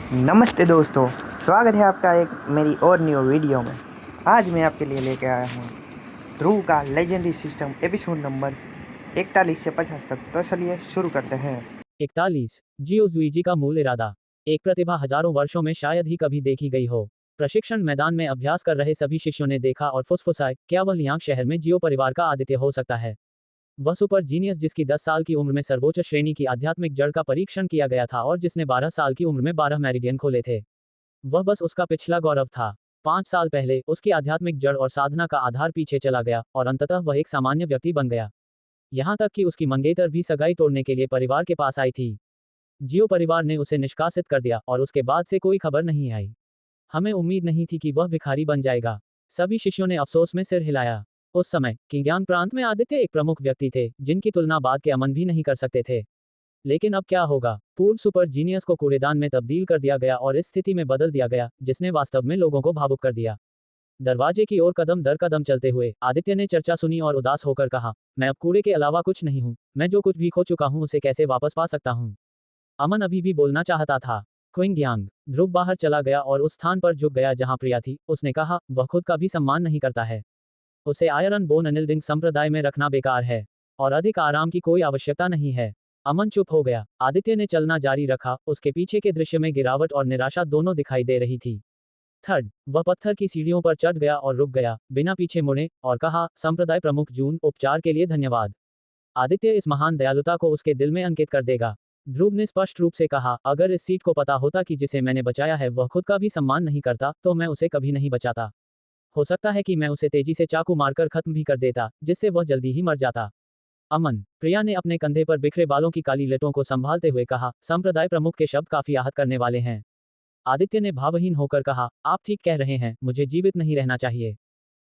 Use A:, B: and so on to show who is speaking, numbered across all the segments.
A: नमस्ते दोस्तों। स्वागत है आपका एक मेरी और न्यू वीडियो में। आज मैं आपके लिए लेके आया हूँ ध्रुव का लेजेंडरी सिस्टम एपिसोड नंबर 41 से 50 तक। तो चलिए शुरू करते हैं।
B: 41 जियो जुइजी का मूल इरादा। एक प्रतिभा हजारों वर्षों में शायद ही कभी देखी गई हो। प्रशिक्षण मैदान में अभ्यास कर रहे सभी शिष्यों ने देखा और फुसफुसाए, क्या वह लियांग शहर में जियो परिवार का आदित्य हो सकता है? वह सुपर जीनियस जिसकी 10 साल की उम्र में सर्वोच्च श्रेणी की आध्यात्मिक जड़ का परीक्षण किया गया था और जिसने 12 साल की उम्र में 12 मैरिडियन खोले थे। वह बस उसका पिछला गौरव था। 5 साल पहले उसकी आध्यात्मिक जड़ और साधना का आधार पीछे चला गया और अंततः वह एक सामान्य व्यक्ति बन गया। यहाँ तक कि उसकी मंगेतर भी सगाई तोड़ने के लिए परिवार के पास आई थी। जियो परिवार ने उसे निष्कासित कर दिया और उसके बाद से कोई खबर नहीं आई। हमें उम्मीद नहीं थी कि वह भिखारी बन जाएगा। सभी शिष्यों ने अफसोस में सिर हिलाया। उस समय किंग्यांग प्रांत में आदित्य एक प्रमुख व्यक्ति थे जिनकी तुलना बाद के अमन भी नहीं कर सकते थे। लेकिन अब क्या होगा? पूर्व सुपर जीनियस को कूड़ेदान में तब्दील कर दिया गया और इस स्थिति में बदल दिया गया जिसने वास्तव में लोगों को भावुक कर दिया। दरवाजे की ओर कदम दर कदम चलते हुए आदित्य ने चर्चा सुनी और उदास होकर कहा, मैं अब कूड़े के अलावा कुछ नहीं हूँ। मैं जो कुछ भी खो चुका हूँ उसे कैसे वापस पा सकता हूँ? अमन अभी भी बोलना चाहता था। क्विंगयांग ध्रुव बाहर चला गया और उस स्थान पर झुक गया जहां प्रिया थी। उसने कहा, वह खुद का भी सम्मान नहीं करता है। उसे आयरन बोन अनिल्डिंग संप्रदाय में रखना बेकार है और अधिक आराम की कोई आवश्यकता नहीं है। अमन चुप हो गया। आदित्य ने चलना जारी रखा। उसके पीछे के दृश्य में गिरावट और निराशा दोनों दिखाई दे रही थी। थर्ड, वह पत्थर की सीढ़ियों पर चढ़ गया और रुक गया बिना पीछे मुड़े और कहा, संप्रदाय प्रमुख जून, उपचार के लिए धन्यवाद। आदित्य इस महान दयालुता को उसके दिल में अंकित कर देगा। ध्रुव ने स्पष्ट रूप से कहा, अगर इस सीट को पता होता कि जिसे मैंने बचाया है वह खुद का भी सम्मान नहीं करता तो मैं उसे कभी नहीं बचाता। हो सकता है कि मैं उसे तेजी से चाकू मारकर खत्म भी कर देता जिससे वह जल्दी ही मर जाता। अमन, प्रिया ने अपने कंधे पर बिखरे बालों की काली लटों को संभालते हुए कहा, संप्रदाय प्रमुख के शब्द काफी आहत करने वाले हैं। आदित्य ने भावहीन होकर कहा, आप ठीक कह रहे हैं, मुझे जीवित नहीं रहना चाहिए।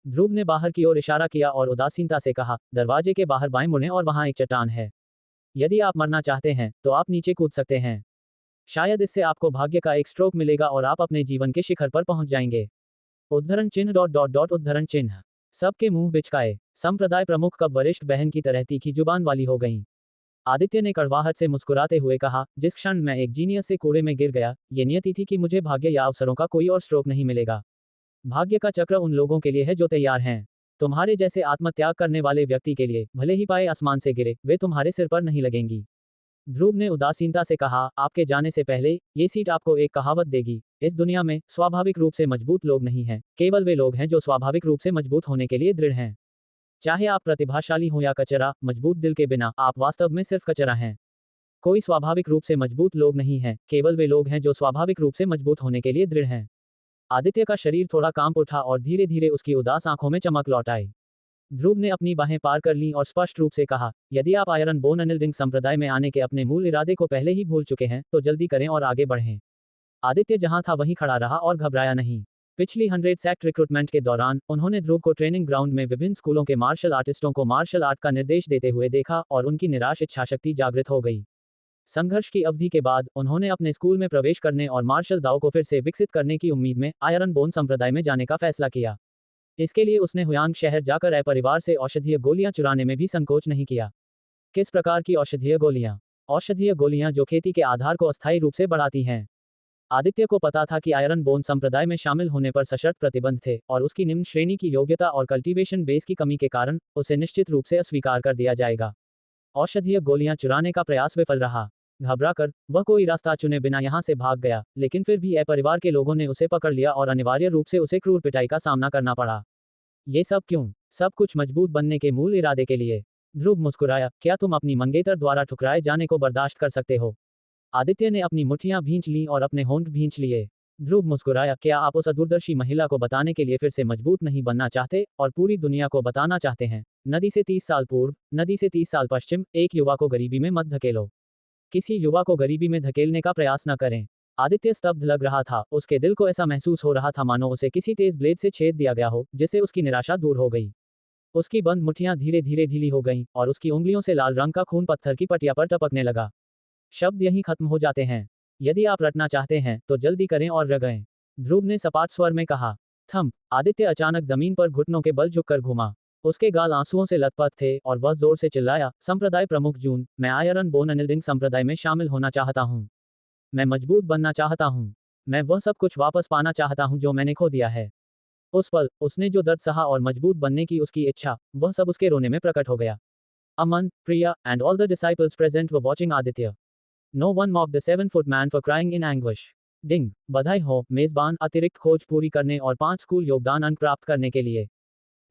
B: ध्रुव ने बाहर की ओर इशारा किया और उदासीनता से कहा, दरवाजे के बाहर बाएं मुड़ें और वहां एक चट्टान है। यदि आप मरना चाहते हैं तो आप नीचे कूद सकते हैं। शायद इससे आपको भाग्य का एक स्ट्रोक मिलेगा और आप अपने जीवन के शिखर पर पहुंच जाएंगे। उद्धरण चिन्ह डॉट डॉट डॉट उद्धरण चिन्ह। सबके मुंह बिचकाए। संप्रदाय प्रमुख कब वरिष्ठ बहन की तरह तीखी जुबान वाली हो गईं। आदित्य ने कड़वाहट से मुस्कुराते हुए कहा, जिस क्षण मैं एक जीनियस से कूड़े में गिर गया, ये नियति थी कि मुझे भाग्य या अवसरों का कोई और स्ट्रोक नहीं मिलेगा। भाग्य का चक्र उन लोगों के लिए है जो तैयार हैं। तुम्हारे जैसे आत्मत्याग करने वाले व्यक्ति के लिए भले ही पाए आसमान से गिरे, वे तुम्हारे सिर पर नहीं लगेंगी। ध्रुव ने उदासीनता से कहा, आपके जाने से पहले ये सीट आपको एक कहावत देगी। इस दुनिया में स्वाभाविक रूप से मजबूत लोग नहीं हैं, केवल वे लोग हैं जो स्वाभाविक रूप से मजबूत होने के लिए दृढ़ हैं। चाहे आप प्रतिभाशाली हो या कचरा, मजबूत दिल के बिना आप वास्तव में सिर्फ कचरा हैं। कोई स्वाभाविक रूप से मजबूत लोग नहीं हैं, केवल वे लोग हैं जो स्वाभाविक रूप से मजबूत होने के लिए दृढ़ हैं। आदित्य का शरीर थोड़ा कांप उठा और धीरे धीरे उसकी उदास आंखों में चमक लौट आई। ध्रुव ने अपनी बाहें पार कर लीं और स्पष्ट रूप से कहा, यदि आप आयरन बोन अनिल्डिंग संप्रदाय में आने के अपने मूल इरादे को पहले ही भूल चुके हैं तो जल्दी करें और आगे बढ़ें। आदित्य जहां था वहीं खड़ा रहा और घबराया नहीं। पिछली 100 सेक्ट रिक्रूटमेंट के दौरान उन्होंने ध्रुव को ट्रेनिंग ग्राउंड में विभिन्न स्कूलों के मार्शल आर्टिस्टों को मार्शल आर्ट का निर्देश देते हुए देखा और उनकी निराश इच्छाशक्ति जागृत हो गई। संघर्ष की अवधि के बाद उन्होंने अपने स्कूल में प्रवेश करने और मार्शल दाव को फिर से विकसित करने की उम्मीद में आयरन बोन संप्रदाय में जाने का फैसला किया। इसके लिए उसने हुयांग शहर जाकर अय परिवार से औषधीय गोलियां चुराने में भी संकोच नहीं किया। किस प्रकार की औषधीय गोलियां? औषधीय गोलियां जो खेती के आधार को अस्थायी रूप से बढ़ाती हैं। आदित्य को पता था कि आयरन बोन संप्रदाय में शामिल होने पर सशर्त प्रतिबंध थे और उसकी निम्न श्रेणी की योग्यता और कल्टीवेशन बेस की कमी के कारण उसे निश्चित रूप से अस्वीकार कर दिया जाएगा। औषधीय गोलियां चुराने का प्रयास विफल रहा। घबराकर वह कोई रास्ता चुने बिना यहां से भाग गया, लेकिन फिर भी परिवार के लोगों ने उसे पकड़ लिया और अनिवार्य रूप से उसे क्रूर पिटाई का सामना करना पड़ा। ये सब क्यों? सब कुछ मजबूत बनने के मूल इरादे के लिए। ध्रुव मुस्कुराया, क्या तुम अपनी मंगेतर द्वारा ठुकराए जाने को बर्दाश्त कर सकते हो? आदित्य ने अपनी मुट्ठियां भींच लीं और अपने होंठ भींच लिए। ध्रुव मुस्कुराया, क्या आप उस अदूरदर्शी महिला को बताने के लिए फिर से मजबूत नहीं बनना चाहते और पूरी दुनिया को बताना चाहते हैं? नदी से 30 साल पूर्व, नदी से 30 साल पश्चिम, एक युवा को गरीबी में मत धकेलो। किसी युवा को गरीबी में धकेलने का प्रयास न करें। आदित्य स्तब्ध लग रहा था। उसके दिल को ऐसा महसूस हो रहा था मानो उसे किसी तेज ब्लेड से छेद दिया गया हो, जिससे उसकी निराशा दूर हो गई। उसकी बंद मुट्ठियां धीरे धीरे ढीली हो गईं और उसकी उंगलियों से लाल रंग का खून पत्थर की पटिया पर टपकने लगा। शब्द यहीं खत्म हो जाते हैं। यदि आप रटना चाहते हैं तो जल्दी करें और रगएं। ध्रुव ने सपाट स्वर में कहा। थम। आदित्य अचानक जमीन पर घुटनों के बल झुककर घूमा। उसके गाल आंसुओं से लथपथ थे और वह जोर से चिल्लाया, संप्रदाय प्रमुख जून, मैं आयरन बोन अनिल्डिंग संप्रदाय में शामिल होना चाहता हूँ। मैं मजबूत बनना चाहता हूँ। मैं वह सब कुछ वापस पाना चाहता हूं जो मैंने खो दिया है। उस पल उसने जो दर्द सहा और मजबूत बनने की उसकी इच्छा, वह सब उसके रोने में प्रकट हो गया। Aman, Priya, and all the disciples present were watching Aditya. No one mocked the 7-foot man for crying in anguish. डिंग, बधाई हो मेजबान अतिरिक्त खोज पूरी करने और 5 स्कूल योगदान अंक प्राप्त करने के लिए।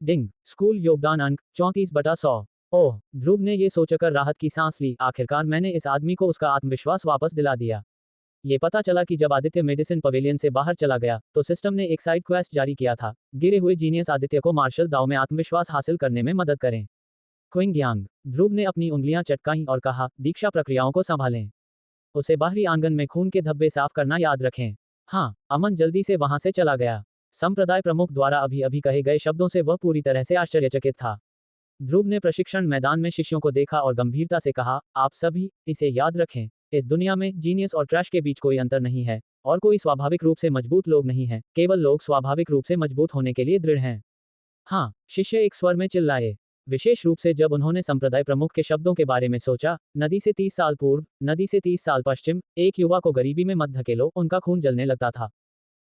B: डिंग, स्कूल योगदान अंक 34/100। ओह, ध्रुव ने ये सोचकर राहत की सांस ली, आखिरकार मैंने इस आदमी को उसका आत्मविश्वास वापस दिला दिया। ये पता चला कि जब आदित्य मेडिसिन पवेलियन से बाहर चला गया तो सिस्टम ने एक साइड क्वेस्ट जारी किया था, गिरे हुए जीनियस आदित्य को मार्शल दाव में आत्मविश्वास हासिल करने में मदद करें। क्विंग, ध्रुव ने अपनी उंगलियां चटकाईं और कहा, दीक्षा प्रक्रियाओं को संभालें। उसे बाहरी आंगन में खून के धब्बे साफ करना याद रखें। हाँ, अमन जल्दी से वहां से चला गया। संप्रदाय प्रमुख द्वारा अभी अभी कहे गए शब्दों से वह पूरी तरह से आश्चर्यचकित था। ध्रुव ने प्रशिक्षण मैदान में शिष्यों को देखा और गंभीरता से कहा, आप सभी इसे याद रखें, इस दुनिया में जीनियस और ट्रैश के बीच कोई अंतर नहीं है, और कोई स्वाभाविक रूप से मजबूत लोग नहीं है, केवल लोग स्वाभाविक रूप से मजबूत होने के लिए दृढ़ हैं। हाँ, शिष्य एक स्वर में चिल्लाए, विशेष रूप से जब उन्होंने संप्रदाय प्रमुख के शब्दों के बारे में सोचा। नदी से 30 साल पूर्व, नदी से 30 साल पश्चिम, एक युवा को गरीबी में मत धकेलो, उनका खून जलने लगता था।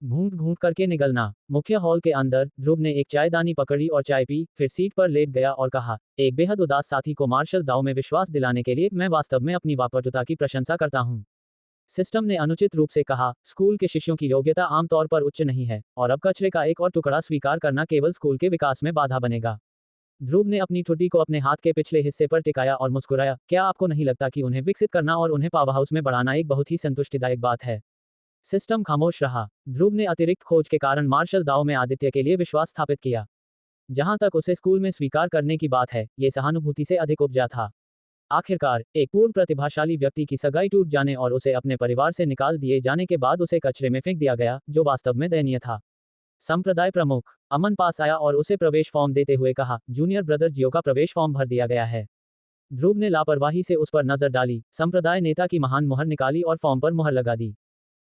B: घूंट घूंट करके निगलना। मुख्य हॉल के अंदर ध्रुव ने एक चायदानी पकड़ी और चाय पी, फिर सीट पर लेट गया और कहा, एक बेहद उदास साथी को मार्शल दाव में विश्वास दिलाने के लिए मैं वास्तव में अपनी वाकपटुता की प्रशंसा करता हूँ। सिस्टम ने अनुचित रूप से कहा, स्कूल के शिष्यों की योग्यता आमतौर पर उच्च नहीं है, और अब कचरे का एक और टुकड़ा स्वीकार करना केवल स्कूल के विकास में बाधा बनेगा। ध्रुव ने अपनी ठुड्डी को अपने हाथ के पिछले हिस्से पर टिकाया और मुस्कुराया, क्या आपको नहीं लगता कि उन्हें विकसित करना और उन्हें पावर हाउस में बढ़ाना एक बहुत ही संतुष्टिदायक बात है? सिस्टम खामोश रहा। ध्रुव ने अतिरिक्त खोज के कारण मार्शल दाव में आदित्य के लिए विश्वास स्थापित किया। जहां तक उसे स्कूल में स्वीकार करने की बात है, ये सहानुभूति से अधिक उपजा था। आखिरकार, एक पूर्व प्रतिभाशाली व्यक्ति की सगाई टूट जाने और उसे अपने परिवार से निकाल दिए जाने के बाद उसे कचरे में फेंक दिया गया, जो वास्तव में दयनीय था। संप्रदाय प्रमुख अमन पास आया और उसे प्रवेश फॉर्म देते हुए कहा, जूनियर ब्रदर जियो का प्रवेश फॉर्म भर दिया गया है। ध्रुव ने लापरवाही से उस पर नजर डाली, संप्रदाय नेता की महान मुहर निकाली और फॉर्म पर मुहर लगा दी।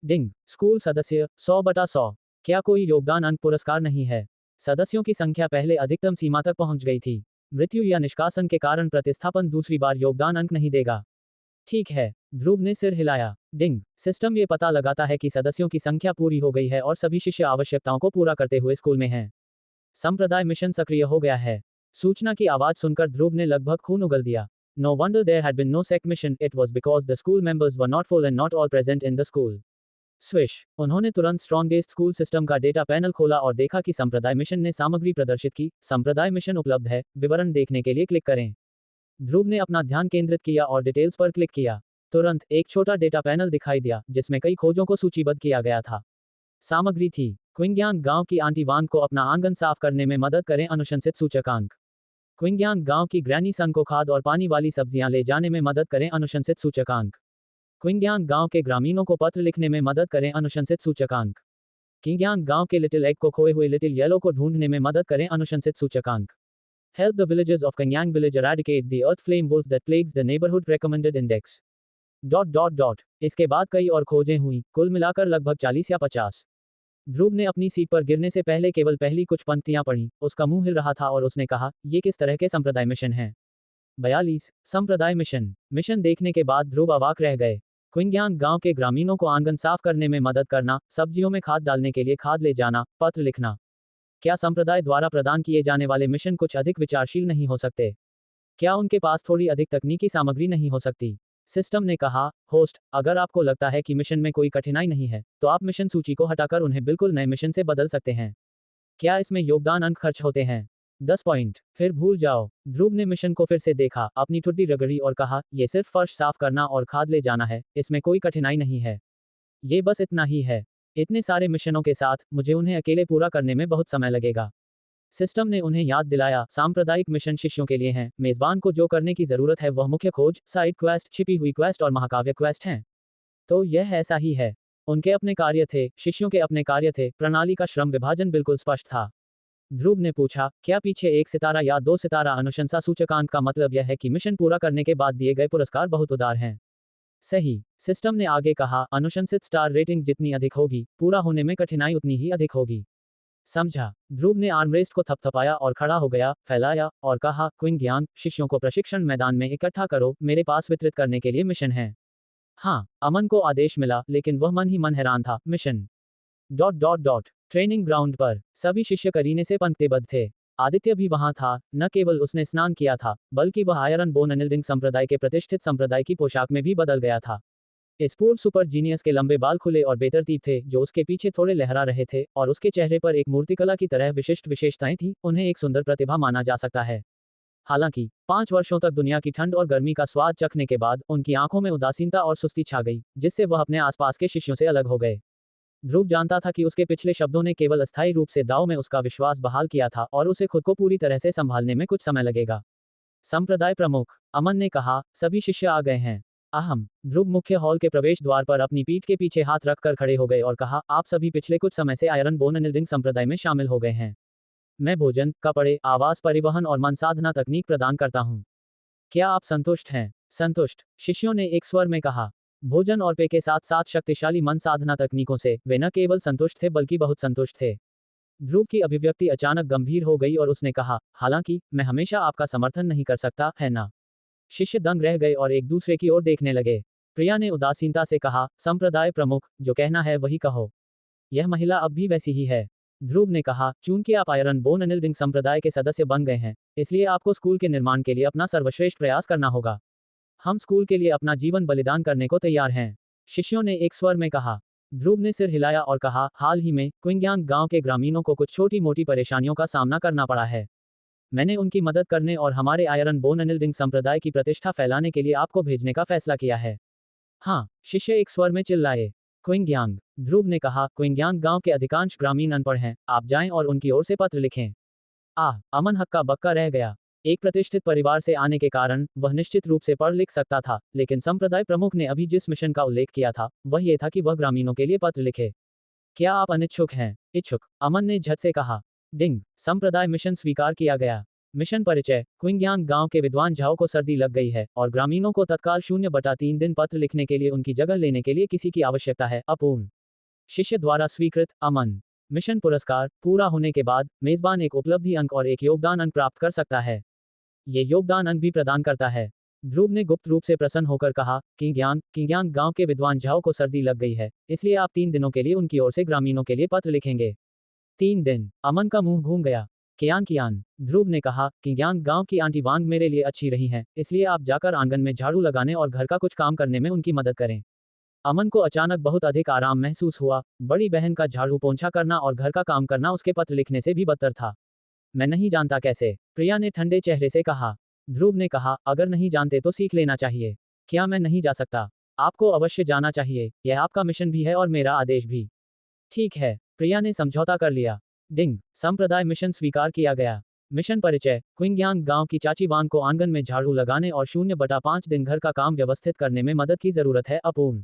B: डिंग, स्कूल सदस्य 100/100। क्या कोई योगदान अंक पुरस्कार नहीं है? सदस्यों की संख्या पहले अधिकतम सीमा तक पहुंच गई थी। मृत्यु या निष्कासन के कारण प्रतिस्थापन दूसरी बार योगदान अंक नहीं देगा। ठीक है, ध्रुव ने सिर हिलाया। डिंग, सिस्टम ये पता लगाता है कि सदस्यों की संख्या पूरी हो गई है और सभी शिष्य आवश्यकताओं को पूरा करते हुए स्कूल में हैं। संप्रदाय मिशन सक्रिय हो गया है। सूचना की आवाज सुनकर ध्रुव ने लगभग खून उगल दिया। No wonder there had been no sec mission, it was because the school members were not full and not all present in the school. Swish, उन्होंने तुरंत स्ट्रॉन्गेस्ट स्कूल सिस्टम का डेटा पैनल खोला और देखा कि संप्रदाय मिशन ने सामग्री प्रदर्शित की। संप्रदाय मिशन उपलब्ध है, विवरण देखने के लिए क्लिक करें। ध्रुव ने अपना ध्यान केंद्रित किया और डिटेल्स पर क्लिक किया। तुरंत एक छोटा डेटा पैनल दिखाई दिया, जिसमें कई खोजों को सूचीबद्ध किया गया था। सामग्री थी, क्विंग्यांग गांव की आंटी वांग को अपना आंगन साफ करने में मदद करें, अनुशंसित सूचकांक। क्विंग्यांग गांव की ग्रैनी सन को खाद और पानी वाली सब्जियां ले जाने में मदद करें, अनुशंसित सूचकांक। क्विंग्यांग गांव के ग्रामीणों को पत्र लिखने में मदद करें, अनुशंसित सूचकांक। किंग्यांग गांव के लिटिल एग को खोए हुए लिटिल येलो को ढूंढने में मदद करें, अनुशंसित सूचकांक। Help the villagers of Kenyang village eradicate the earth flame wolf that plagues the neighborhood, recommended index. ... इसके बाद कई और खोजें हुई, कुल मिलाकर लगभग 40 या 50। ध्रुव ने अपनी सीट पर गिरने से पहले केवल पहली कुछ पंक्तियां पढ़ी, उसका मुंह हिल रहा था और उसने कहा, ये किस तरह के संप्रदाय मिशन हैं? 42 संप्रदाय मिशन। मिशन देखने के बाद ध्रुव अवाक रह गए। क्विंग्यांग गांव के ग्रामीणों को आंगन साफ करने में मदद करना, सब्जियों में खाद डालने के लिए खाद ले जाना, पत्र लिखना। क्या संप्रदाय द्वारा प्रदान किए जाने वाले मिशन कुछ अधिक विचारशील नहीं हो सकते? क्या उनके पास थोड़ी अधिक तकनीकी सामग्री नहीं हो सकती? सिस्टम ने कहा, होस्ट, अगर आपको लगता है कि मिशन में कोई कठिनाई नहीं है, तो आप मिशन सूची को हटाकर उन्हें बिल्कुल नए मिशन से बदल सकते हैं। क्या इसमें योगदान अंक खर्च होते हैं? 10 पॉइंट। फिर भूल जाओ। ध्रुव ने मिशन को फिर से देखा, अपनी ठुड्डी रगड़ी और कहा, यह सिर्फ फर्श साफ करना और खाद ले जाना है, इसमें कोई कठिनाई नहीं है। ये बस इतना ही है। इतने सारे मिशनों के साथ, मुझे उन्हें अकेले पूरा करने में बहुत समय लगेगा। सिस्टम ने उन्हें याद दिलाया, सांप्रदायिक मिशन शिष्यों के लिए हैं, मेजबान को जो करने की जरूरत है वह मुख्य खोज, साइड क्वेस्ट, छिपी हुई क्वेस्ट और महाकाव्य क्वेस्ट हैं। तो यह ऐसा ही है। उनके अपने कार्य थे, शिष्यों के अपने कार्य थे, प्रणाली का श्रम विभाजन बिल्कुल स्पष्ट था। ध्रुव ने पूछा, क्या पीछे 1 सितारा या 2 सितारा अनुशंसा सूचकांक का मतलब यह है कि मिशन पूरा करने के बाद दिए गए पुरस्कार बहुत उदार हैं? सही। सिस्टम ने आगे कहा, अनुशंसित स्टार रेटिंग जितनी अधिक होगी, पूरा होने में कठिनाई उतनी ही अधिक होगी। समझा। ध्रुव ने आर्मरेस्ट को थपथपाया और खड़ा हो गया, फैलाया और कहा, क्विंग्यांग, शिष्यों को प्रशिक्षण मैदान में इकट्ठा करो, मेरे पास वितरित करने के लिए मिशन है। हाँ, अमन को आदेश मिला, लेकिन वह मन ही मन हैरान था। मिशन ट्रेनिंग ग्राउंड पर सभी शिष्य करीने से पंक्तिबद्ध थे। आदित्य भी वहां था। न केवल उसने स्नान किया था, बल्कि वह आयरन बोन अनिल्डिंग संप्रदाय के प्रतिष्ठित संप्रदाय की पोशाक में भी बदल गया था। इस पूर्व सुपर जीनियस के लंबे बाल खुले और बेतरतीब थे, जो उसके पीछे थोड़े लहरा रहे थे, और उसके चेहरे पर एक मूर्तिकला की तरह विशिष्ट विशेषताएं थीं। उन्हें एक सुंदर प्रतिभा माना जा सकता है। हालांकि 5 वर्षों तक दुनिया की ठंड और गर्मी का स्वाद चखने के बाद उनकी आंखों में उदासीनता और सुस्ती छा गई, जिससे वह अपने आसपास के शिष्यों से अलग हो गए। ध्रुव जानता था कि उसके पिछले शब्दों ने केवल अस्थायी रूप से दाव में उसका विश्वास बहाल किया था, और उसे खुद को पूरी तरह से संभालने में कुछ समय लगेगा। संप्रदाय प्रमुख अमन ने कहा, सभी शिष्य आ गए हैं। अहम ध्रुव मुख्य हॉल के प्रवेश द्वार पर अपनी पीठ के पीछे हाथ रखकर खड़े हो गए और कहा, आप सभी पिछले कुछ समय से आयरन बोन अनिल्डिंग संप्रदाय में शामिल हो गए हैं। मैं भोजन, कपड़े, आवास, परिवहन और मन साधना तकनीक प्रदान करता हूँ। क्या आप संतुष्ट हैं? संतुष्ट, शिष्यों ने एक स्वर में कहा। भोजन और पेय के साथ साथ शक्तिशाली मन साधना तकनीकों से वे न केवल संतुष्ट थे बल्कि बहुत संतुष्ट थे। ध्रुव की अभिव्यक्ति अचानक गंभीर हो गई और उसने कहा, हालांकि मैं हमेशा आपका समर्थन नहीं कर सकता, है ना? शिष्य दंग रह गए और एक दूसरे की ओर देखने लगे। प्रिया ने उदासीनता से कहा, संप्रदाय प्रमुख, जो कहना है वही कहो। यह महिला अब भी वैसी ही है। ध्रुव ने कहा, चूंकि आप आयरन बोन अनिल्डिंग संप्रदाय के सदस्य बन गए हैं, इसलिए आपको स्कूल के निर्माण के लिए अपना सर्वश्रेष्ठ प्रयास करना होगा। हम स्कूल के लिए अपना जीवन बलिदान करने को तैयार हैं। शिष्यों ने एक स्वर में कहा। ध्रुव ने सिर हिलाया और कहा, हाल ही में क्विंग्यांग गांव के ग्रामीणों को कुछ छोटी मोटी परेशानियों का सामना करना पड़ा है। मैंने उनकी मदद करने और हमारे आयरन बोन अनिल्डिंग संप्रदाय की प्रतिष्ठा फैलाने के लिए आपको भेजने का फैसला किया है। हाँ, शिष्य एक स्वर में चिल्लाए। क्विंग्यांग, ध्रुव ने कहा, क्विंग्यांग गांव के अधिकांश ग्रामीण अनपढ़ हैं, आप जाएं और उनकी ओर से पत्र लिखें। अमन हक्का बक्का रह गया। एक प्रतिष्ठित परिवार से आने के कारण वह निश्चित रूप से पढ़ लिख सकता था, लेकिन संप्रदाय प्रमुख ने अभी जिस मिशन का उल्लेख किया था, वह ये था कि वह ग्रामीणों के लिए पत्र लिखे। क्या आप अनिच्छुक हैं? इच्छुक, अमन ने झट से कहा। डिंग, संप्रदाय मिशन स्वीकार किया गया। मिशन परिचय, क्विंग्यांग गांव के विद्वान झाओ को सर्दी लग गई है और ग्रामीणों को तत्काल 0/3 दिन पत्र लिखने के लिए उनकी जगह लेने के लिए किसी की आवश्यकता है। अपूर्ण, शिष्य द्वारा स्वीकृत। अमन, मिशन पुरस्कार पूरा होने के बाद मेजबान एक उपलब्धि अंक और एक योगदान अंक प्राप्त कर सकता है। ये योगदान अंक भी प्रदान करता है। ध्रुव ने गुप्त रूप से प्रसन्न होकर कहा, किंग्यांग गांव के विद्वान झाओ को सर्दी लग गई है, इसलिए आप 3 दिनों के लिए उनकी ओर से ग्रामीणों के लिए पत्र लिखेंगे। 3 दिन, अमन का मुंह घूम गया। कियान, ध्रुव ने कहा, किंग्यांग गांव की आंटी वांग मेरे लिए अच्छी रही हैं, इसलिए आप जाकर आंगन में झाड़ू लगाने और घर का कुछ काम करने में उनकी मदद करें। अमन को अचानक बहुत अधिक आराम महसूस हुआ। बड़ी बहन का झाड़ू पोंछा करना और घर का काम करना उसके पत्र लिखने से भी बदतर था। मैं नहीं जानता कैसे, प्रिया ने ठंडे चेहरे से कहा। ध्रुव ने कहा, अगर नहीं जानते तो सीख लेना चाहिए। क्या मैं नहीं जा सकता? आपको अवश्य जाना चाहिए, यह आपका मिशन भी है और मेरा आदेश भी। ठीक है, प्रिया ने समझौता कर लिया। डिंग, संप्रदाय मिशन स्वीकार किया गया। मिशन परिचय, क्विंग्यांग गांव की चाची वांग को आंगन में झाड़ू लगाने और 0/5 दिन घर का काम व्यवस्थित करने में मदद की जरूरत है। अपूर्ण,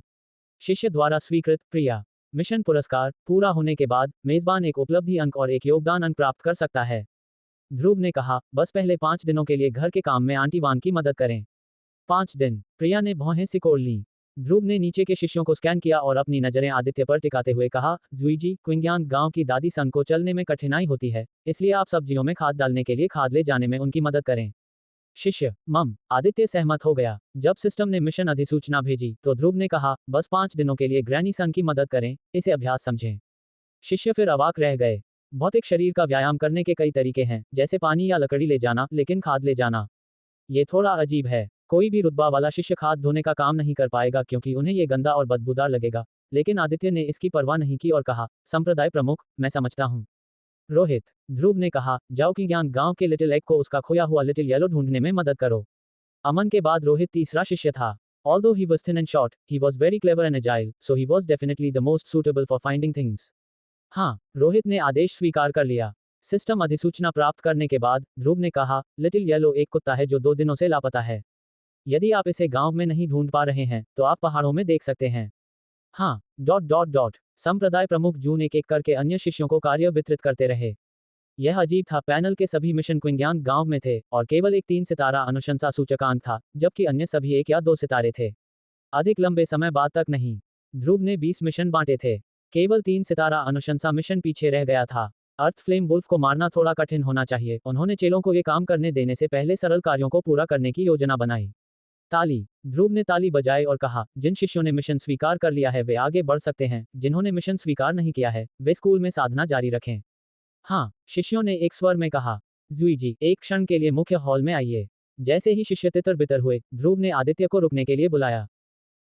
B: शिष्य द्वारा स्वीकृत। प्रिया, मिशन पुरस्कार पूरा होने के बाद मेजबान एक उपलब्धि अंक और एक योगदान अंक प्राप्त कर सकता है। ध्रुव ने कहा, बस पहले 5 दिनों के लिए घर के काम में आंटी वांग की मदद करें। 5 दिन, प्रिया ने भौहें सिकोड़ लीं। ध्रुव ने नीचे के शिष्यों को स्कैन किया और अपनी नजरें आदित्य पर टिकाते हुए कहा, जुईजी, क्विंग्यांग गांव की दादी संग को चलने में कठिनाई होती है, इसलिए आप सब्जियों में खाद डालने के लिए खाद ले जाने में उनकी मदद करें। शिष्य, मम, आदित्य सहमत हो गया। जब सिस्टम ने मिशन अधिसूचना भेजी, तो ध्रुव ने कहा, बस 5 दिनों के लिए ग्रैनी संग की मदद करें, इसे अभ्यास समझें। शिष्य फिर अवाक रह गए। भौतिक शरीर का व्यायाम करने के कई तरीके हैं, जैसे पानी या लकड़ी ले जाना, लेकिन खाद ले जाना, ये थोड़ा अजीब है। कोई भी रुतबा वाला शिष्य खाद धोने का काम नहीं कर पाएगा क्योंकि उन्हें ये गंदा और बदबूदार लगेगा। लेकिन आदित्य ने इसकी परवाह नहीं की और कहा, संप्रदाय प्रमुख, मैं समझता हूँ। रोहित, ध्रुव ने कहा, जाओ किंग्यांग गांव के लिटिल एग को उसका खोया हुआ लिटिल येलो ढूंढने में मदद करो। अमन के बाद रोहित तीसरा शिष्य था। Although he was thin and short, he was very clever and agile, so he was definitely the most suitable for finding things. हाँ, रोहित ने आदेश स्वीकार कर लिया। सिस्टम अधिसूचना प्राप्त करने के बाद ध्रुव ने कहा, लिटिल येलो एक कुत्ता है जो 2 दिनों से लापता है। यदि आप इसे गांव में नहीं ढूंढ पा रहे हैं, तो आप पहाड़ों में देख सकते हैं। हाँ, संप्रदाय प्रमुख जून एक एक करके अन्य शिष्यों को कार्य वितरित करते रहे। यह अजीब था, पैनल के सभी मिशन क्विंग्यांग गांव में थे और केवल एक 3 सितारा अनुशंसा सूचकांक था, जबकि अन्य सभी 1 या 2 सितारे थे। अधिक लंबे समय बाद तक नहीं। ध्रुव ने 20 मिशन बांटे थे। केवल 3 सितारा अनुशंसा मिशन पीछे रह गया था। अर्थ फ्लेम वुल्फ को मारना थोड़ा कठिन होना चाहिए। उन्होंने चेलों को ये काम करने देने से पहले सरल कार्यों को पूरा करने की योजना बनाई। ताली। ध्रुव ने ताली बजाई और कहा, जिन शिष्यों ने मिशन स्वीकार कर लिया है वे आगे बढ़ सकते हैं, जिन्होंने मिशन स्वीकार नहीं किया है वे स्कूल में साधना जारी रखें। हाँ, शिष्यों ने एक स्वर में कहा। जुई जी, एक क्षण के लिए मुख्य हॉल में आइए। जैसे ही शिष्य तितर बितर हुए, ध्रुव ने आदित्य को रुकने के लिए बुलाया।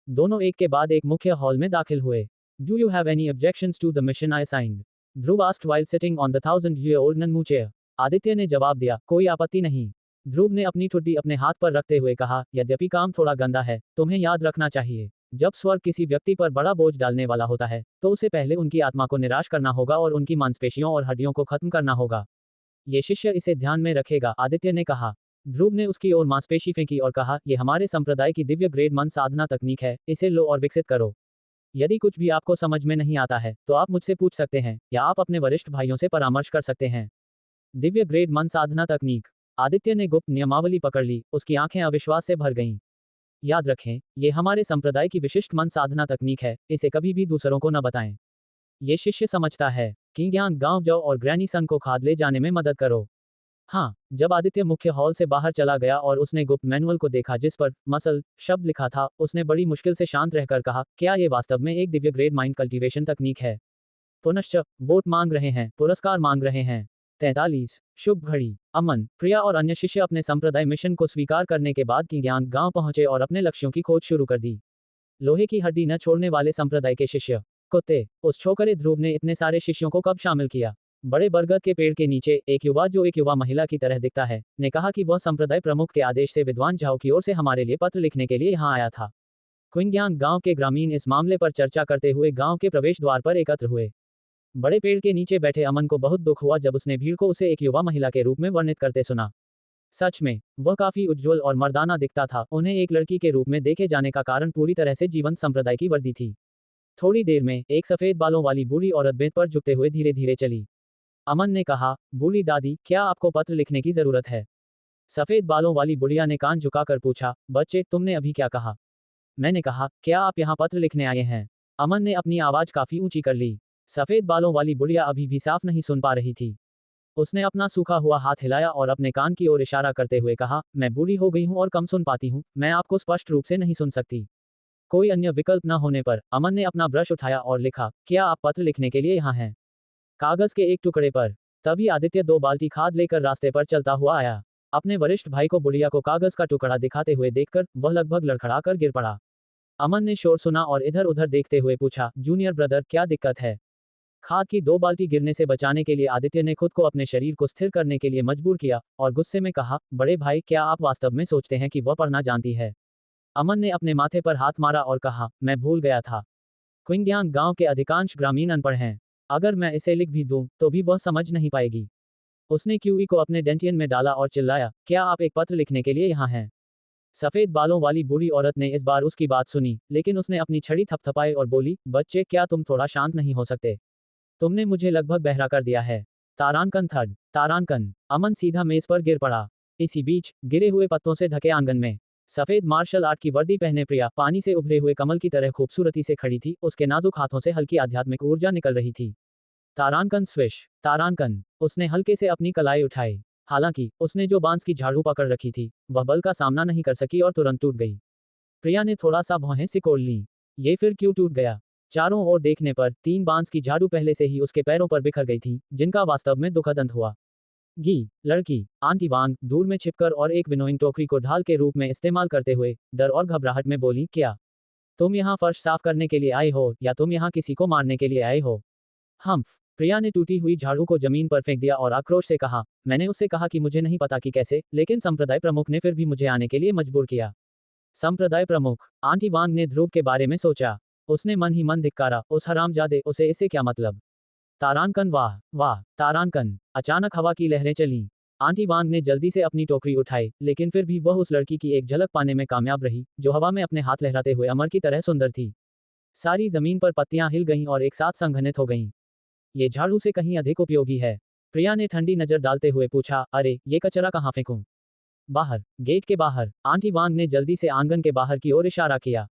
B: दोनों एक के बाद एक मुख्य हॉल में दाखिल हुए। Do you have any objections to the mission I signed? Dhruv asked while sitting on the 1000-year-old nanmu chair. Aditya ने जवाब दिया, कोई आपत्ति नहीं। ध्रुव ने अपनी ठुड्डी अपने हाथ पर रखते हुए कहा, यद्यपि काम थोड़ा गंदा है, तुम्हें याद रखना चाहिए। जब स्वर्ग किसी व्यक्ति पर बड़ा बोझ डालने वाला होता है, तो उसे पहले उनकी आत्मा को निराश करना होगा और उनकी मांसपेशियों और हड्डियों को खत्म करना होगा। ये शिष्य इसे ध्यान में रखेगा, आदित्य ने कहा। ध्रुव ने उसकी ओर मांसपेशी फेंकी और कहा, यह हमारे संप्रदाय की दिव्य ग्रेड मन साधना तकनीक है, इसे लो और विकसित करो। यदि कुछ भी आपको समझ में नहीं आता है, तो आप मुझसे पूछ सकते हैं, या आप अपने वरिष्ठ भाइयों से परामर्श कर सकते हैं। दिव्य ग्रेड मन साधना तकनीक। आदित्य ने गुप्त नियमावली पकड़ ली, उसकी आंखें अविश्वास से भर गईं। याद रखें, ये हमारे संप्रदाय की विशिष्ट मन साधना तकनीक है, इसे कभी भी दूसरों को न बताएं। ये शिष्य समझता है कि ज्ञान गांव जाओ और ग्रैनी सन को खाद ले जाने में मदद करो। हाँ, जब आदित्य मुख्य हॉल से बाहर चला गया और उसने गुप्त मैनुअल को देखा जिस पर मसल शब्द लिखा था, उसने बड़ी मुश्किल से शांत रहकर कहा, क्या ये वास्तव में एक दिव्य ग्रेड माइंड कल्टीवेशन तकनीक है? पुनश्च वोट मांग रहे हैं, पुरस्कार मांग रहे हैं। 43 शुभ घड़ी। अमन, प्रिया और अन्य शिष्य अपने संप्रदाय मिशन को स्वीकार करने के बाद की ज्ञान गांव पहुंचे और अपने लक्ष्यों की खोज शुरू कर दी। लोहे की हड्डी न छोड़ने वाले संप्रदाय के शिष्य। कुत्ते, उस छोकरे ध्रुव ने इतने सारे शिष्यों को कब शामिल किया? बड़े बरगद के पेड़ के नीचे एक युवा, जो एक युवा महिला की तरह दिखता है, ने कहा कि वह संप्रदाय प्रमुख के आदेश से विद्वान झाओ की ओर से हमारे लिए पत्र लिखने के लिए यहाँ आया था। क्विंग्यांग गांव के ग्रामीण इस मामले पर चर्चा करते हुए गांव के प्रवेश द्वार पर एकत्र हुए। बड़े पेड़ के नीचे बैठे अमन को बहुत दुख हुआ जब उसने भीड़ को उसे एक युवा महिला के रूप में वर्णित करते सुना। सच में, वह काफी उज्ज्वल और मर्दाना दिखता था। उन्हें एक लड़की के रूप में देखे जाने का कारण पूरी तरह से जीवंत संप्रदाय की वर्दी थी। थोड़ी देर में एक सफेद बालों वाली बूढ़ी औरत बेंच पर झुकते हुए धीरे धीरे चली। अमन ने कहा, बूढ़ी दादी, क्या आपको पत्र लिखने की जरूरत है? सफेद बालों वाली बुढ़िया ने कान झुकाकर पूछा, बच्चे, तुमने अभी क्या कहा? मैंने कहा, क्या आप यहाँ पत्र लिखने आए हैं? अमन ने अपनी आवाज काफी ऊंची कर ली। सफेद बालों वाली बुढ़िया अभी भी साफ नहीं सुन पा रही थी। उसने अपना सूखा हुआ हाथ हिलाया और अपने कान की ओर इशारा करते हुए कहा, मैं बूढ़ी हो गई हूँ और कम सुन पाती हूँ, मैं आपको स्पष्ट रूप से नहीं सुन सकती। कोई अन्य विकल्प न होने पर अमन ने अपना ब्रश उठाया और लिखा, क्या आप पत्र लिखने के लिए यहाँ हैं? कागज के एक टुकड़े पर। तभी आदित्य 2 बाल्टी खाद लेकर रास्ते पर चलता हुआ आया। अपने वरिष्ठ भाई को बुढ़िया को कागज का टुकड़ा दिखाते हुए देखकर वह लगभग लड़खड़ा कर गिर पड़ा। अमन ने शोर सुना और इधर उधर देखते हुए पूछा, जूनियर ब्रदर, क्या दिक्कत है? खाद की 2 बाल्टी गिरने से बचाने के लिए आदित्य ने खुद को अपने शरीर को स्थिर करने के लिए मजबूर किया और गुस्से में कहा, बड़े भाई, क्या आप वास्तव में सोचते हैं कि वह पढ़ना जानती है? अमन ने अपने माथे पर हाथ मारा और कहा, मैं भूल गया था। क्विंग्यांग गांव के अधिकांश ग्रामीण अनपढ़ हैं। अगर मैं इसे लिख भी दूं, तो भी वह समझ नहीं पाएगी। उसने क्यूई को अपने डेंटियन में डाला और चिल्लाया, क्या आप एक पत्र लिखने के लिए यहाँ हैं? सफेद बालों वाली बूढ़ी औरत ने इस बार उसकी बात सुनी, लेकिन उसने अपनी छड़ी थपथपाई और बोली, बच्चे, क्या तुम थोड़ा शांत नहीं हो सकते? तुमने मुझे लगभग बहरा कर दिया है। तारांकन थर्ड। तारांकन। अमन सीधा मेज पर गिर पड़ा। इसी बीच गिरे हुए पत्तों से ढके आंगन में सफेद मार्शल आर्ट की वर्दी पहने प्रिया पानी से उभरे हुए कमल की तरह खूबसूरती से खड़ी थी। उसके नाजुक हाथों से हल्की आध्यात्मिक ऊर्जा निकल रही थी। तारांकन स्विश। तारांकन। उसने हल्के से अपनी कलाई उठाई। हालांकि उसने जो बांस की झाड़ू पकड़ रखी थी, वह बल का सामना नहीं कर सकी और तुरंत टूट गई। प्रिया ने थोड़ा सा भौहें सिकोड़ ली। ये फिर क्यों टूट गया? चारों ओर देखने पर 3 बांस की झाड़ू पहले से ही उसके पैरों पर बिखर गई थी, जिनका वास्तव में दुखद अंत हुआ। लड़की आंटी वांग दूर में छिपकर और एक विनोइंग टोकरी को ढाल के रूप में इस्तेमाल करते हुए डर और घबराहट में बोली, क्या तुम यहाँ फर्श साफ करने के लिए आए हो या तुम यहाँ किसी को मारने के लिए आए हो? हम्फ। प्रिया ने टूटी हुई झाड़ू को जमीन पर फेंक दिया और आक्रोश से कहा, मैंने उससे कहा कि मुझे नहीं पता कि कैसे, लेकिन संप्रदाय प्रमुख ने फिर भी मुझे आने के लिए मजबूर किया। संप्रदाय प्रमुख। आंटी वांग ने ध्रुव के बारे में सोचा। उसने मन ही मन धिक्कारा, उस हरामजादे, उसे इससे क्या मतलब? तारांकन, वाह वाह, तारांकन। अचानक हवा की लहरें चलीं। आंटी वांग ने जल्दी से अपनी टोकरी उठाई, लेकिन फिर भी वह उस लड़की की एक झलक पाने में कामयाब रही, जो हवा में अपने हाथ लहराते हुए अमर की तरह सुंदर थी। सारी जमीन पर पत्तियां हिल गईं और एक साथ संघनित हो गईं। ये झाड़ू से कहीं अधिक उपयोगी है। प्रिया ने ठंडी नजर डालते हुए पूछा, अरे, ये कचरा कहाँ फेंकूं? बाहर, गेट के बाहर। आंटी वांग ने जल्दी से आंगन के बाहर की ओर इशारा किया।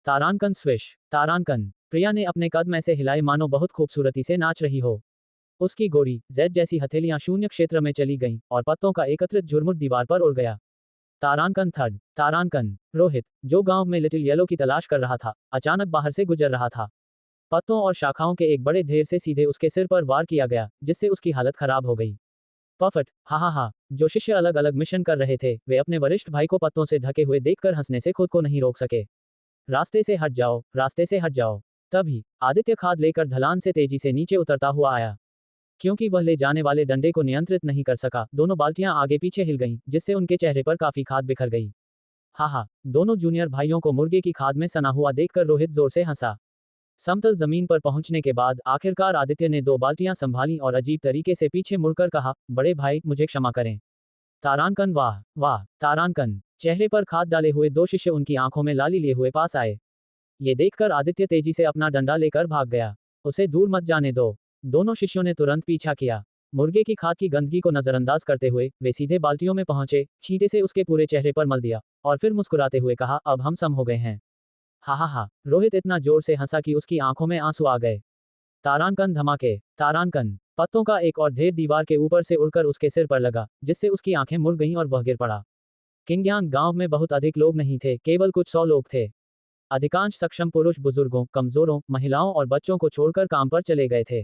B: तारांकन स्विश। तारांकन। प्रिया ने अपने कदम ऐसे हिलाए मानो बहुत खूबसूरती से नाच रही हो। उसकी गोरी जेड जैसी हथेलियां शून्य क्षेत्र में चली गईं और पत्तों का एकत्रित झुरमुट दीवार पर उड़ गया। तारांकन थर्ड। तारांकन। रोहित, जो गांव में लिटिल येलो की तलाश कर रहा था, अचानक बाहर से गुजर रहा था। पत्तों और शाखाओं के एक बड़े ढेर से सीधे उसके सिर पर वार किया गया, जिससे उसकी हालत खराब हो गई। पफट, हा हा हा। जो शिष्य अलग अलग मिशन कर रहे थे, वे अपने वरिष्ठ भाई को पत्तों से ढके हुए देखकर हंसने से खुद को नहीं रोक सके। रास्ते से हट जाओ, रास्ते से हट जाओ। तभी आदित्य खाद लेकर ढलान से तेजी से नीचे उतरता हुआ आया। क्योंकि वह ले जाने वाले डंडे को नियंत्रित नहीं कर सका, दोनों बाल्टियां आगे पीछे हिल गईं, जिससे उनके चेहरे पर काफी खाद बिखर गई। हा हा। दोनों जूनियर भाइयों को मुर्गे की खाद में सना हुआ देखकर रोहित जोर से हंसा। समतल जमीन पर पहुंचने के बाद आखिरकार आदित्य ने दो बाल्टियां संभाली और अजीब तरीके से पीछे मुड़कर कहा, बड़े भाई, मुझे क्षमा करें। तारांकन, वाह वाह। तारांकन। चेहरे पर खाद डाले हुए दो शिष्य उनकी आंखों में लाली लिए हुए पास आए। ये देखकर आदित्य तेजी से अपना डंडा लेकर भाग गया। उसे दूर मत जाने दो। दोनों शिष्यों ने तुरंत पीछा किया। मुर्गे की खाद की गंदगी को नजरअंदाज करते हुए वे सीधे बाल्टियों में पहुंचे, छींटे से उसके पूरे चेहरे पर मल दिया और फिर मुस्कुराते हुए कहा, अब हम सम हो गए हैं। हा हा हा। रोहित इतना जोर से हंसा कि उसकी आंखों में आंसू आ गए। तारांकन धमाके। तारांकन। पत्तों का एक और ढेर दीवार के ऊपर से उड़कर उसके सिर पर लगा, जिससे उसकी आंखें मुड़ गईं और वह गिर पड़ा। किंग्यांग गांव में बहुत अधिक लोग नहीं थे, केवल कुछ 100 लोग थे। अधिकांश सक्षम पुरुष बुजुर्गों, कमजोरों, महिलाओं और बच्चों को छोड़कर काम पर चले गए थे।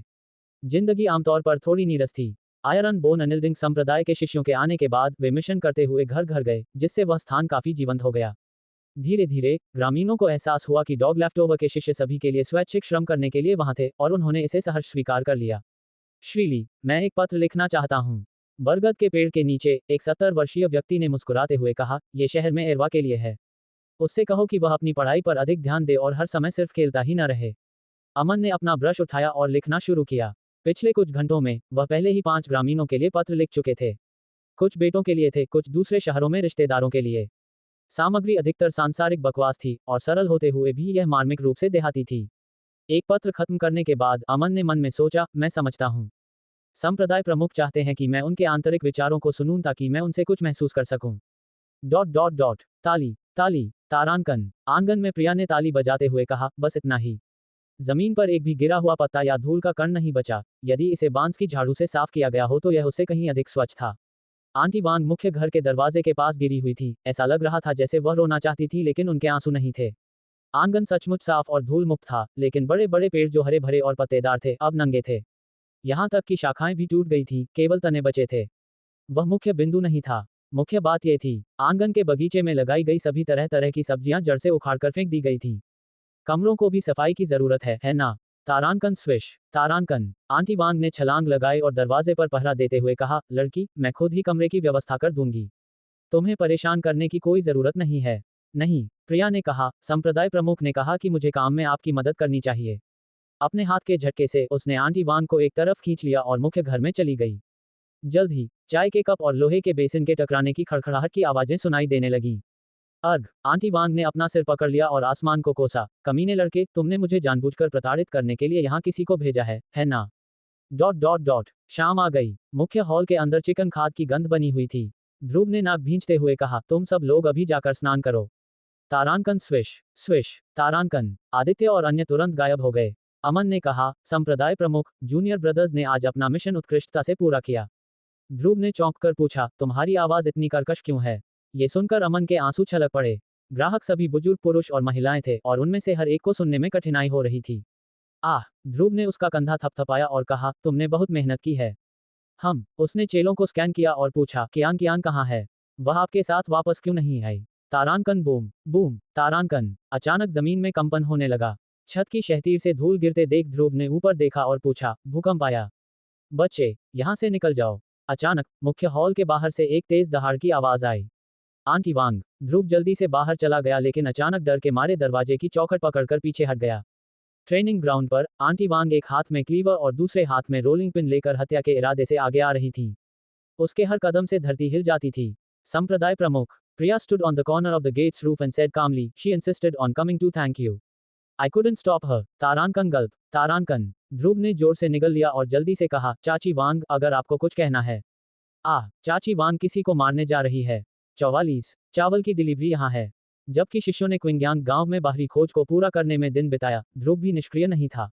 B: जिंदगी आमतौर पर थोड़ी नीरस थी। आयरन बोन अनिल्डिंग संप्रदाय के शिष्यों के आने के बाद वे मिशन करते हुए घर घर गए, जिससे वह स्थान काफी जीवंत हो गया। धीरे धीरे ग्रामीणों को एहसास हुआ कि डॉग लेफ्टओवर के शिष्य सभी के लिए स्वैच्छिक श्रम करने के लिए वहां थे और उन्होंने इसे सहर्ष स्वीकार कर लिया। श्रीली, मैं एक पत्र लिखना चाहता हूँ। बरगद के पेड़ के नीचे एक 70 वर्षीय व्यक्ति ने मुस्कुराते हुए कहा, यह शहर में एरवा के लिए है। उससे कहो कि वह अपनी पढ़ाई पर अधिक ध्यान दे और हर समय सिर्फ खेलता ही न रहे। अमन ने अपना ब्रश उठाया और लिखना शुरू किया। पिछले कुछ घंटों में वह पहले ही 5 ग्रामीणों के लिए पत्र लिख चुके थे। कुछ बेटों के लिए थे, कुछ दूसरे शहरों में रिश्तेदारों के लिए। सामग्री अधिकतर सांसारिक बकवास थी और सरल होते हुए भी यह मार्मिक रूप से देहाती थी। एक पत्र खत्म करने के बाद अमन ने मन में सोचा, मैं समझता हूँ। संप्रदाय प्रमुख चाहते हैं कि मैं उनके आंतरिक विचारों को सुनूं ताकि मैं उनसे कुछ महसूस कर सकूं। Dot dot dot. ताली ताली। तारांकन। आंगन में प्रिया ने ताली बजाते हुए कहा, बस इतना ही। जमीन पर एक भी गिरा हुआ पत्ता या धूल का कण नहीं बचा। यदि इसे बांस की झाड़ू से साफ किया गया हो तो यह उससे कहीं अधिक स्वच्छ था। आंटी वांग मुख्य घर के दरवाजे के पास गिरी हुई थी। ऐसा लग रहा था जैसे वह रोना चाहती थी, लेकिन उनके आंसू नहीं थे। आंगन सचमुच साफ और धूल मुक्त था, लेकिन बड़े बड़े पेड़ जो हरे भरे और पत्तेदार थे, अब नंगे थे। यहाँ तक कि शाखाएं भी टूट गई थीं, केवल तने बचे थे। वह मुख्य बिंदु नहीं था। मुख्य बात यह थी, आंगन के बगीचे में लगाई गई सभी तरह तरह की सब्जियां जड़ से उखाड़कर फेंक दी गई थीं। कमरों को भी सफाई की जरूरत है ना? तारांकन स्विश। तारांकन। आंटी वांग ने छलांग लगाई और दरवाजे पर पहरा देते हुए कहा, लड़की, मैं खुद ही कमरे की व्यवस्था कर दूंगी। तुम्हें परेशान करने की कोई जरूरत नहीं है। नहीं, प्रिया ने कहा। संप्रदाय प्रमुख ने कहा कि मुझे काम में आपकी मदद करनी चाहिए। अपने हाथ के झटके से उसने आंटी वांग को एक तरफ खींच लिया और मुख्य घर में चली गई। जल्द ही चाय के कप और लोहे के बेसिन के टकराने की खड़खड़ाहट की आवाजें सुनाई देने लगीं। अर्घ। आंटी वांग ने अपना सिर पकड़ लिया और आसमान को कोसा। कमीने लड़के, तुमने मुझे जानबूझकर प्रताड़ित करने के लिए यहाँ किसी को भेजा है ना? Dot dot dot. शाम आ गई। मुख्य हॉल के अंदर चिकन खाद की गंध बनी हुई थी। ध्रुव ने नाक भींचते हुए कहा, तुम सब लोग अभी जाकर स्नान करो। तारांकन स्विश स्विश। तारांकन। आदित्य और अन्य तुरंत गायब हो गए। अमन ने कहा, संप्रदाय प्रमुख, जूनियर ब्रदर्स ने आज अपना मिशन उत्कृष्टता से पूरा किया। ध्रुव ने चौंक कर पूछा, तुम्हारी आवाज इतनी कर्कश क्यों है? ये सुनकर अमन के आंसू छलक पड़े। ग्राहक सभी बुजुर्ग पुरुष और महिलाएं थे और उनमें से हर एक को सुनने में कठिनाई हो रही थी। आह। ध्रुव ने उसका कंधा थपथपाया और कहा, तुमने बहुत मेहनत की है। उसने चेलों को स्कैन किया और पूछा, कियान कियान कहाँ है? वह आपके साथ वापस क्यों नहीं आई? तारांकन बूम बूम। तारांकन। अचानक जमीन में कंपन होने लगा। छत की शहतीर से धूल गिरते देख ध्रुव ने ऊपर देखा और पूछा, भूकंप आया? बच्चे, यहां से निकल जाओ। अचानक मुख्य हॉल के बाहर से एक तेज दहाड़ की आवाज आई। आंटी वांग। ध्रुव जल्दी से बाहर चला गया, लेकिन अचानक डर के मारे दरवाजे की चौखट पकड़कर पीछे हट गया। ट्रेनिंग ग्राउंड पर आंटी वांग एक हाथ में क्लीवर और दूसरे हाथ में रोलिंग पिन लेकर हत्या के इरादे से आगे आ रही थी। उसके हर कदम से धरती हिल जाती थी। संप्रदाय प्रमुख। प्रिया stood on the corner of the gate's roof and said calmly, she insisted on coming to thank you. I couldn't stop her. तारांकन गल्प। तारांकन। ध्रुव ने जोर से निगल लिया और जल्दी से कहा, चाची वांग, अगर आपको कुछ कहना है। चाची वांग किसी को मारने जा रही है। 44 चावल की डिलीवरी यहाँ है। जबकि शिष्यों ने क्विंग्यांग गांव में बाहरी खोज को पूरा करने में दिन बिताया, ध्रुव भी निष्क्रिय नहीं था।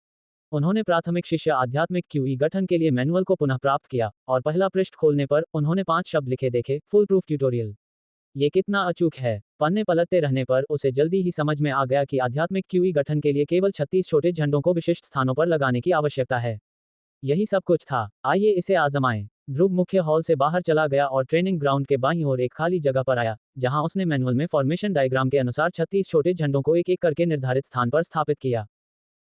B: उन्होंने प्राथमिक शिष्य आध्यात्मिक क्यूई गठन के लिए मैनुअल को पुनः प्राप्त किया और पहला पृष्ठ खोलने पर उन्होंने 5 शब्द लिखे देखे, फुल प्रूफ ट्यूटोरियल। ये कितना अचूक है। पन्ने पलटते रहने पर उसे जल्दी ही समझ में आ गया कि आध्यात्मिक क्यूई गठन के लिए केवल 36 छोटे झंडों को विशिष्ट स्थानों पर लगाने की आवश्यकता है। यही सब कुछ था। आइए इसे आजमाएं। ध्रुव मुख्य हॉल से बाहर चला गया और ट्रेनिंग ग्राउंड के बाईं ओर एक खाली जगह पर आया, जहां उसने मैनुअल में फॉर्मेशन डायग्राम के अनुसार 36 छोटे झंडों को एक एक करके निर्धारित स्थान पर स्थापित किया।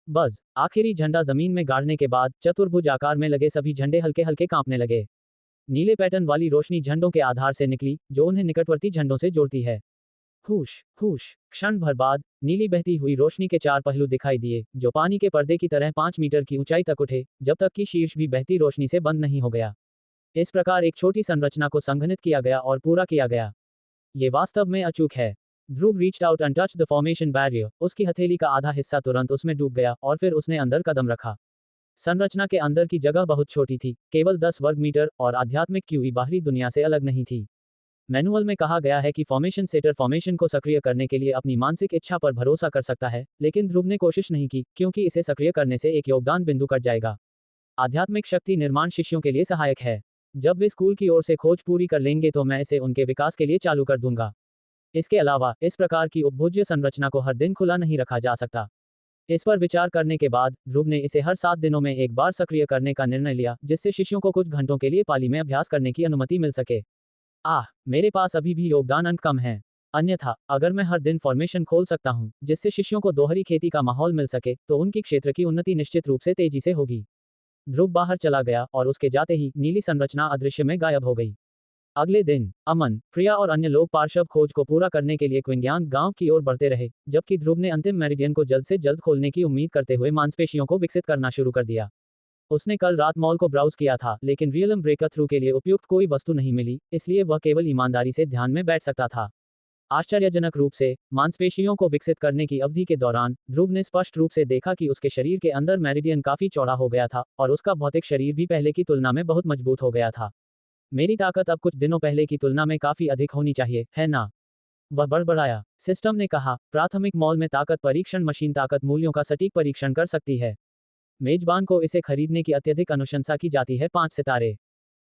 B: बस आखिरी झंडा जमीन में गाड़ने के बाद चतुर्भुज आकार में लगे सभी झंडे हल्के हल्के कांपने लगे। नीले पैटर्न वाली रोशनी झंडों के आधार से निकली, जो उन्हें निकटवर्ती झंडों से जोड़ती है। हुश हुश। क्षण भर बाद नीली बहती हुई रोशनी के 4 पहलू दिखाई दिए, जो पानी के पर्दे की तरह 5 मीटर की ऊंचाई तक उठे, जब तक कि शीर्ष भी बहती रोशनी से बंद नहीं हो गया। इस प्रकार एक छोटी संरचना को संघनित किया गया और पूरा किया गया। ये वास्तव में अचूक है। Dhruv reached out and touched the formation barrier. उसकी हथेली का आधा हिस्सा तुरंत उसमें डूब गया और फिर उसने अंदर कदम रखा। संरचना के अंदर की जगह बहुत छोटी थी, केवल 10 वर्ग मीटर, और आध्यात्मिक क्यूई बाहरी दुनिया से अलग नहीं थी। मैनुअल में कहा गया है कि फॉर्मेशन सेटर फॉर्मेशन को सक्रिय करने के लिए अपनी मानसिक इच्छा पर भरोसा कर सकता है, लेकिन ध्रुव ने कोशिश नहीं की, क्योंकि इसे सक्रिय करने से एक योगदान बिंदु कट जाएगा। आध्यात्मिक शक्ति निर्माण शिष्यों के लिए सहायक है। जब वे स्कूल की ओर से खोज पूरी कर लेंगे तो मैं इसे उनके विकास के लिए चालू कर दूंगा। इसके अलावा इस प्रकार की उपभोज्य संरचना को हर दिन खुला नहीं रखा जा सकता। इस पर विचार करने के बाद ध्रुव ने इसे हर 7 दिनों में एक बार सक्रिय करने का निर्णय लिया, जिससे शिष्यों को कुछ घंटों के लिए पाली में अभ्यास करने की अनुमति मिल सके। मेरे पास अभी भी योगदान अंक कम है। अन्यथा अगर मैं हर दिन फॉर्मेशन खोल सकता हूं, जिससे शिष्यों को दोहरी खेती का माहौल मिल सके, तो उनकी क्षेत्र की उन्नति निश्चित रूप से तेजी से होगी। ध्रुव बाहर चला गया और उसके जाते ही नीली संरचना अदृश्य में गायब हो गई। अगले दिन अमन, प्रिया और अन्य लोग पार्श्व खोज को पूरा करने के लिए क्विंग्यांग गांव की ओर बढ़ते रहे, जबकि ध्रुव ने अंतिम मेरिडियन को जल्द से जल्द खोलने की उम्मीद करते हुए मांसपेशियों को विकसित करना शुरू कर दिया। उसने कल रात मॉल को ब्राउज किया था, लेकिन रियलम ब्रेकर थ्रू के लिए उपयुक्त कोई वस्तु नहीं मिली, इसलिए वह केवल ईमानदारी से ध्यान में बैठ सकता था। आश्चर्यजनक रूप से मांसपेशियों को विकसित करने की अवधि के दौरान ध्रुव ने स्पष्ट रूप से देखा कि उसके शरीर के अंदर मेरिडियन काफी चौड़ा हो गया था और उसका भौतिक शरीर भी पहले की तुलना में बहुत मजबूत हो गया था। मेरी ताकत अब कुछ दिनों पहले की तुलना में काफी अधिक होनी चाहिए, है ना? वह बड़बड़ाया। सिस्टम ने कहा, प्राथमिक मॉल में ताकत परीक्षण मशीन ताकत मूल्यों का सटीक परीक्षण कर सकती है। मेजबान को इसे खरीदने की अत्यधिक अनुशंसा की जाती है। 5 सितारे।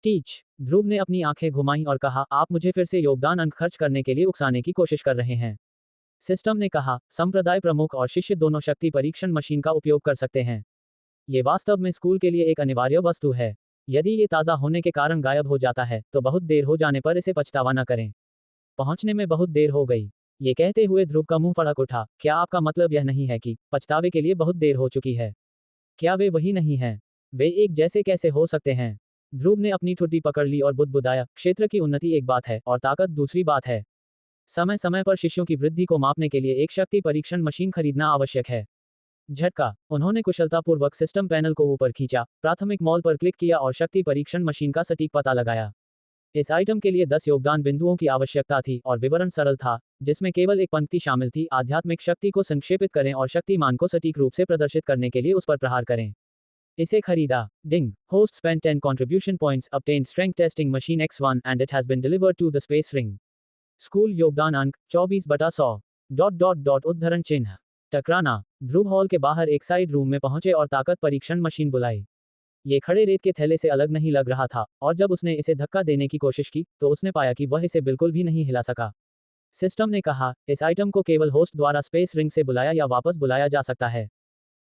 B: टीच। ध्रुव ने अपनी आंखें घुमाईं और कहा, आप मुझे फिर से योगदान अंक खर्च करने के लिए उकसाने की कोशिश कर रहे हैं। सिस्टम ने कहा, संप्रदाय प्रमुख और शिष्य दोनों शक्ति परीक्षण मशीन का उपयोग कर सकते हैं। ये वास्तव में स्कूल के लिए एक अनिवार्य वस्तु है। यदि ये ताज़ा होने के कारण गायब हो जाता है, तो बहुत देर हो जाने पर इसे पछतावा न करें। पहुंचने में बहुत देर हो गई। ये कहते हुए ध्रुव का मुंह फड़क उठा। क्या आपका मतलब यह नहीं है कि पछतावे के लिए बहुत देर हो चुकी है? क्या वे वही नहीं हैं? वे एक जैसे कैसे हो सकते हैं? ध्रुव ने अपनी ठुड्डी पकड़ ली और बुदबुदाया, क्षेत्र की उन्नति एक बात है और ताकत दूसरी बात है। समय समय पर शिष्यों की वृद्धि को मापने के लिए एक शक्ति परीक्षण मशीन खरीदना आवश्यक है। झटका। उन्होंने कुशलतापूर्वक सिस्टम पैनल को ऊपर खींचा, प्राथमिक मॉल पर क्लिक किया और शक्ति परीक्षण मशीन का सटीक पता लगाया। इस आइटम के लिए 10 योगदान बिंदुओं की आवश्यकता थी और विवरण सरल था, जिसमें केवल एक पंक्ति शामिल थी, आध्यात्मिक शक्ति को संक्षेपित करें और शक्तिमान को सटीक रूप से प्रदर्शित करने के लिए उस पर प्रहार करें। इसे खरीदा। Ding. Host spent 10 contribution points, obtained strength testing machine X1 and it has been delivered to the space ring. School योगदान अंक 24/100 ... उद्धरण चिन्ह। टकराना। ध्रुव हॉल के बाहर एक साइड रूम में पहुंचे और ताकत परीक्षण मशीन बुलाई। ये खड़े रेत के थैले से अलग नहीं लग रहा था, और जब उसने इसे धक्का देने की कोशिश की, तो उसने पाया कि वह इसे बिल्कुल भी नहीं हिला सका। सिस्टम ने कहा, इस आइटम को केवल होस्ट द्वारा स्पेस रिंग से बुलाया या वापस बुलाया जा सकता है।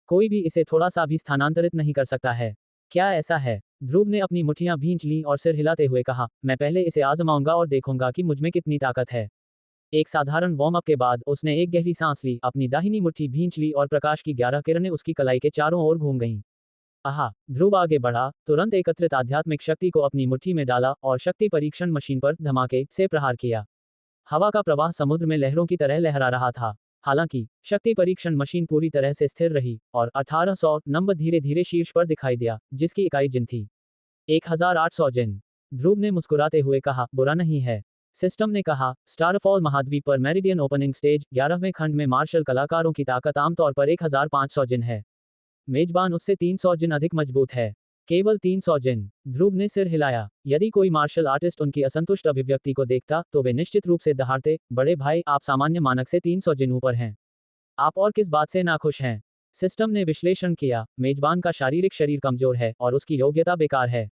B: कोई भी इसे थोड़ा सा भी स्थानांतरित नहीं कर सकता है। क्या ऐसा है? ध्रुव ने अपनी मुट्ठियां भींच लीं और सिर हिलाते हुए कहा, मैं पहले इसे आजमाऊंगा और देखूंगा कि मुझमें कितनी ताकत है। एक साधारण वार्म अप के बाद उसने एक गहरी सांस ली, अपनी दाहिनी मुट्ठी भींच ली और प्रकाश की 11 किरणें उसकी कलाई के चारों ओर घूम गईं। ध्रुव आगे बढ़ा, तुरंत एकत्रित आध्यात्मिक शक्ति को अपनी मुट्ठी में डाला और शक्ति परीक्षण मशीन पर धमाके से प्रहार किया। हवा का प्रवाह समुद्र में लहरों की तरह लहरा रहा था। हालांकि शक्ति परीक्षण मशीन पूरी तरह से स्थिर रही और 1800 नंबर धीरे धीरे शीर्ष पर दिखाई दिया, जिसकी इकाई जिन थी। 1800 जिन। ध्रुव ने मुस्कुराते हुए कहा, बुरा नहीं है। सिस्टम ने कहा, स्टारफॉल महाद्वीप पर मेरिडियन ओपनिंग स्टेज 11वें खंड में मार्शल कलाकारों की ताकत आमतौर पर 1500 जिन है। मेजबान उससे 300 जिन अधिक मजबूत है। केवल 300 जिन। ध्रुव ने सिर हिलाया। यदि कोई मार्शल आर्टिस्ट उनकी असंतुष्ट अभिव्यक्ति को देखता, तो वे निश्चित रूप से दहाड़ते, बड़े भाई, आप सामान्य मानक से 300 जिन ऊपर हैं। आप और किस बात से नाखुश हैं? सिस्टम ने विश्लेषण किया, मेजबान का शारीरिक शरीर कमजोर है और उसकी योग्यता बेकार है।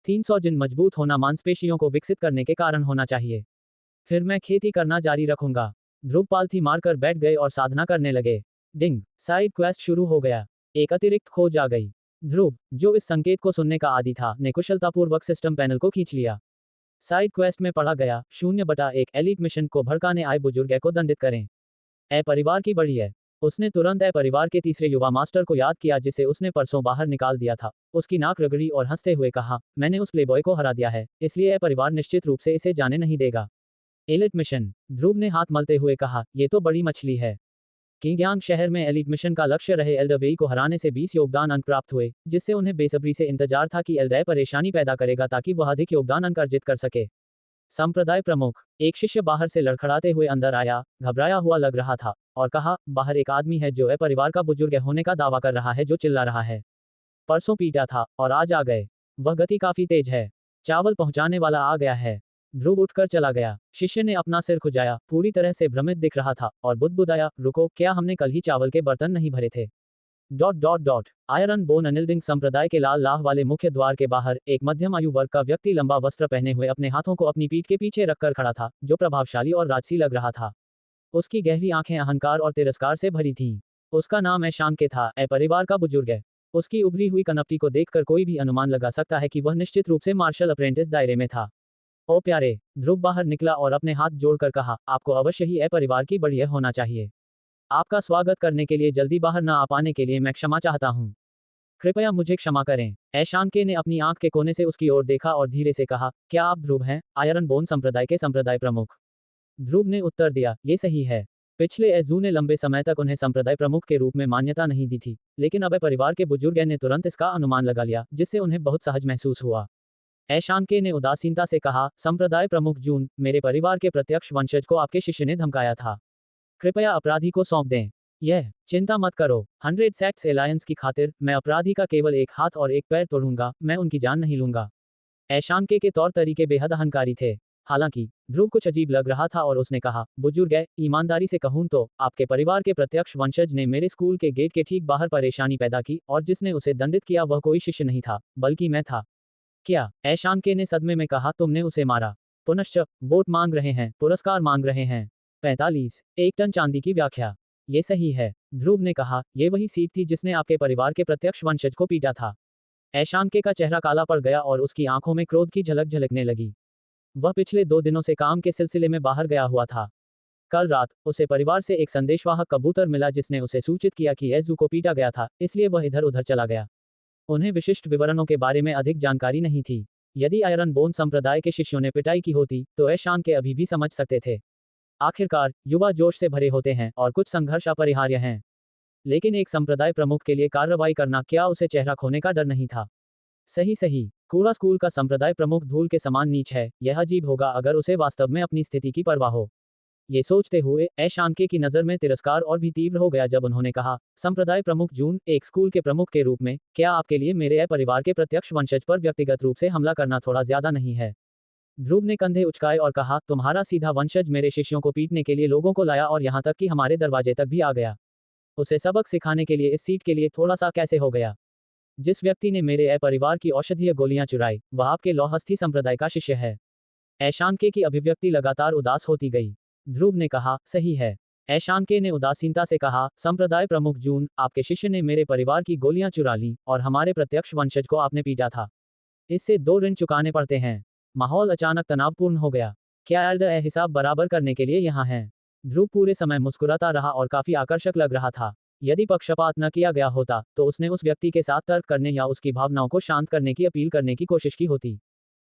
B: 300 जिन मजबूत होना मांसपेशियों को विकसित करने के कारण होना चाहिए। फिर मैं खेती करना जारी रखूंगा। ध्रुव पालथी मारकर बैठ गए और साधना करने लगे। डिंग, साइड क्वेस्ट शुरू हो गया। एक अतिरिक्त खोज आ गई। ध्रुव, जो इस संकेत को सुनने का आदी था, ने कुशलतापूर्वक सिस्टम पैनल को खींच लिया। साइड क्वेस्ट में पढ़ा गया 0/1 एलीट मिशन को भड़काने आए बुजुर्ग को दंडित करें। ए परिवार की बड़ी है। उसने तुरंत ए परिवार के तीसरे युवा मास्टर को याद किया जिसे उसने परसों बाहर निकाल दिया था। उसकी नाक रगड़ी और हंसते हुए कहा, मैंने उस प्लेबॉय को हरा दिया है, इसलिए ए परिवार निश्चित रूप से इसे जाने नहीं देगा। एलिट मिशन, ध्रुव ने हाथ मलते हुए कहा, ये तो बड़ी मछली है। किंगयांग शहर में एलिट मिशन का लक्ष्य रहे एल्डरवेई को हराने से 20 योगदान अंक प्राप्त हुए, जिससे उन्हें बेसब्री से इंतजार था कि एल्डर परेशानी पैदा करेगा ताकि वह अधिक योगदान अंक अर्जित कर सके। संप्रदाय प्रमुख, एक शिष्य बाहर से लड़खड़ाते हुए अंदर आया, घबराया हुआ लग रहा था, और कहा, बाहर एक आदमी है जो ए परिवार का बुजुर्ग होने का दावा कर रहा है, जो चिल्ला रहा है। परसों पीटा था, और आज आ गए। वह गति काफी तेज है। चावल पहुंचाने वाला आ गया है। ध्रुव उठकर चला गया। शिष्य ने अपना सिर खुजाया, पूरी तरह से भ्रमित दिख रहा था, और बुदबुदाया, रुको, क्या हमने कल ही चावल के बर्तन नहीं भरे थे? आयरन बोन अनिल्डिंग संप्रदाय के लाल लाह वाले मुख्य द्वार के बाहर एक मध्यम आयु वर्ग का व्यक्ति लंबा वस्त्र पहने हुए अपने हाथों को अपनी पीठ के पीछे रखकर खड़ा था, जो प्रभावशाली और राजसी लग रहा था। उसकी गहरी आंखें अहंकार और तिरस्कार से भरी थीं। उसका नाम ऐशान के था, ए परिवार का बुजुर्ग है। उसकी उभरी हुई कनपटी को देखकर कोई भी अनुमान लगा सकता है कि वह निश्चित रूप से मार्शल अप्रेंटिस दायरे में था। ओ प्यारे, ध्रुव बाहर निकला और अपने हाथ जोड़कर कहा, आपको अवश्य ही ए परिवार की बढ़िया होना चाहिए। आपका स्वागत करने के लिए जल्दी बाहर न आ पाने के लिए मैं क्षमा चाहता हूँ। कृपया मुझे क्षमा करें। ऐशान के ने अपनी आंख के कोने से उसकी ओर देखा और धीरे से कहा, क्या आप ध्रुव हैं, आयरन बोन संप्रदाय के संप्रदाय प्रमुख? ध्रुव ने उत्तर दिया, ये सही है। पिछले एजू ने लंबे समय तक उन्हें संप्रदाय प्रमुख के रूप में मान्यता नहीं दी थी, लेकिन अब परिवार के बुजुर्ग ने तुरंत इसका अनुमान लगा लिया, जिससे उन्हें बहुत सहज महसूस हुआ। ऐशान के ने उदासीनता से कहा, संप्रदाय प्रमुख जून, मेरे परिवार के प्रत्यक्ष वंशज को आपके शिष्य ने धमकाया था। कृपया अपराधी को सौंप दें। यह, चिंता मत करो, 100 सेक्स एलायंस की खातिर मैं अपराधी का केवल एक हाथ और एक पैर तोड़ूंगा, मैं उनकी जान नहीं लूंगा। ऐशान के तौर तरीके बेहद अहंकारी थे। हालांकि ध्रुव कुछ अजीब लग रहा था और उसने कहा, बुजुर्ग, ईमानदारी से कहूं तो आपके परिवार के प्रत्यक्ष वंशज ने मेरे स्कूल के गेट के ठीक बाहर परेशानी पैदा की, और जिसने उसे दंडित किया वह कोई शिष्य नहीं था, बल्कि मैं था। क्या? ऐशान के ने सदमे में कहा, तुमने उसे मारा? पुनश्च वोट मांग रहे हैं, पुरस्कार मांग रहे हैं। 45, 1 टन चांदी की व्याख्या। ये सही है, ध्रुव ने कहा, ये वही सीट थी जिसने आपके परिवार के प्रत्यक्ष वंशज को पीटा था। ऐशान के का चेहरा काला पड़ गया और उसकी आंखों में क्रोध की झलक झलकने लगी। वह पिछले 2 दिनों से काम के सिलसिले में बाहर गया हुआ था। कल रात उसे परिवार से एक संदेशवाहक कबूतर मिला जिसने उसे सूचित किया कि एजू को पीटा गया था, इसलिए वह इधर उधर चला गया। उन्हें विशिष्ट विवरणों के बारे में अधिक जानकारी नहीं थी। यदि आयरन बोन संप्रदाय के शिष्यों ने पिटाई की होती, तो ऐशान के अभी भी समझ सकते थे। आखिरकार, युवा जोश से भरे होते हैं और कुछ संघर्ष अपरिहार्य हैं। लेकिन एक संप्रदाय प्रमुख के लिए कार्रवाई करना, क्या उसे चेहरा खोने का डर नहीं था? सही, कूड़ा स्कूल का संप्रदाय प्रमुख धूल के समान नीच है, यह अजीब होगा अगर उसे वास्तव में अपनी स्थिति की परवाह हो। ये सोचते हुए ऐशानके की नज़र में तिरस्कार और भी तीव्र हो गया जब उन्होंने कहा, संप्रदाय प्रमुख जून, एक स्कूल के प्रमुख के रूप में, क्या आपके लिए मेरे परिवार के प्रत्यक्ष वंशज पर व्यक्तिगत रूप से हमला करना थोड़ा ज्यादा नहीं है? ध्रुव ने कंधे उचकाए और कहा, तुम्हारा सीधा वंशज मेरे शिष्यों को पीटने के लिए लोगों को लाया और यहाँ तक कि हमारे दरवाजे तक भी आ गया। उसे सबक सिखाने के लिए इस सीट के लिए थोड़ा सा कैसे हो गया? जिस व्यक्ति ने मेरे परिवार की औषधीय गोलियां चुराई, वह आपके लौहस्थी संप्रदाय का शिष्य है। ऐशानके की अभिव्यक्ति लगातार उदास होती गई। ध्रुव ने कहा, सही है। ऐशानके ने उदासीनता से कहा, संप्रदाय प्रमुख जून, आपके शिष्य ने मेरे परिवार की गोलियां चुरा ली और हमारे प्रत्यक्ष वंशज को आपने पीटा था। इससे 2 ऋण चुकाने पड़ते हैं। माहौल अचानक तनावपूर्ण हो गया। क्या एल्डर हिसाब बराबर करने के लिए यहाँ है? ध्रुव पूरे समय मुस्कुराता रहा और काफी आकर्षक लग रहा था। यदि पक्षपात न किया गया होता, तो उसने उस व्यक्ति के साथ तर्क करने या उसकी भावनाओं को शांत करने की अपील करने की कोशिश की होती।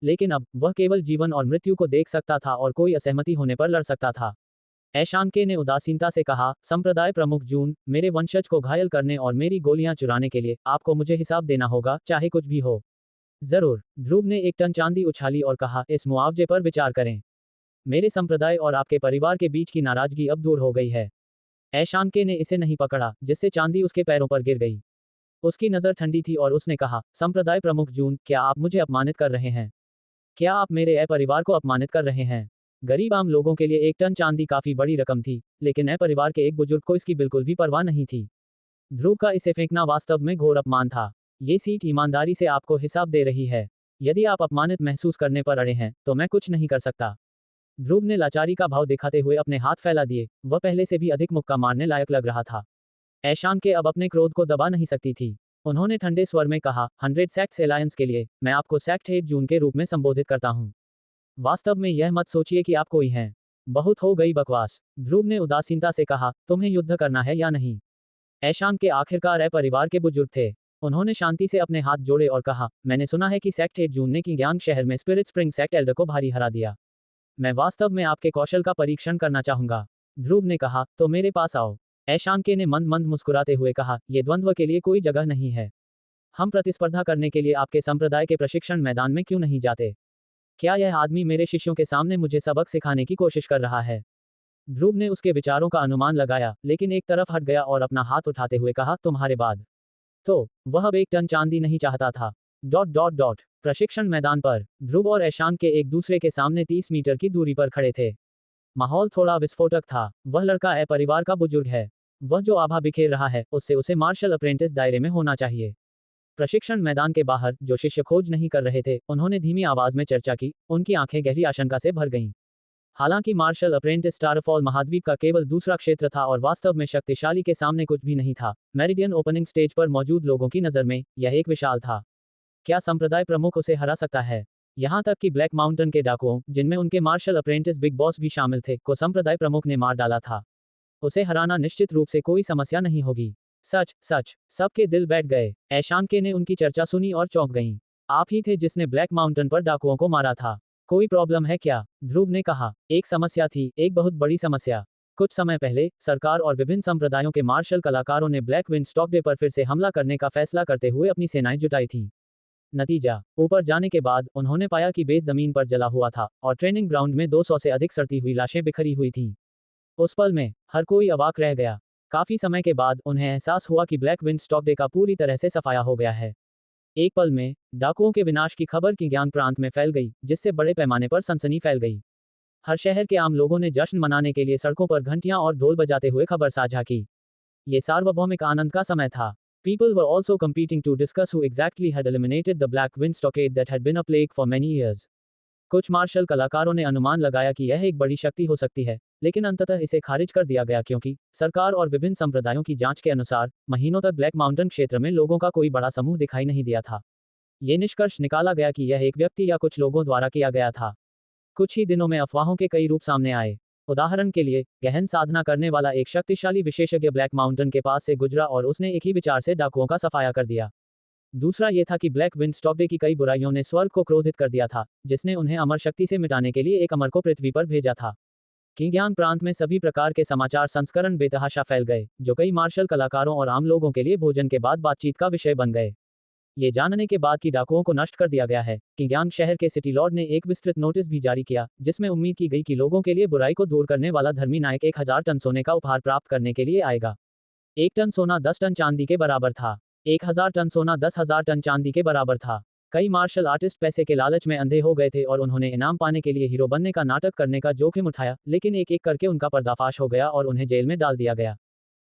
B: लेकिन अब वह केवल जीवन और मृत्यु को देख सकता था और कोई असहमति होने पर लड़ सकता था। ऐशानके ने उदासीनता से कहा, संप्रदाय प्रमुख जून, मेरे वंशज को घायल करने और मेरी गोलियां चुराने के लिए आपको मुझे हिसाब देना होगा, चाहे कुछ भी हो। जरूर, ध्रुव ने 1 टन चांदी उछाली और कहा, इस मुआवजे पर विचार करें। मेरे संप्रदाय और आपके परिवार के बीच की नाराजगी अब दूर हो गई है। ऐशानके ने इसे नहीं पकड़ा, जिससे चांदी उसके पैरों पर गिर गई। उसकी नजर ठंडी थी और उसने कहा, संप्रदाय प्रमुख जून, क्या आप मुझे अपमानित कर रहे हैं? क्या आप मेरे परिवार को अपमानित कर रहे हैं? गरीब आम लोगों के लिए 1 टन चांदी काफी बड़ी रकम थी, लेकिन परिवार के एक बुजुर्ग को इसकी बिल्कुल भी परवाह नहीं थी। ध्रुव का इसे फेंकना वास्तव में घोर अपमान था। ये सीट ईमानदारी से आपको हिसाब दे रही है। यदि आप अपमानित महसूस करने पर अड़े हैं, तो मैं कुछ नहीं कर सकता। ध्रुव ने लाचारी का भाव दिखाते हुए अपने हाथ फैला दिए। वह पहले से भी अधिक मुक्का मारने लायक लग रहा था। ऐशान के अब अपने क्रोध को दबा नहीं सकती थी। उन्होंने ठंडे स्वर में कहा, 100 सेक्स एलायंस के लिए मैं आपको सेक्ट 8 जून के रूप में संबोधित करता हूँ। वास्तव में यह मत सोचिए कि आप कोई हैं। बहुत हो गई बकवास। ध्रुव ने उदासीनता से कहा, तुम्हें युद्ध करना है या नहीं? ऐशान के आखिरकार परिवार के बुजुर्ग थे। उन्होंने शांति से अपने हाथ जोड़े और कहा, मैंने सुना है कि सेक्ट 8 जून ने किंगयांग शहर में स्पिरिट स्प्रिंग सेक्ट एल्डर को भारी हरा दिया। मैं वास्तव में आपके कौशल का परीक्षण करना चाहूंगा। ध्रुव ने कहा, तो मेरे पास आओ। ऐशांके ने मंद मंद मुस्कुराते हुए कहा, यह द्वंद्व के लिए कोई जगह नहीं है। हम प्रतिस्पर्धा करने के लिए आपके संप्रदाय के प्रशिक्षण मैदान में क्यों नहीं जाते? क्या यह आदमी मेरे शिष्यों के सामने मुझे सबक सिखाने की कोशिश कर रहा है? ध्रुव ने उसके विचारों का अनुमान लगाया, लेकिन एक तरफ हट गया और अपना हाथ उठाते हुए कहा, तुम्हारे बाद तो वह अब 1 टन चांदी नहीं चाहता था। प्रशिक्षण मैदान पर ध्रुव और ऐशान के एक दूसरे के सामने 30 मीटर की दूरी पर खड़े थे। माहौल थोड़ा विस्फोटक था। वह लड़का परिवार का बुजुर्ग है। वह जो आभा बिखेर रहा है, उससे उसे मार्शल अप्रेंटिस दायरे में होना चाहिए। प्रशिक्षण मैदान के बाहर जो शिष्य खोज नहीं कर रहे थे, उन्होंने धीमी आवाज में चर्चा की। उनकी आंखें गहरी आशंका से भर गईं। हालांकि मार्शल अप्रेंटिस स्टारफॉल महाद्वीप का केवल दूसरा क्षेत्र था और वास्तव में शक्तिशाली के सामने कुछ भी नहीं था, मेरिडियन ओपनिंग स्टेज पर मौजूद लोगों की नज़र में यह एक विशाल था। क्या संप्रदाय प्रमुख उसे हरा सकता है? यहां तक कि ब्लैक माउंटेन के डाकुओं, जिनमें उनके मार्शल अप्रेंटिस बिग बॉस भी शामिल थे, को संप्रदाय प्रमुख ने मार डाला था। उसे हराना निश्चित रूप से कोई समस्या नहीं होगी। सच सच। सबके दिल बैठ गए। ऐशांके ने उनकी चर्चा सुनी और चौंक गईं। आप ही थे जिसने ब्लैक माउंटेन पर डाकुओं को मारा था। कोई प्रॉब्लम है क्या? ध्रुव ने कहा, एक समस्या थी, एक बहुत बड़ी समस्या। कुछ समय पहले सरकार और विभिन्न संप्रदायों के मार्शल कलाकारों ने ब्लैक विंड स्टॉक डे पर फिर से हमला करने का फैसला करते हुए अपनी सेनाएं जुटाई थीं। नतीजा, ऊपर जाने के बाद उन्होंने पाया कि बेस जमीन पर जला हुआ था और ट्रेनिंग ग्राउंड में 200 से अधिक सड़ती हुई लाशें बिखरी हुई थीं। उस पल में हर कोई अवाक रह गया। काफी समय के बाद उन्हें एहसास हुआ कि ब्लैक विंड स्टॉक डे का पूरी तरह से सफाया हो गया है। एक पल में डाकुओं के विनाश की खबर किंगयांग प्रांत में फैल गई, जिससे बड़े पैमाने पर सनसनी फैल गई। हर शहर के आम लोगों ने जश्न मनाने के लिए सड़कों पर घंटियां और ढोल बजाते हुए खबर साझा की। ये सार्वभौमिक आनंद का समय था। People were also competing to discuss who exactly had eliminated the black wind stockade that had been a plague for many years. कुछ मार्शल कलाकारों ने अनुमान लगाया कि यह एक बड़ी शक्ति हो सकती है, लेकिन अंततः इसे खारिज कर दिया गया क्योंकि सरकार और विभिन्न संप्रदायों की जांच के अनुसार महीनों तक ब्लैक माउंटेन क्षेत्र में लोगों का कोई बड़ा समूह दिखाई नहीं दिया था। ये निष्कर्ष निकाला गया कि यह एक व्यक्ति या कुछ लोगों द्वारा किया गया था। कुछ ही दिनों में अफवाहों के कई रूप सामने आए। उदाहरण के लिए, गहन साधना करने वाला एक शक्तिशाली विशेषज्ञ ब्लैक माउंटेन के पास से गुजरा और उसने एक ही विचार से डाकुओं का सफाया कर दिया। दूसरा ये था कि ब्लैक विंड स्टॉक डे की कई बुराइयों ने स्वर्ग को क्रोधित कर दिया था, जिसने उन्हें अमर शक्ति से मिटाने के लिए एक अमर को पृथ्वी पर भेजा था। किंगयांग प्रांत में सभी प्रकार के समाचार संस्करण बेतहाशा फैल गए, जो कई मार्शल कलाकारों और आम लोगों के लिए भोजन के बाद बातचीत का विषय बन गए। ये जानने के बाद कि डाकुओं को नष्ट कर दिया गया है, किंगयांग शहर के सिटी लॉर्ड ने एक विस्तृत नोटिस भी जारी किया, जिसमें उम्मीद की गई कि लोगों के लिए बुराई को दूर करने वाला धर्मी नायक 1000 टन सोने का उपहार प्राप्त करने के लिए आएगा। 1 टन सोना 10 टन चांदी के बराबर था। 1000 टन सोना 10,000 टन चांदी के बराबर था। कई मार्शल आर्टिस्ट पैसे के लालच में अंधे हो गए थे और उन्होंने इनाम पाने के लिए हीरो बनने का नाटक करने का जोखिम उठाया, लेकिन एक एक करके उनका पर्दाफाश हो गया और उन्हें जेल में डाल दिया गया।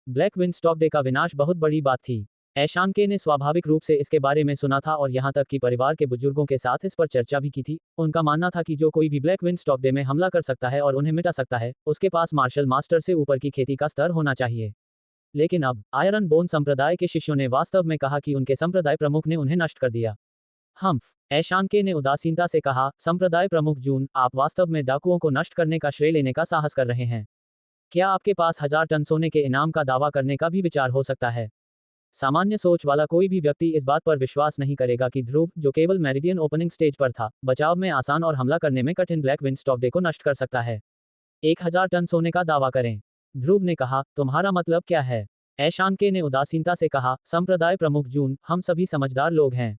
B: ब्लैक विंड स्टॉक डे का विनाश बहुत बड़ी बात थी। ऐशांके ने स्वाभाविक रूप से इसके बारे में सुना था और यहाँ तक कि परिवार के बुजुर्गों के साथ इस पर चर्चा भी की थी। उनका मानना था कि जो कोई भी ब्लैक विंड स्टॉक डे में हमला कर सकता है और उन्हें मिटा सकता है, उसके पास मार्शल मास्टर से ऊपर की खेती का स्तर होना चाहिए। लेकिन अब आयरन बोन संप्रदाय के शिष्यों ने वास्तव में कहा कि उनके संप्रदाय प्रमुख ने उन्हें नष्ट कर दिया। ऐशांके ने उदासीनता से कहा, संप्रदाय प्रमुख जून, आप वास्तव में डाकुओं को नष्ट करने का श्रेय लेने का साहस कर रहे हैं। क्या आपके पास 1000 टन सोने के इनाम का दावा करने का भी विचार हो सकता है? सामान्य सोच वाला कोई भी व्यक्ति इस बात पर विश्वास नहीं करेगा कि ध्रुव, जो केवल मेरिडियन ओपनिंग स्टेज पर था, बचाव में आसान और हमला करने में कठिन ब्लैक विंड स्टॉक डे को नष्ट कर सकता है। 1000 टन सोने का दावा करें। ध्रुव ने कहा, तुम्हारा मतलब क्या है? ऐशांके ने उदासीनता से कहा, संप्रदाय प्रमुख जून, हम सभी समझदार लोग हैं।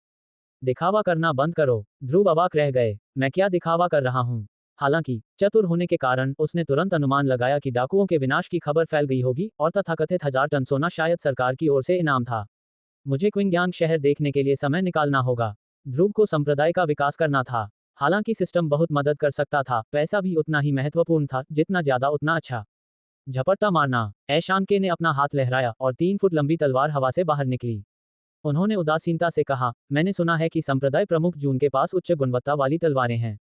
B: दिखावा करना बंद करो। ध्रुव अवाक रह गए। मैं क्या दिखावा कर रहा हूँ? हालांकि चतुर होने के कारण उसने तुरंत अनुमान लगाया कि डाकुओं के विनाश की खबर फैल गई होगी और तथाकथित 1000 टन सोना शायद सरकार की ओर से इनाम था। मुझे क्विंगयांग शहर देखने के लिए समय निकालना होगा। ध्रुव को संप्रदाय का विकास करना था। हालांकि सिस्टम बहुत मदद कर सकता था, पैसा भी उतना ही महत्वपूर्ण था, जितना ज्यादा उतना अच्छा। झपट्टा मारना। ऐशांके ने अपना हाथ लहराया और 3 फुट लंबी तलवार हवा से बाहर निकली। उन्होंने उदासीनता से कहा, मैंने सुना है कि संप्रदाय प्रमुख जून के पास उच्च गुणवत्ता वाली तलवारें हैं।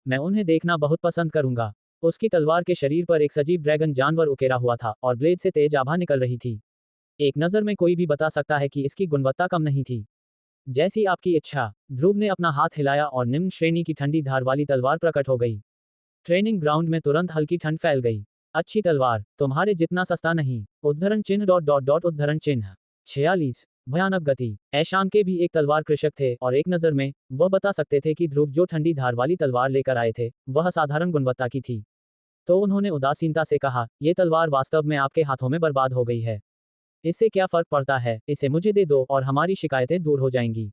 B: मैं उन्हें देखना बहुत पसंद करूंगा। उसकी तलवार के शरीर पर एक सजीव ड्रैगन जानवर उकेरा हुआ था और ब्लेड से तेज आभा निकल रही थी। एक नज़र में कोई भी बता सकता है कि इसकी गुणवत्ता कम नहीं थी। जैसी आपकी इच्छा। ध्रुव ने अपना हाथ हिलाया और निम्न श्रेणी की ठंडी धार वाली तलवार प्रकट हो गई। ट्रेनिंग ग्राउंड में तुरंत हल्की ठंड फैल गई। अच्छी तलवार, तुम्हारे जितना सस्ता नहीं। उद्धरण चिन्ह डॉट डॉट डॉट उद्धरण चिन्ह 46। भयानक गति। ऐशान के भी एक तलवार कृषक थे और एक नज़र में वह बता सकते थे कि ध्रुव जो ठंडी धार वाली तलवार लेकर आए थे वह साधारण गुणवत्ता की थी। तो उन्होंने उदासीनता से कहा, ये तलवार वास्तव में आपके हाथों में बर्बाद हो गई है। इससे क्या फर्क पड़ता है, इसे मुझे दे दो और हमारी शिकायतें दूर हो जाएंगी।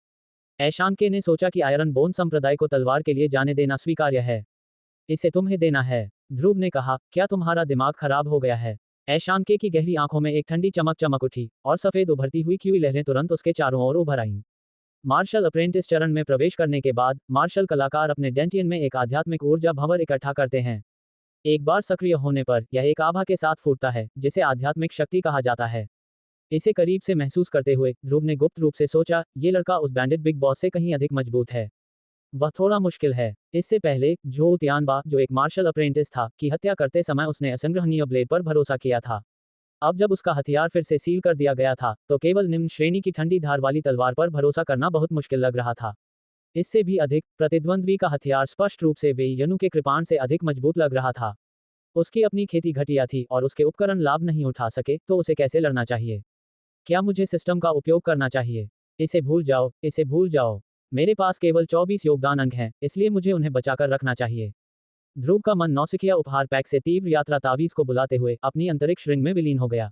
B: ऐशानके ने सोचा कि आयरन बोन संप्रदाय को तलवार के लिए जाने देना स्वीकार्य है। इसे तुम्हें देना है। ध्रुव ने कहा, क्या तुम्हारा दिमाग खराब हो गया है? ऐशानके की गहरी आंखों में एक ठंडी चमक चमक उठी और सफेद उभरती हुई क्यूई लहरें तुरंत उसके चारों ओर उभर आईं। मार्शल अप्रेंटिस चरण में प्रवेश करने के बाद मार्शल कलाकार अपने डेंटियन में एक आध्यात्मिक ऊर्जा भंवर इकट्ठा करते हैं। एक बार सक्रिय होने पर यह एक आभा के साथ फूटता है जिसे आध्यात्मिक शक्ति कहा जाता है। इसे करीब से महसूस करते हुए ध्रुव ने गुप्त रूप से सोचा, ये लड़का उस बैंडिट बिग बॉस से कहीं अधिक मजबूत है। वह थोड़ा मुश्किल है। इससे पहले जो तियानबा, जो एक मार्शल अप्रेंटिस था, की हत्या करते समय उसने असंग्रहणीय ब्लेड पर भरोसा किया था। अब जब उसका हथियार फिर से सील कर दिया गया था तो केवल निम्न श्रेणी की ठंडी धार वाली तलवार पर भरोसा करना बहुत मुश्किल लग रहा था। इससे भी अधिक, प्रतिद्वंद्वी का हथियार स्पष्ट रूप से वे यनु के कृपाण से अधिक मजबूत लग रहा था। उसकी अपनी खेती घटिया थी और उसके उपकरण लाभ नहीं उठा सके, तो उसे कैसे लड़ना चाहिए? क्या मुझे सिस्टम का उपयोग करना चाहिए? इसे भूल जाओ, इसे भूल जाओ। मेरे पास केवल 24 योगदान अंक हैं, इसलिए मुझे उन्हें बचाकर रखना चाहिए। ध्रुव का मन नौसिखिया उपहार पैक से तीव्र यात्रा तावीज को बुलाते हुए अपनी अंतरिक्ष रिंग में विलीन हो गया।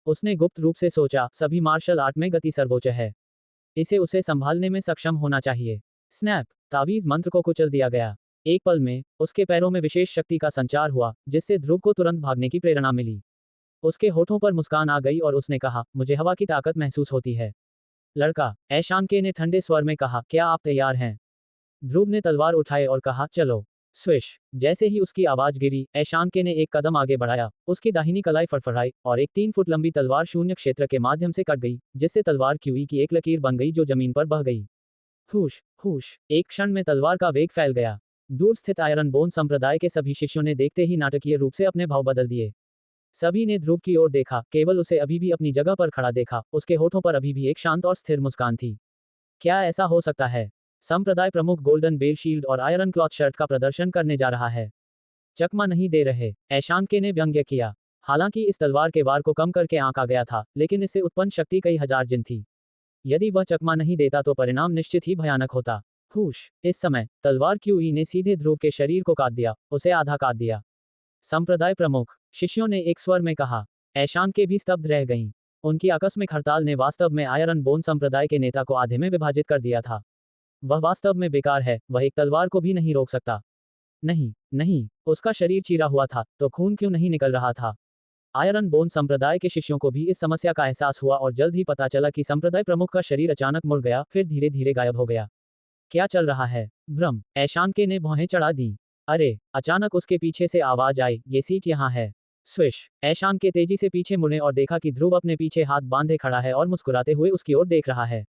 B: उसने गुप्त रूप से सोचा, सभी मार्शल आर्ट में गति सर्वोच्च है। इसे उसे संभालने में सक्षम होना चाहिए। स्नैप, तावीज मंत्र को कुचल दिया गया। एक पल में उसके पैरों में विशेष शक्ति का संचार हुआ जिससे ध्रुव को तुरंत भागने की प्रेरणा मिली। उसके होठों पर मुस्कान आ गई और उसने कहा, मुझे हवा की ताकत महसूस होती है। लड़का, ऐशानके ने ठंडे स्वर में कहा, क्या आप तैयार हैं? ध्रुव ने तलवार उठाई और कहा, चलो। स्विश। जैसे ही उसकी आवाज गिरी, ऐशानके ने एक कदम आगे बढ़ाया, उसकी दाहिनी कलाई फड़फड़ाई और एक 3 फुट लंबी तलवार शून्य क्षेत्र के माध्यम से कट गई, जिससे तलवार क्यूई की एक लकीर बन गई जो जमीन पर बह गई। हुश हुश। एक क्षण में तलवार का वेग फैल गया। दूर स्थित आयरन बोन संप्रदाय के सभी शिष्यों ने देखते ही नाटकीय रूप से अपने भाव बदल दिए। सभी ने ध्रुव की ओर देखा, केवल उसे अभी भी अपनी जगह पर खड़ा देखा। उसके होठों पर अभी भी एक शांत और स्थिर मुस्कान थी। क्या ऐसा हो सकता है? संप्रदाय प्रमुख गोल्डन बेल शील्ड और आयरन क्लॉथ शर्ट का प्रदर्शन करने जा रहा है। चकमा नहीं दे रहे, ऐशानके ने व्यंग्य किया। हालांकि इस तलवार के वार को कम करके आंका गया था, लेकिन इससे उत्पन्न शक्ति कई हजार जिन थी। यदि वह चकमा नहीं देता तो परिणाम निश्चित ही भयानक होता। हुश। इस समय तलवार क्यूई ने सीधे ध्रुव के शरीर को काट दिया, उसे आधा काट दिया। संप्रदाय प्रमुख, शिष्यों ने एक स्वर में कहा। ऐशानके भी स्तब्ध रह गईं। उनकी आकस्मिक हड़ताल ने वास्तव में आयरन बोन संप्रदाय के नेता को आधे में विभाजित कर दिया था। वह वास्तव में बेकार है, वह एक तलवार को भी नहीं रोक सकता। नहीं, नहीं, उसका शरीर चीरा हुआ था, तो खून क्यों नहीं निकल रहा था? आयरन बोन संप्रदाय के शिष्यों को भी इस समस्या का एहसास हुआ और जल्द ही पता चला कि संप्रदाय प्रमुख का शरीर अचानक मुड़ गया, फिर धीरे धीरे गायब हो गया। क्या चल रहा है? भ्रम। ऐशानके ने भौहें चढ़ा दी। अरे! अचानक उसके पीछे से आवाज आई, ये सीट यहाँ है। स्विश। ऐशानके तेजी से पीछे मुड़े और देखा कि ध्रुव अपने पीछे हाथ बांधे खड़ा है और मुस्कुराते हुए उसकी ओर देख रहा है।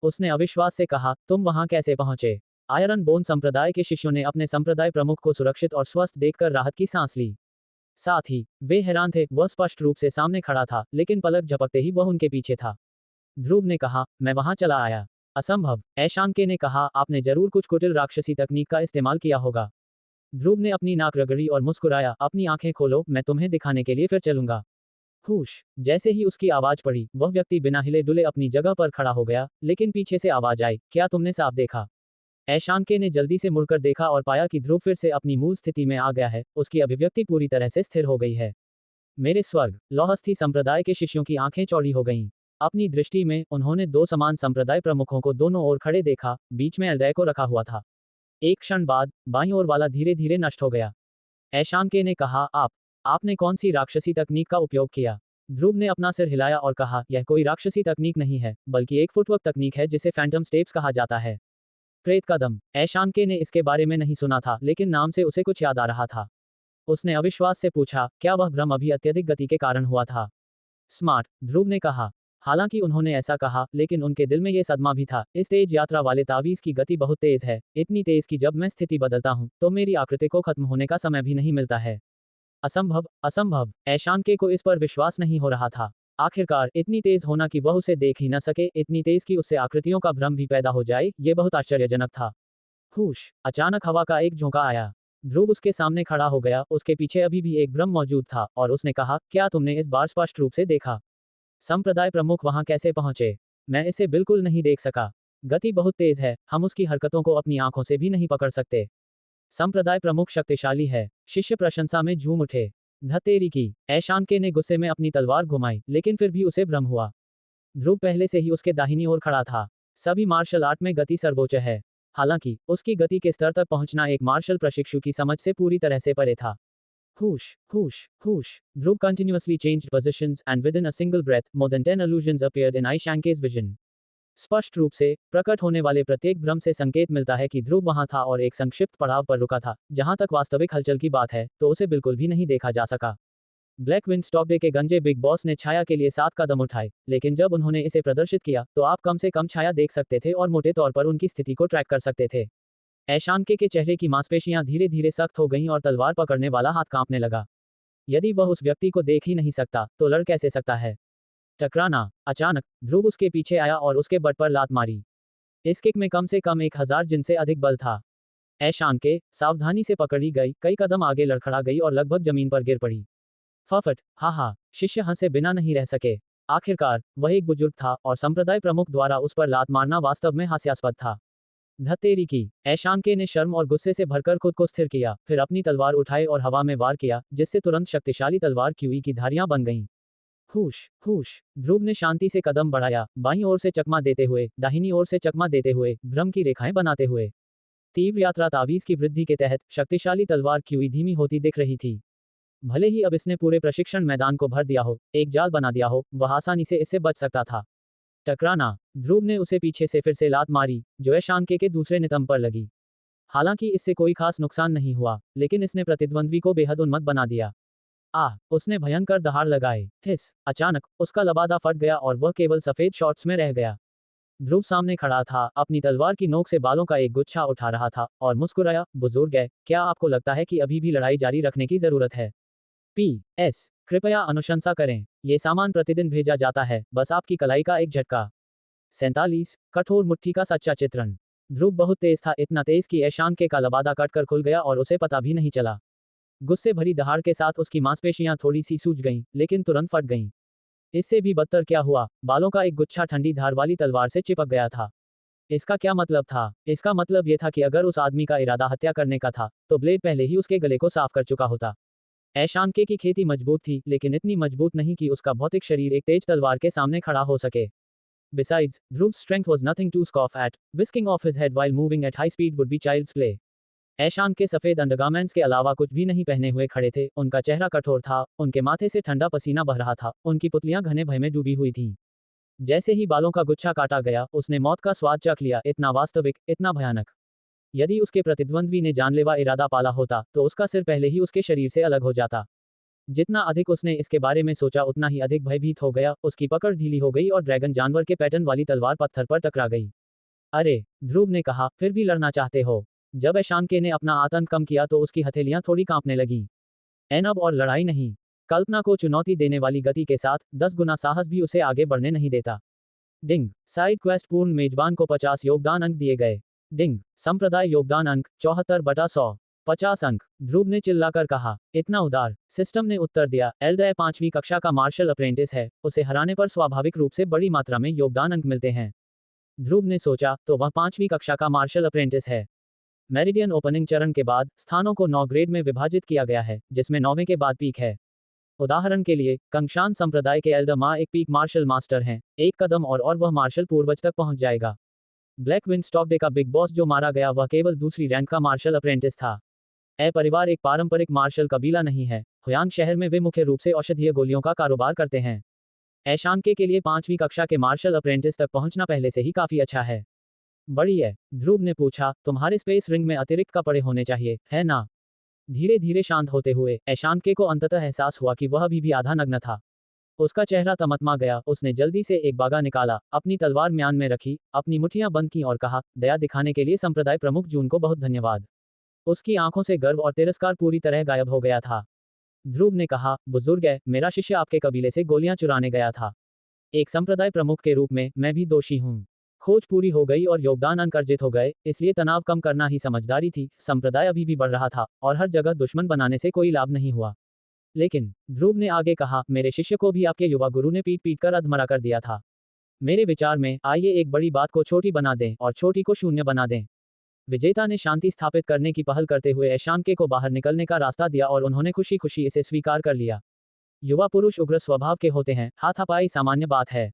B: उसने अविश्वास से कहा, तुम वहां कैसे पहुंचे? आयरन बोन संप्रदाय के शिष्यों ने अपने संप्रदाय प्रमुख को सुरक्षित और स्वस्थ देखकर राहत की सांस ली। साथ ही वे हैरान थे, वह स्पष्ट रूप से सामने खड़ा था, लेकिन पलक झपकते ही वह उनके पीछे था। ध्रुव ने कहा, मैं वहां चला आया। असंभव, ऐशानके ने कहा, आपने जरूर कुछ कुटिल राक्षसी तकनीक का इस्तेमाल किया होगा। ध्रुव ने अपनी नाक रगड़ी और मुस्कुराया, अपनी आंखें खोलो, मैं तुम्हें दिखाने के लिए फिर चलूंगा। हुश। जैसे ही उसकी आवाज पड़ी, वह व्यक्ति बिना हिले डुले अपनी जगह पर खड़ा हो गया, लेकिन पीछे से आवाज आई, क्या तुमने साफ देखा? ऐशानके ने जल्दी से मुड़कर देखा और पाया कि ध्रुव फिर से अपनी मूल स्थिति में आ गया है, उसकी अभिव्यक्ति पूरी तरह से स्थिर हो गई है। मेरे स्वर्ग, लौहस्थी संप्रदाय के शिष्यों की आंखें चौड़ी हो गईं। अपनी दृष्टि में उन्होंने 2 समान संप्रदाय प्रमुखों को दोनों ओर खड़े देखा, बीच में एल्डय को रखा हुआ था। एक क्षण बाद बाईं ओर वाला धीरे धीरे नष्ट हो गया। ऐशानके ने कहा, आपने कौन सी राक्षसी तकनीक का उपयोग किया? ध्रुव ने अपना सिर हिलाया और कहा, यह कोई राक्षसी तकनीक नहीं है, बल्कि एक फुटवर्क तकनीक है जिसे फैंटम स्टेप्स कहा जाता है। प्रेत कदम। ऐशानके ने इसके बारे में नहीं सुना था, लेकिन नाम से उसे कुछ याद आ रहा था। उसने अविश्वास से पूछा, क्या वह भ्रम अभी अत्यधिक गति के कारण हुआ था? स्मार्ट, ध्रुव ने कहा। हालांकि उन्होंने ऐसा कहा, लेकिन उनके दिल में ये सदमा भी था। इस तेज यात्रा वाले तावीज़ की गति बहुत तेज है, इतनी तेज कि जब मैं स्थिति बदलता हूँ तो मेरी आकृति को खत्म होने का समय भी नहीं मिलता है। असंभव, असंभव। ऐशानके को इस पर विश्वास नहीं हो रहा था। आखिरकार इतनी तेज होना कि वह उसे देख ही न सके, इतनी तेज कि उससे आकृतियों का भ्रम भी पैदा हो जाए, ये बहुत आश्चर्यजनक था। हुश! अचानक हवा का एक झोंका आया। ध्रुव उसके सामने खड़ा हो गया, उसके पीछे अभी भी एक भ्रम मौजूद था, और उसने कहा, क्या तुमने इस बार स्पष्ट रूप से देखा? संप्रदाय प्रमुख वहां कैसे पहुंचे? मैं इसे बिल्कुल नहीं देख सका। गति बहुत तेज है, हम उसकी हरकतों को अपनी आंखों से भी नहीं पकड़ सकते। संप्रदाय प्रमुख शक्तिशाली है। शिष्य प्रशंसा में झूम उठे। धतेरी की! ऐशानके ने गुस्से में अपनी तलवार घुमाई, लेकिन फिर भी उसे भ्रम हुआ। ध्रुव पहले से ही उसके दाहिनी ओर खड़ा था। सभी मार्शल आर्ट में गति सर्वोच्च है। हालांकि उसकी गति के स्तर तक पहुंचना एक मार्शल प्रशिक्षु की समझ से पूरी तरह से परे था। Whoosh, whoosh, whoosh. Dhruv continuously changed positions, and within a single breath, more than 10 illusions appeared in Aishanke's vision. स्पष्ट रूप से प्रकट होने वाले प्रत्येक भ्रम से संकेत मिलता है कि ध्रुव वहां था और एक संक्षिप्त पड़ाव पर रुका था। जहां तक वास्तविक हलचल की बात है, तो उसे बिल्कुल भी नहीं देखा जा सका। ब्लैक विंड स्टॉक डे के गंजे बिग बॉस ने छाया के लिए 7 कदम उठाए, लेकिन जब उन्होंने इसे प्रदर्शित किया, तो आप कम से कम छाया देख सकते थे और मोटे तौर पर उनकी स्थिति को ट्रैक कर सकते थे। ऐशानके के चेहरे की मांसपेशियां धीरे धीरे सख्त हो गईं और तलवार पकड़ने वाला हाथ कांपने लगा। यदि वह उस व्यक्ति को देख ही नहीं सकता, तो लड़ कैसे सकता है? टकराना! अचानक ध्रुव उसके पीछे आया और उसके बट पर लात मारी। इस किक में कम से कम 1000 जिन से अधिक बल था। ऐशानके सावधानी से पकड़ी गई, कई कदम आगे लड़खड़ा गई और लगभग जमीन पर गिर पड़ी। फफट! हा हा! शिष्य हंसे बिना नहीं रह सके। आखिरकार वह एक बुजुर्ग था और संप्रदाय प्रमुख द्वारा उस पर लात मारना वास्तव में हास्यास्पद था। धत्तेरी की! ऐशानके ने शर्म और गुस्से से भरकर खुद को स्थिर किया, फिर अपनी तलवार उठाई और हवा में वार किया, जिससे तुरंत शक्तिशाली तलवार क्यूई की धारियां बन गईं। हुश! हुश! ध्रुव ने शांति से कदम बढ़ाया, बाईं ओर से चकमा देते हुए, दाहिनी ओर से चकमा देते हुए, भ्रम की रेखाएं बनाते हुए। तीव्र यात्रा तावीज की वृद्धि के तहत शक्तिशाली तलवार क्यूई धीमी होती दिख रही थी। भले ही अब इसने पूरे प्रशिक्षण मैदान को भर दिया हो, एक जाल बना दिया हो, वह आसानी से इससे बच सकता था। टकराना! ध्रुव ने उसे पीछे से फिर से लात मारी, जो ऐशानके के दूसरे नितंब पर लगी। हालांकि इससे कोई खास नुकसान नहीं हुआ, लेकिन इसने प्रतिद्वंद्वी को बेहद उन्मत्त बना दिया। उसने भयंकर दहाड़ लगाए। हिस! अचानक उसका लबादा फट गया और वह केवल सफेद शॉर्ट्स में रह गया। ध्रुव सामने खड़ा था, अपनी तलवार की नोक से बालों का एक गुच्छा उठा रहा था और मुस्कुराया। बुजुर्ग है, क्या आपको लगता है कि अभी भी लड़ाई जारी रखने की जरूरत है? PS कृपया अनुशंसा करें, ये सामान प्रतिदिन भेजा जाता है, बस आपकी कलाई का एक झटका। 47 कठोर मुट्ठी का सच्चा चित्रण। ध्रुव बहुत तेज था, इतना तेज कि ऐशानके का लबादा कटकर खुल गया और उसे पता भी नहीं चला। गुस्से भरी दहाड़ के साथ उसकी मांसपेशियां थोड़ी सी सूज गईं, लेकिन तुरंत फट गईं। इससे भी बदतर क्या हुआ, बालों का एक गुच्छा ठंडी धार वाली तलवार से चिपक गया था। इसका क्या मतलब था? इसका मतलब यह था कि अगर उस आदमी का इरादा हत्या करने का था, तो ब्लेड पहले ही उसके गले को साफ कर चुका होता। ऐशानके की खेती मजबूत थी, लेकिन इतनी मजबूत नहीं कि उसका भौतिक शरीर एक तेज तलवार के सामने खड़ा हो सके। Besides, Dhruv's strength was nothing to scoff at. Whisking off his head while moving at high speed would be child's play. ऐशान के सफेद अंडरगारमेंट्स के अलावा कुछ भी नहीं पहने हुए खड़े थे, उनका चेहरा कठोर था, उनके माथे से ठंडा पसीना बह रहा था, उनकी पुतलियां घने भय में डूबी हुई थीं। जैसे ही बालों का गुच्छा काटा गया, उसने मौत का स्वाद चख लिया, इतना वास्तविक, इतना भयानक। यदि उसके प्रतिद्वंद्वी ने जानलेवा इरादा पाला होता, तो उसका सिर पहले ही उसके शरीर से अलग हो जाता। जितना अधिक उसने इसके बारे में सोचा, उतना ही अधिक भयभीत हो गया। उसकी पकड़ ढीली हो गई और ड्रैगन जानवर के पैटर्न वाली तलवार पत्थर पर टकरा गई। अरे! ध्रुव ने कहा, फिर भी लड़ना चाहते हो? जब ऐशानके ने अपना आतंक कम किया तो उसकी हथेलियां थोड़ी कांपने लगीं। अब और लड़ाई नहीं। कल्पना को चुनौती देने वाली गति के साथ 10 गुना साहस भी उसे आगे बढ़ने नहीं देता। डिंग! साइड क्वेस्ट पूर्ण मेजबान को 50 योगदान अंक दिए गए। डिंग! संप्रदाय योगदान अंक 74/100। 50 अंक। ध्रुव ने चिल्लाकर कहा, इतना उदार। सिस्टम ने उत्तर दिया, एल्डर 5वीं कक्षा का मार्शल अप्रेंटिस है, उसे हराने पर स्वाभाविक रूप से बड़ी मात्रा में योगदान अंक मिलते हैं। ध्रुव ने सोचा, तो वह 5वीं कक्षा का मार्शल अप्रेंटिस है। मेरिडियन ओपनिंग चरण के बाद स्थानों को 9 ग्रेड में विभाजित किया गया है, जिसमें 9वें के बाद पीक है। उदाहरण के लिए, कंगशान संप्रदाय के एल्डर मा एक पीक मार्शल मास्टर हैं, एक कदम और वह मार्शल पूर्वज तक पहुंच जाएगा। ब्लैक विंड स्टॉक डे का बिग बॉस जो मारा गया, वह केवल दूसरी रैंक का मार्शल अप्रेंटिस था। परिवार एक पारंपरिक मार्शल कबीला नहीं है। हुयांग शहर में वे मुख्य रूप से औषधीय गोलियों का कारोबार करते हैं। ऐशानके के लिए 5वीं कक्षा के मार्शल अप्रेंटिस तक पहुंचना पहले से ही काफी अच्छा है। बड़ी है? ध्रुव ने पूछा, तुम्हारे स्पेस रिंग में अतिरिक्त कपड़े होने चाहिए, है ना? धीरे धीरे शांत होते हुए ऐशानके को अंततः एहसास हुआ कि वह अभी भी आधा नग्न था। उसका चेहरा तमतमा गया। उसने जल्दी से एक बागा निकाला, अपनी तलवार म्यान में रखी, अपनी मुट्ठियां बंद की और कहा, दया दिखाने के लिए संप्रदाय प्रमुख जून को बहुत धन्यवाद। उसकी आंखों से गर्व और तिरस्कार पूरी तरह गायब हो गया था। ध्रुव ने कहा, बुजुर्ग है, मेरा शिष्य आपके कबीले से गोलियां चुराने गया था। एक संप्रदाय प्रमुख के रूप में मैं भी दोषी हूँ। खोज पूरी हो गई और योगदान अंक अर्जित हो गए, इसलिए तनाव कम करना ही समझदारी थी। संप्रदाय अभी भी बढ़ रहा था और हर जगह दुश्मन बनाने से कोई लाभ नहीं हुआ। लेकिन ध्रुव ने आगे कहा, मेरे शिष्य को भी आपके युवा गुरु ने पीट पीट कर अधमरा कर दिया था। मेरे विचार में आइए एक बड़ी बात को छोटी बना दें और छोटी को शून्य बना दें। विजेता ने शांति स्थापित करने की पहल करते हुए ऐशांके को बाहर निकलने का रास्ता दिया और उन्होंने खुशी खुशी इसे स्वीकार कर लिया। युवा पुरुष उग्र स्वभाव के होते हैं, हाथापाई सामान्य बात है।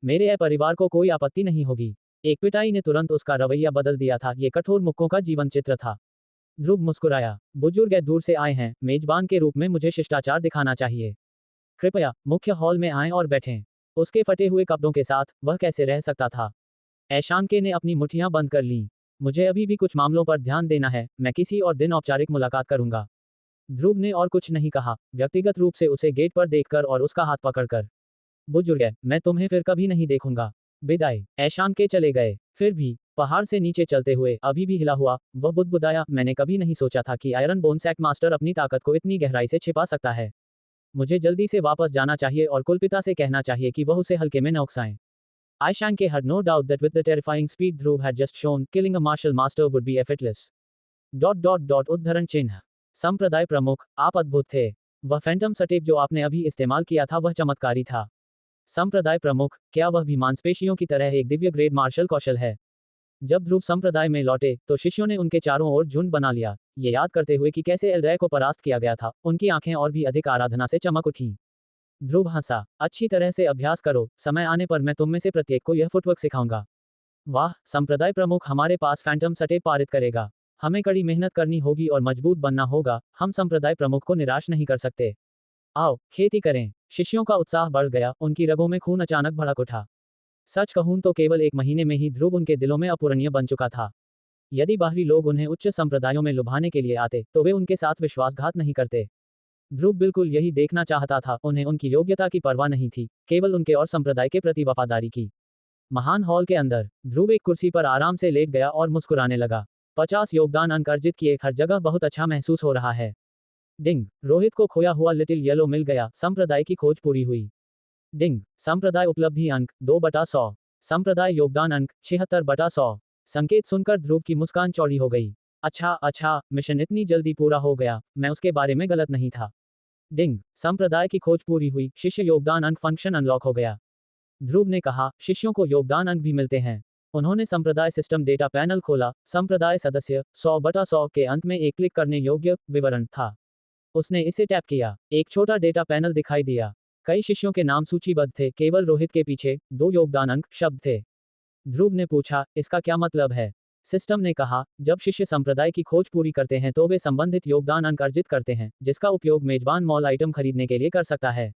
B: मेरे परिवार को कोई आपत्ति नहीं होगी। एक पिटाई ने तुरंत उसका रवैया बदल दिया था। ये कठोर मुक्कों का जीवन चित्र था। ध्रुव मुस्कुराया, बुजुर्ग दूर से आए हैं, मेजबान के रूप में मुझे शिष्टाचार दिखाना चाहिए। कृपया मुख्य हॉल में आएं और बैठें। उसके फटे हुए कपड़ों के साथ वह कैसे रह सकता था। ऐशांके ने अपनी मुट्ठियां बंद कर लीं। मुझे अभी भी कुछ मामलों पर ध्यान देना है, मैं किसी और दिन औपचारिक मुलाकात करूंगा। ध्रुव ने और कुछ नहीं कहा, व्यक्तिगत रूप से उसे गेट पर देखकर और उसका हाथ पकड़कर। बुजुर्ग, मैं तुम्हें फिर कभी नहीं देखूंगा। विदाई। ऐशांके चले गए। फिर भी पहाड़ से नीचे चलते हुए अभी भी हिला हुआ वह बुदबुदाया, मैंने कभी नहीं सोचा था कि आयरन बोन सैक मास्टर अपनी ताकत को इतनी गहराई से छिपा सकता है। मुझे जल्दी से वापस जाना चाहिए और कुलपिता से कहना चाहिए कि वह उसे हल्के में न उकसाएं। Aishanke had no doubt that with the terrifying speed Dhruv had just shown, killing a martial master would be effortless. उद्धरण चिन्ह। संप्रदाय प्रमुख, आप अद्भुत थे। वह फैंटम सटेप जो आपने अभी इस्तेमाल किया था वह चमत्कारी था। संप्रदाय प्रमुख, क्या वह भी मांसपेशियों की तरह एक दिव्य ग्रेड मार्शल कौशल है। जब ध्रुव संप्रदाय में लौटे तो शिष्यों ने उनके चारों ओर झुंड बना लिया, ये याद करते हुए कि कैसे एल्ड्रय को परास्त किया गया था। उनकी आंखें और भी अधिक आराधना से चमक उठी। ध्रुव हंसा, अच्छी तरह से अभ्यास करो, समय आने पर मैं तुम में से प्रत्येक को यह फुटवर्क सिखाऊंगा। वाह, संप्रदाय प्रमुख हमारे पास फैंटम सटेप पारित करेगा। हमें कड़ी मेहनत करनी होगी और मजबूत बनना होगा। हम संप्रदाय प्रमुख को निराश नहीं कर सकते। आओ खेती करें। शिष्यों का उत्साह बढ़ गया, उनकी रगों में खून अचानक भड़क उठा। सच कहूं तो केवल एक महीने में ही ध्रुव उनके दिलों में अपूरणीय बन चुका था। यदि बाहरी लोग उन्हें उच्च संप्रदायों में लुभाने के लिए आते तो वे उनके साथ विश्वासघात नहीं करते। ध्रुव बिल्कुल यही देखना चाहता था। उन्हें उनकी योग्यता की परवाह नहीं थी, केवल उनके और संप्रदाय के प्रति वफादारी की। महान हॉल के अंदर ध्रुव एक कुर्सी पर आराम से लेट गया और मुस्कुराने लगा। 50 योगदान अंक अर्जित किए, हर जगह बहुत अच्छा महसूस हो रहा है। डिंग, रोहित को खोया हुआ लिटिल येलो मिल गया। संप्रदाय की खोज पूरी हुई। डिंग, संप्रदाय उपलब्धि अंक 2/100। संप्रदाय योगदान अंक 76/100। संकेत सुनकर ध्रुव की मुस्कान चौड़ी हो गई। अच्छा, मिशन इतनी जल्दी पूरा हो गया, मैं उसके बारे में गलत नहीं था। डिंग, संप्रदाय की खोज पूरी हुई, शिष्य योगदान अंक फंक्शन अनलॉक हो गया। ध्रुव ने कहा, शिष्यों को योगदान अंक भी मिलते हैं। उन्होंने संप्रदाय सिस्टम डेटा पैनल खोला। संप्रदाय सदस्य 100/100 के अंत में एक क्लिक करने योग्य विवरण था। उसने इसे टैप किया। एक छोटा डेटा पैनल दिखाई दिया। कई शिष्यों के नाम सूचीबद्ध थे, केवल रोहित के पीछे 2 योगदान अंक शब्द थे। ध्रुव ने पूछा, इसका क्या मतलब है। सिस्टम ने कहा, जब शिष्य संप्रदाय की खोज पूरी करते हैं तो वे संबंधित योगदान अंक अर्जित करते हैं, जिसका उपयोग मेजबान मॉल आइटम खरीदने के लिए कर सकता है।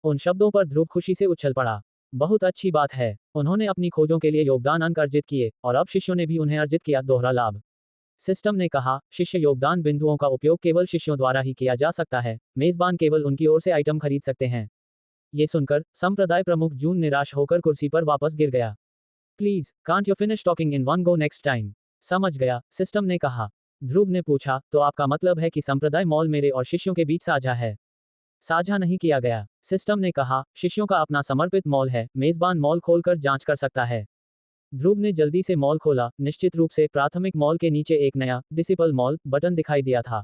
B: उन शब्दों पर ध्रुव खुशी से उछल पड़ा। बहुत अच्छी बात है। उन्होंने अपनी खोजों के लिए योगदान अंक अर्जित किए और अब शिष्यों ने भी उन्हें अर्जित किया, दोहरा लाभ। सिस्टम ने कहा, शिष्य योगदान बिंदुओं का उपयोग केवल शिष्यों द्वारा ही किया जा सकता है, मेजबान केवल उनकी ओर से आइटम खरीद सकते हैं। ये सुनकर संप्रदाय प्रमुख जून निराश होकर कुर्सी पर वापस गिर गया। Please, can't you finish talking in one go next time. समझ गया, सिस्टम ने कहा। ध्रुव ने पूछा, तो आपका मतलब है कि संप्रदाय मॉल मेरे और शिष्यों के बीच साझा है। साझा नहीं किया गया, सिस्टम ने कहा। शिष्यों का अपना समर्पित मॉल है, मेजबान मॉल खोलकर जांच कर सकता है। ध्रुव ने जल्दी से मॉल खोला। निश्चित रूप से प्राथमिक मॉल के नीचे एक नया डिसिपल मॉल बटन दिखाई दिया था।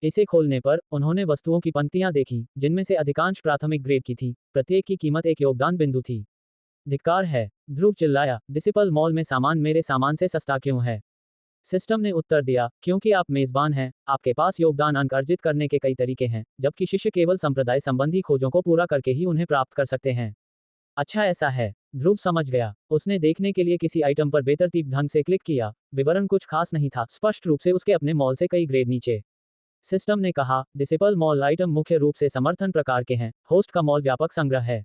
B: इसे खोलने पर उन्होंने वस्तुओं की पंक्तियां देखी, जिनमें से अधिकांश प्राथमिक ग्रेड की थी। प्रत्येक की कीमत एक योगदान बिंदु थी। धिक्कार है, ध्रुव चिल्लाया, डिसिपल मॉल में सामान मेरे सामान से सस्ता क्यों है। सिस्टम ने उत्तर दिया, क्योंकि आप मेजबान हैं, आपके पास योगदान अंक अर्जित करने के कई तरीके हैं, जबकि शिष्य केवल संप्रदाय संबंधी खोजों को पूरा करके ही उन्हें प्राप्त कर सकते हैं। अच्छा ऐसा है, ध्रुव समझ गया। उसने देखने के लिए किसी आइटम पर बेतरतीब ढंग से क्लिक किया। विवरण कुछ खास नहीं था, स्पष्ट रूप से उसके अपने मॉल से कई ग्रेड नीचे। सिस्टम ने कहा, डिसिपल मॉल आइटम मुख्य रूप से समर्थन प्रकार के हैं, होस्ट का मॉल व्यापक संग्रह है।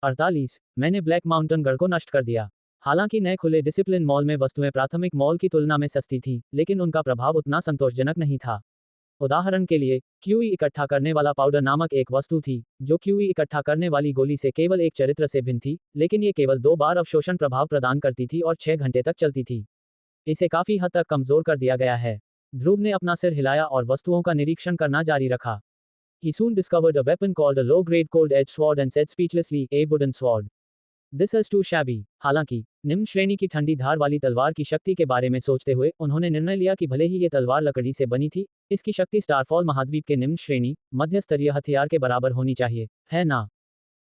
B: 48, मैंने ब्लैक माउंटेन गढ़ को नष्ट कर दिया। हालांकि नए खुले डिसिप्लिन मॉल में वस्तुएं प्राथमिक मॉल की तुलना में सस्ती थीं, लेकिन उनका प्रभाव उतना संतोषजनक नहीं था। उदाहरण के लिए, क्यूई इकट्ठा करने वाला पाउडर नामक एक वस्तु थी, जो क्यूई इकट्ठा करने वाली गोली से केवल एक चरित्र से भिन्न थी, लेकिन ये केवल 2 बार अवशोषण प्रभाव प्रदान करती थी और 6 घंटे तक चलती थी। इसे काफी हद तक कमजोर कर दिया गया है। ध्रुव ने अपना सिर हिलाया और वस्तुओं का निरीक्षण करना जारी रखा। He soon discovered a weapon called a low-grade cold-edged sword and said speechlessly, "A wooden sword. This is too shabby." हालांकि निम्न श्रेणी की ठंडी धार वाली तलवार की शक्ति के बारे में सोचते हुए उन्होंने निर्णय लिया कि भले ही ये तलवार लकड़ी से बनी थी, इसकी शक्ति स्टारफॉल महाद्वीप के निम्न श्रेणी मध्य स्तरीय हथियार के बराबर होनी चाहिए, है ना?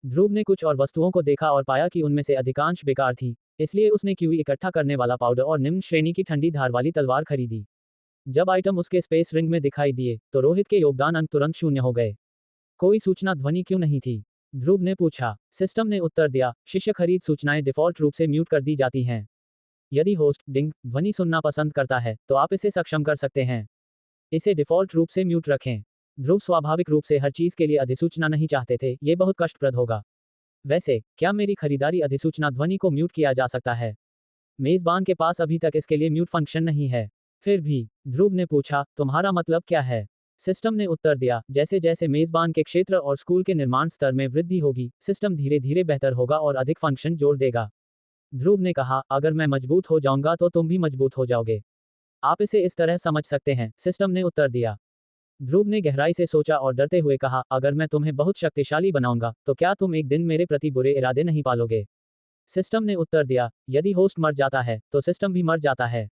B: ध्रुव ने कुछ और वस्तुओं को देखा और पाया कि उनमें से अधिकांश बेकार थीं, इसलिए उसने क्यूई इकट्ठा करने वाला पाउडर और निम्न श्रेणी की ठंडी धार वाली तलवार खरीदी। जब आइटम उसके स्पेस रिंग में दिखाई दिए, तो रोहित के योगदान अंक तुरंत शून्य हो गए। कोई सूचना ध्वनि क्यों नहीं थी? ध्रुव ने पूछा। सिस्टम ने उत्तर दिया, शिष्य खरीद सूचनाएं डिफॉल्ट रूप से म्यूट कर दी जाती हैं। यदि होस्ट डिंग ध्वनि सुनना पसंद करता है, तो आप इसे सक्षम कर सकते हैं। इसे डिफॉल्ट रूप से म्यूट रखें। ध्रुव स्वाभाविक रूप से हर चीज के लिए अधिसूचना नहीं चाहते थे, ये बहुत कष्टप्रद होगा। वैसे, क्या मेरी खरीदारी अधिसूचना ध्वनि को म्यूट किया जा सकता है? मेजबान के पास अभी तक इसके लिए म्यूट फंक्शन नहीं है। फिर भी, ध्रुव ने पूछा, तुम्हारा मतलब क्या है? सिस्टम ने उत्तर दिया, जैसे जैसे मेजबान के क्षेत्र और स्कूल के निर्माण स्तर में वृद्धि होगी, सिस्टम धीरे धीरे बेहतर होगा और अधिक फंक्शन जोड़ देगा। ध्रुव ने कहा, अगर मैं मजबूत हो जाऊंगा तो तुम भी मजबूत हो जाओगे। आप इसे इस तरह समझ सकते हैं, सिस्टम ने उत्तर दिया। ध्रुव ने गहराई से सोचा और डरते हुए कहा, अगर मैं तुम्हें बहुत शक्तिशाली बनाऊंगा, तो क्या तुम एक दिन मेरे प्रति बुरे इरादे नहीं पालोगे? सिस्टम ने उत्तर दिया, यदि होस्ट मर जाता है, तो सिस्टम भी मर जाता है।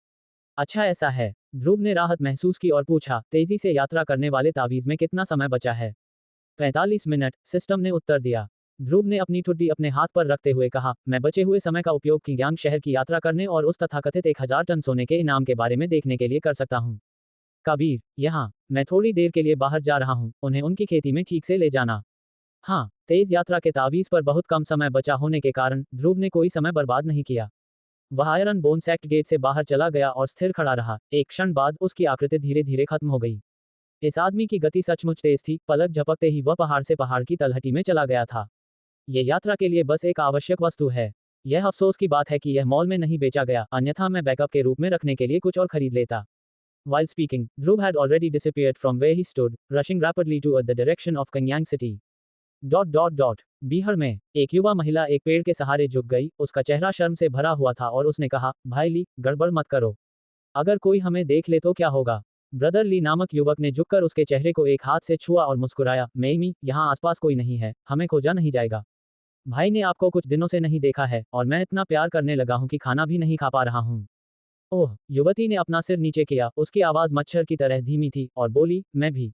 B: अच्छा ऐसा है। ध्रुव ने राहत महसूस की और पूछा, तेजी से यात्रा करने वाले तावीज में कितना समय बचा है? 45 मिनट, सिस्टम ने उत्तर दिया। ध्रुव ने अपनी ठुड्डी अपने हाथ पर रखते हुए कहा, मैं बचे हुए समय का उपयोग किंगयांग शहर की यात्रा करने और उस तथाकथित 1000 टन सोने के इनाम के बारे में देखने के लिए कर सकता हूँ। कबीर, यहाँ, मैं थोड़ी देर के लिए बाहर जा रहा हूँ, उन्हें उनकी खेती में ठीक से ले जाना। हाँ, तेज यात्रा के तावीज पर बहुत कम समय बचा होने के कारण ध्रुव ने कोई समय बर्बाद नहीं किया। वह आयरन बोन सेक्ट गेट से बाहर चला गया और स्थिर खड़ा रहा। एक क्षण बाद उसकी आकृति धीरे धीरे खत्म हो गई। इस आदमी की गति सचमुच तेज थी, पलक झपकते ही वह पहाड़ से पहाड़ की तलहटी में चला गया था। ये यात्रा के लिए बस एक आवश्यक वस्तु है। यह अफसोस की बात है कि यह मॉल में नहीं बेचा गया, अन्यथा मैं बैकअप के रूप में रखने के लिए कुछ और खरीद लेता। While speaking, Dhruv had already disappeared from where he stood, rushing rapidly toward the direction of Kangyang city. Bihar में एक युवा महिला एक पेड़ के सहारे झुक गई, उसका चेहरा शर्म से भरा हुआ था और उसने कहा, भाई ली, गड़बड़ मत करो। अगर कोई हमें देख ले तो क्या होगा? ब्रदर ली नामक युवक ने झुककर उसके चेहरे को एक हाथ से छुआ और मुस्कुराया, मेमी, यहाँ आसपास कोई नहीं है, हमें खोजा नहीं जाएगा। भाई ने आपको कुछ दिनों से नहीं देखा है और मैं इतना प्यार करने लगा हूँ कि खाना भी नहीं खा पा रहा हूँ। ओह, युवती ने अपना सिर नीचे किया, उसकी आवाज मच्छर की तरह धीमी थी और बोली, मैं भी।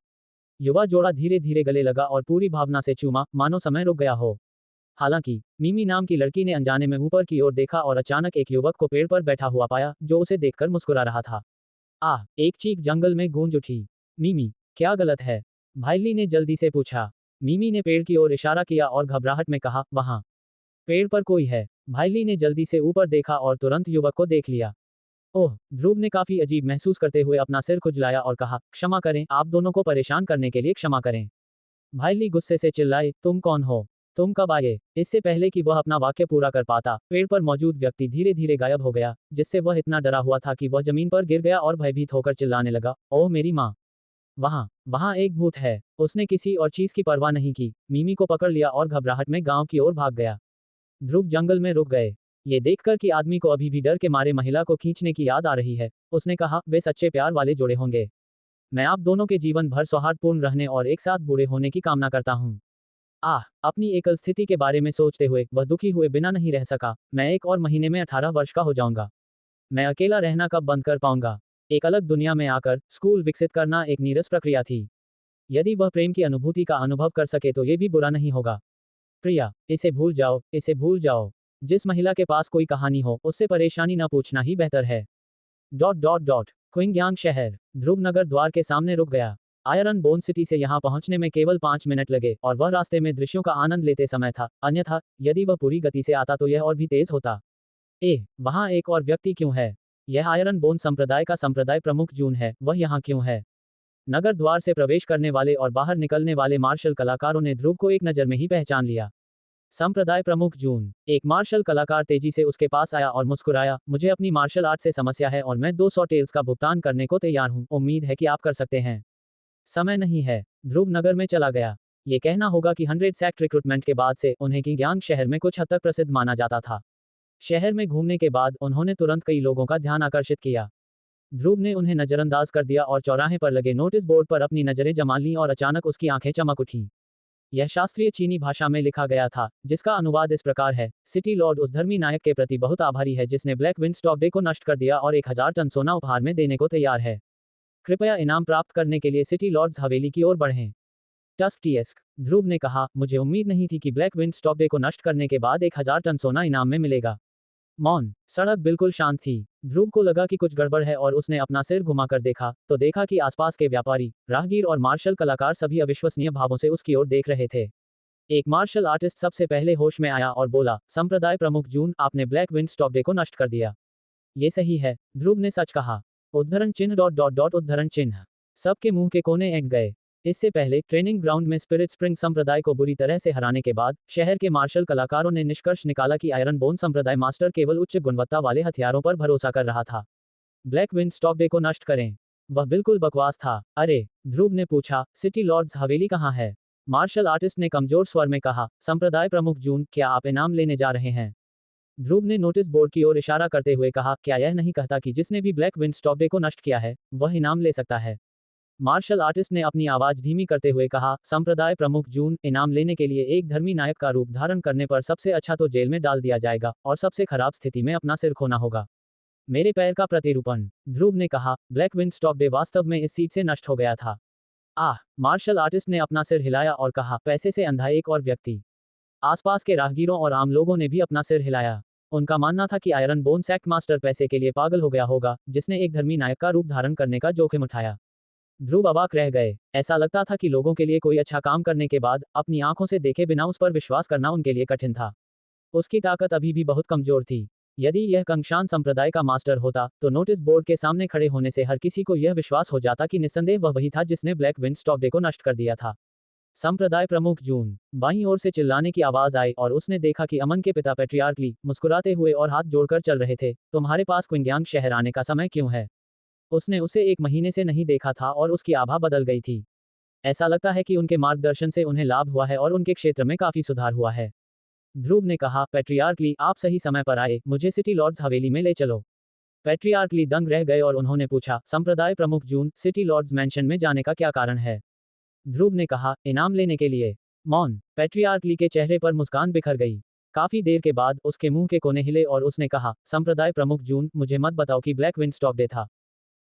B: युवा जोड़ा धीरे धीरे गले लगा और पूरी भावना से चूमा, मानो समय रुक गया हो। हालांकि मीमी नाम की लड़की ने अनजाने में ऊपर की ओर देखा और अचानक एक युवक को पेड़ पर बैठा हुआ पाया, जो उसे देखकर मुस्कुरा रहा था। एक चीख जंगल में गूंज उठी। मीमी, क्या गलत है? भाईली ने जल्दी से पूछा। मीमी ने पेड़ की ओर इशारा किया और घबराहट में कहा, वहां पेड़ पर कोई है। भाईली ने जल्दी से ऊपर देखा और तुरंत युवक को देख लिया। ओह, ध्रुव ने काफी अजीब महसूस करते हुए अपना सिर खुजलाया और कहा, क्षमा करें, आप दोनों को परेशान करने के लिए क्षमा करें। भाईली गुस्से से चिल्लाए, तुम कौन हो? तुम कब आए? इससे पहले कि वह अपना वाक्य पूरा कर पाता, पेड़ पर मौजूद व्यक्ति धीरे धीरे गायब हो गया, जिससे वह इतना डरा हुआ था कि वह जमीन पर गिर गया और भयभीत होकर चिल्लाने लगा, ओह मेरी माँ! वहाँ एक भूत है। उसने किसी और चीज की परवाह नहीं की, मीमी को पकड़ लिया और घबराहट में गांव की ओर भाग गया। ध्रुव जंगल में रुक गए। ये देखकर कि आदमी को अभी भी डर के मारे महिला को खींचने की याद आ रही है, उसने कहा, वे सच्चे प्यार वाले जोड़े होंगे। मैं आप दोनों के जीवन भर सौहार्दपूर्ण रहने और एक साथ बूढ़े होने की कामना करता हूँ। अपनी एकल स्थिति के बारे में सोचते हुए वह दुखी हुए बिना नहीं रह सका। मैं 1 और महीने में 18 वर्ष का हो जाऊंगा। मैं अकेला रहना कब बंद कर पाऊंगा? एक अलग दुनिया में आकर स्कूल विकसित करना एक नीरस प्रक्रिया थी। यदि वह प्रेम की अनुभूति का अनुभव कर सके तो ये भी बुरा नहीं होगा। प्रिया, इसे भूल जाओ, इसे भूल जाओ। जिस महिला के पास कोई कहानी हो, उससे परेशानी न पूछना ही बेहतर है। क्विंगयांग शहर। ध्रुव नगर द्वार के सामने रुक गया। आयरन बोन सिटी से यहाँ पहुंचने में केवल 5 मिनट लगे और वह रास्ते में दृश्यों का आनंद लेते समय था, अन्यथा यदि वह पूरी गति से आता तो यह और भी तेज होता। वहाँ एक और व्यक्ति क्यों है? यह आयरन बोन संप्रदाय का संप्रदाय प्रमुख जून है, वह यहाँ क्यों है? नगर द्वार से प्रवेश करने वाले और बाहर निकलने वाले मार्शल कलाकारों ने ध्रुव को एक नज़र में ही पहचान लिया। संप्रदाय प्रमुख जून। एक मार्शल कलाकार तेजी से उसके पास आया और मुस्कुराया, मुझे अपनी मार्शल आर्ट से समस्या है और मैं 200 टेल्स का भुगतान करने को तैयार हूँ, उम्मीद है कि आप कर सकते हैं। समय नहीं है। ध्रुव नगर में चला गया। ये कहना होगा कि 100 सैक्ट रिक्रूटमेंट के बाद से उन्हें किंगयांग शहर में कुछ हद तक प्रसिद्ध माना जाता था। शहर में घूमने के बाद उन्होंने तुरंत कई लोगों का ध्यान आकर्षित किया। ध्रुव ने उन्हें नजरअंदाज कर दिया और चौराहे पर लगे नोटिस बोर्ड पर अपनी नजरें जमा लीं और अचानक उसकी आंखें चमक उठीं। यह शास्त्रीय चीनी भाषा में लिखा गया था, जिसका अनुवाद इस प्रकार है: सिटी लॉर्ड उस धर्मी नायक के प्रति बहुत आभारी है जिसने ब्लैक विंड स्टॉक डे को नष्ट कर दिया और 1000 टन सोना उपहार में देने को तैयार है। कृपया इनाम प्राप्त करने के लिए सिटी लॉर्ड्स हवेली की ओर बढ़ें। टस्क टीएस्क। ध्रुव ने कहा, मुझे उम्मीद नहीं थी कि ब्लैक विंड स्टॉक डे को नष्ट करने के बाद 1000 टन सोना इनाम में मिलेगा। मौन। सड़क बिल्कुल शांत थी। ध्रुव को लगा कि कुछ गड़बड़ है और उसने अपना सिर घुमाकर देखा तो देखा कि आसपास के व्यापारी, राहगीर और मार्शल कलाकार सभी अविश्वसनीय भावों से उसकी ओर देख रहे थे। एक मार्शल आर्टिस्ट सबसे पहले होश में आया और बोला, संप्रदाय प्रमुख जून, आपने ब्लैक विंड स्टॉक डे को नष्ट कर दिया। ये सही है, ध्रुव ने सच कहा। उद्धरण चिन्ह डॉट डॉट डॉट उद्धरण चिन्ह। सबके मुंह के कोने ऐंठ गए। इससे पहले ट्रेनिंग ग्राउंड में स्पिरिट स्प्रिंग संप्रदाय को बुरी तरह से हराने के बाद शहर के मार्शल कलाकारों ने निष्कर्ष निकाला कि आयरन बोन संप्रदाय मास्टर केवल उच्च गुणवत्ता वाले हथियारों पर भरोसा कर रहा था। ब्लैक विंड स्टॉक डे को नष्ट करें। वह बिल्कुल बकवास था। अरे, ध्रुव ने पूछा, सिटी लॉर्ड्स हवेली कहाँ है? मार्शल आर्टिस्ट ने कमजोर स्वर में कहा, संप्रदाय प्रमुख जून, क्या आप इनाम लेने जा रहे हैं? ध्रुव ने नोटिस बोर्ड की ओर इशारा करते हुए कहा, क्या यह नहीं कहता कि जिसने भी ब्लैक विंड स्टॉक डे को नष्ट किया है वह इनाम ले सकता है? मार्शल आर्टिस्ट ने अपनी आवाज धीमी करते हुए कहा, संप्रदाय प्रमुख जून, इनाम लेने के लिए एक धर्मी नायक का रूप धारण करने पर सबसे अच्छा तो जेल में डाल दिया जाएगा और सबसे खराब स्थिति में अपना सिर खोना होगा। मेरे पैर का प्रतिरूपण। ध्रुव ने कहा, ब्लैक विंड स्टॉक डे वास्तव में इस सीट से नष्ट हो गया था। मार्शल आर्टिस्ट ने अपना सिर हिलाया और कहा, पैसे से अंधा एक और व्यक्ति। आसपास के राहगीरों और आम लोगों ने भी अपना सिर हिलाया। उनका मानना था कि आयरन बोन सैक्ट मास्टर पैसे के लिए पागल हो गया होगा, जिसने एक धर्मी नायक का रूप धारण करने का जोखिम उठाया। ध्रुव अवाक रह गए। ऐसा लगता था कि लोगों के लिए कोई अच्छा काम करने के बाद अपनी आंखों से देखे बिना उस पर विश्वास करना उनके लिए कठिन था। उसकी ताकत अभी भी बहुत कमजोर थी। यदि यह कंगशान संप्रदाय का मास्टर होता तो नोटिस बोर्ड के सामने खड़े होने से हर किसी को यह विश्वास हो जाता कि निस्संदेह वह वही था जिसने ब्लैक विंड स्टॉक डे को नष्ट कर दिया था। संप्रदाय प्रमुख जून। बाईं ओर से चिल्लाने की आवाज आई और उसने देखा कि अमन के पिता पैट्रियार्क ली मुस्कुराते हुए और हाथ जोड़कर चल रहे थे। तुम्हारे पास क्विंगयांग शहर आने का समय क्यों है? उसने उसे 1 महीने से नहीं देखा था और उसकी आभा बदल गई थी। ऐसा लगता है कि उनके मार्गदर्शन से उन्हें लाभ हुआ है और उनके क्षेत्र में काफी सुधार हुआ है। ध्रुव ने कहा, पैट्रियार्क ली, आप सही समय पर आए, मुझे सिटी लॉर्ड्स हवेली में ले चलो। पैट्रियार्क ली दंग रह गए और उन्होंने पूछा, संप्रदाय प्रमुख जून, सिटी लॉर्ड्स मैंशन में जाने का क्या कारण है? ध्रुव ने कहा, इनाम लेने के लिए। मौन। पैट्रियार्क ली के चेहरे पर मुस्कान बिखर गई। काफी देर के बाद उसके मुंह के कोने हिले और उसने कहा, संप्रदाय प्रमुख जून, मुझे मत बताओ कि ब्लैक विंड स्टॉक डे था।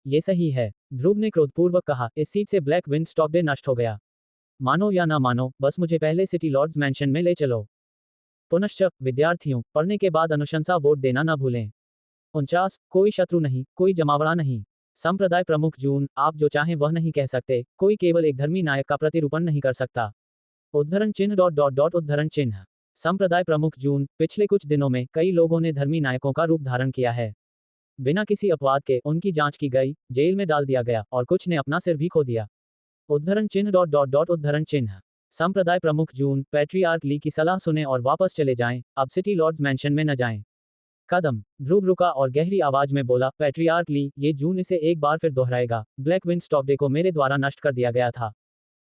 B: ये सही है, ध्रुव ने क्रोधपूर्वक कहा, इस सीट से ब्लैक विंड स्टॉक डे नष्ट हो गया। मानो या ना मानो, बस मुझे पहले सिटी लॉर्ड्स मैंशन में ले चलो। पुनश्च, विद्यार्थियों, पढ़ने के बाद अनुशंसा वोट देना न भूलें। 49, कोई शत्रु नहीं, कोई जमावड़ा नहीं। संप्रदाय प्रमुख जून, आप जो चाहें वह नहीं कह सकते, कोई केवल एक धर्मी नायक का प्रतिरूपण नहीं कर सकता। उद्धरण चिन्ह डॉट डॉट डॉट उद्धरण चिन्ह। संप्रदाय प्रमुख जून, पिछले कुछ दिनों में कई लोगों ने धर्मी नायकों का रूप धारण किया है। बिना किसी अपवाद के उनकी जांच की गई, जेल में डाल दिया गया और कुछ ने अपना सिर भी खो दिया। उद्धरण चिन्ह डॉट डॉट डॉट उद्धरण चिन्ह। संप्रदाय प्रमुख जून, पैट्रियार्क ली की सलाह सुने और वापस चले जाएं, अब सिटी लॉर्ड्स मैंशन में न जाएं। कदम। ध्रुव रुका और गहरी आवाज में बोला, पैट्रियार्क ली, ये जून इसे एक बार फिर दोहराएगा, ब्लैक विंड स्टॉक डे को मेरे द्वारा नष्ट कर दिया गया था।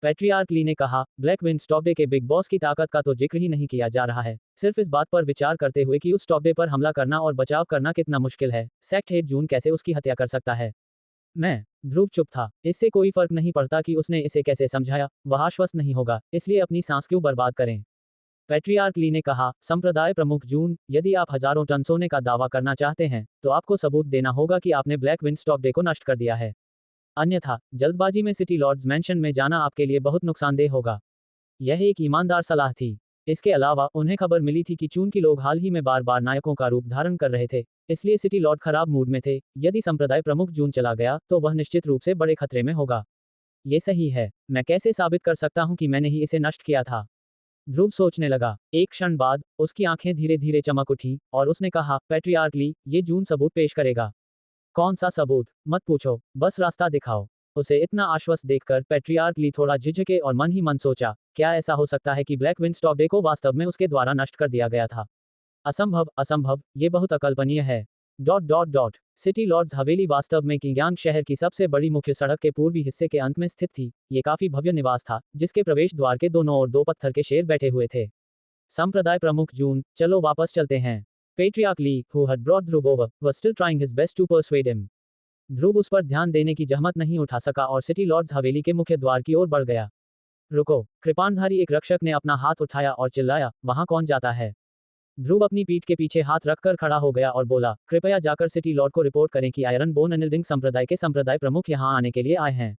B: पैट्रियार्क ली ने कहा, ब्लैक विंड स्टॉक डे के बिग बॉस की ताकत का तो जिक्र ही नहीं किया जा रहा है, सिर्फ इस बात पर विचार करते हुए कि उस स्टॉक डे पर हमला करना और बचाव करना कितना मुश्किल है, सेक्ट हेड जून कैसे उसकी हत्या कर सकता है। ध्रुव चुप था। इससे कोई फर्क नहीं पड़ता कि उसने इसे कैसे समझाया, वह आश्वस्त नहीं होगा, इसलिए अपनी सांस क्यों बर्बाद करें। पैट्रियार्क ली ने कहा, संप्रदाय प्रमुख जून, यदि आप हजारों टन सोने का दावा करना चाहते हैं तो आपको सबूत देना होगा कि आपने ब्लैक विंड स्टॉक डे को नष्ट कर दिया है। अन्यथा जल्दबाजी में सिटी लॉर्ड्स मैंशन में जाना आपके लिए बहुत नुकसानदेह होगा। यह एक ईमानदार सलाह थी। इसके अलावा उन्हें खबर मिली थी कि चून के लोग हाल ही में बार बार नायकों का रूप धारण कर रहे थे, इसलिए सिटी लॉर्ड खराब मूड में थे। यदि संप्रदाय प्रमुख जून चला गया तो वह निश्चित रूप से बड़े खतरे में होगा। ये सही है, मैं कैसे साबित कर सकता हूं कि मैंने ही इसे नष्ट किया था? ध्रुव सोचने लगा। एक क्षण बाद उसकी आंखें धीरे धीरे चमक उठी और उसने कहा, पैट्रियार्क ली, ये जून सबूत पेश करेगा। कौन सा सबूत? मत पूछो, बस रास्ता दिखाओ। उसे इतना आश्वस्त देखकर पैट्रियार्क ली थोड़ा झिझके और मन ही मन सोचा, क्या ऐसा हो सकता है कि ब्लैक विंड स्टॉक डे को वास्तव में उसके द्वारा नष्ट कर दिया गया था? असंभव, असंभव, ये बहुत अकल्पनीय है। सिटी लॉर्ड्स हवेली वास्तव में किंगयांग शहर की सबसे बड़ी मुख्य सड़क के पूर्वी हिस्से के अंत में स्थित थी। ये काफी भव्य निवास था, जिसके प्रवेश द्वार के दोनों ओर 2 पत्थर के शेर बैठे हुए थे। संप्रदाय प्रमुख जून, चलो वापस चलते हैं। Patriarch Lee, who had brought Dhruv over, was still trying his best to persuade him. ध्रुव उस पर ध्यान देने की जहमत नहीं उठा सका और सिटी लॉर्ड्स हवेली के मुख्य द्वार की ओर बढ़ गया। रुको, कृपाणधारी एक रक्षक ने अपना हाथ उठाया और चिल्लाया, वहां कौन जाता है? ध्रुव अपनी पीठ के पीछे हाथ रखकर खड़ा हो गया और बोला, कृपया जाकर सिटी लॉर्ड को रिपोर्ट करें कि आयरन बोन अनिल्डिंग संप्रदाय के संप्रदाय प्रमुख यहां आने के लिए आए हैं।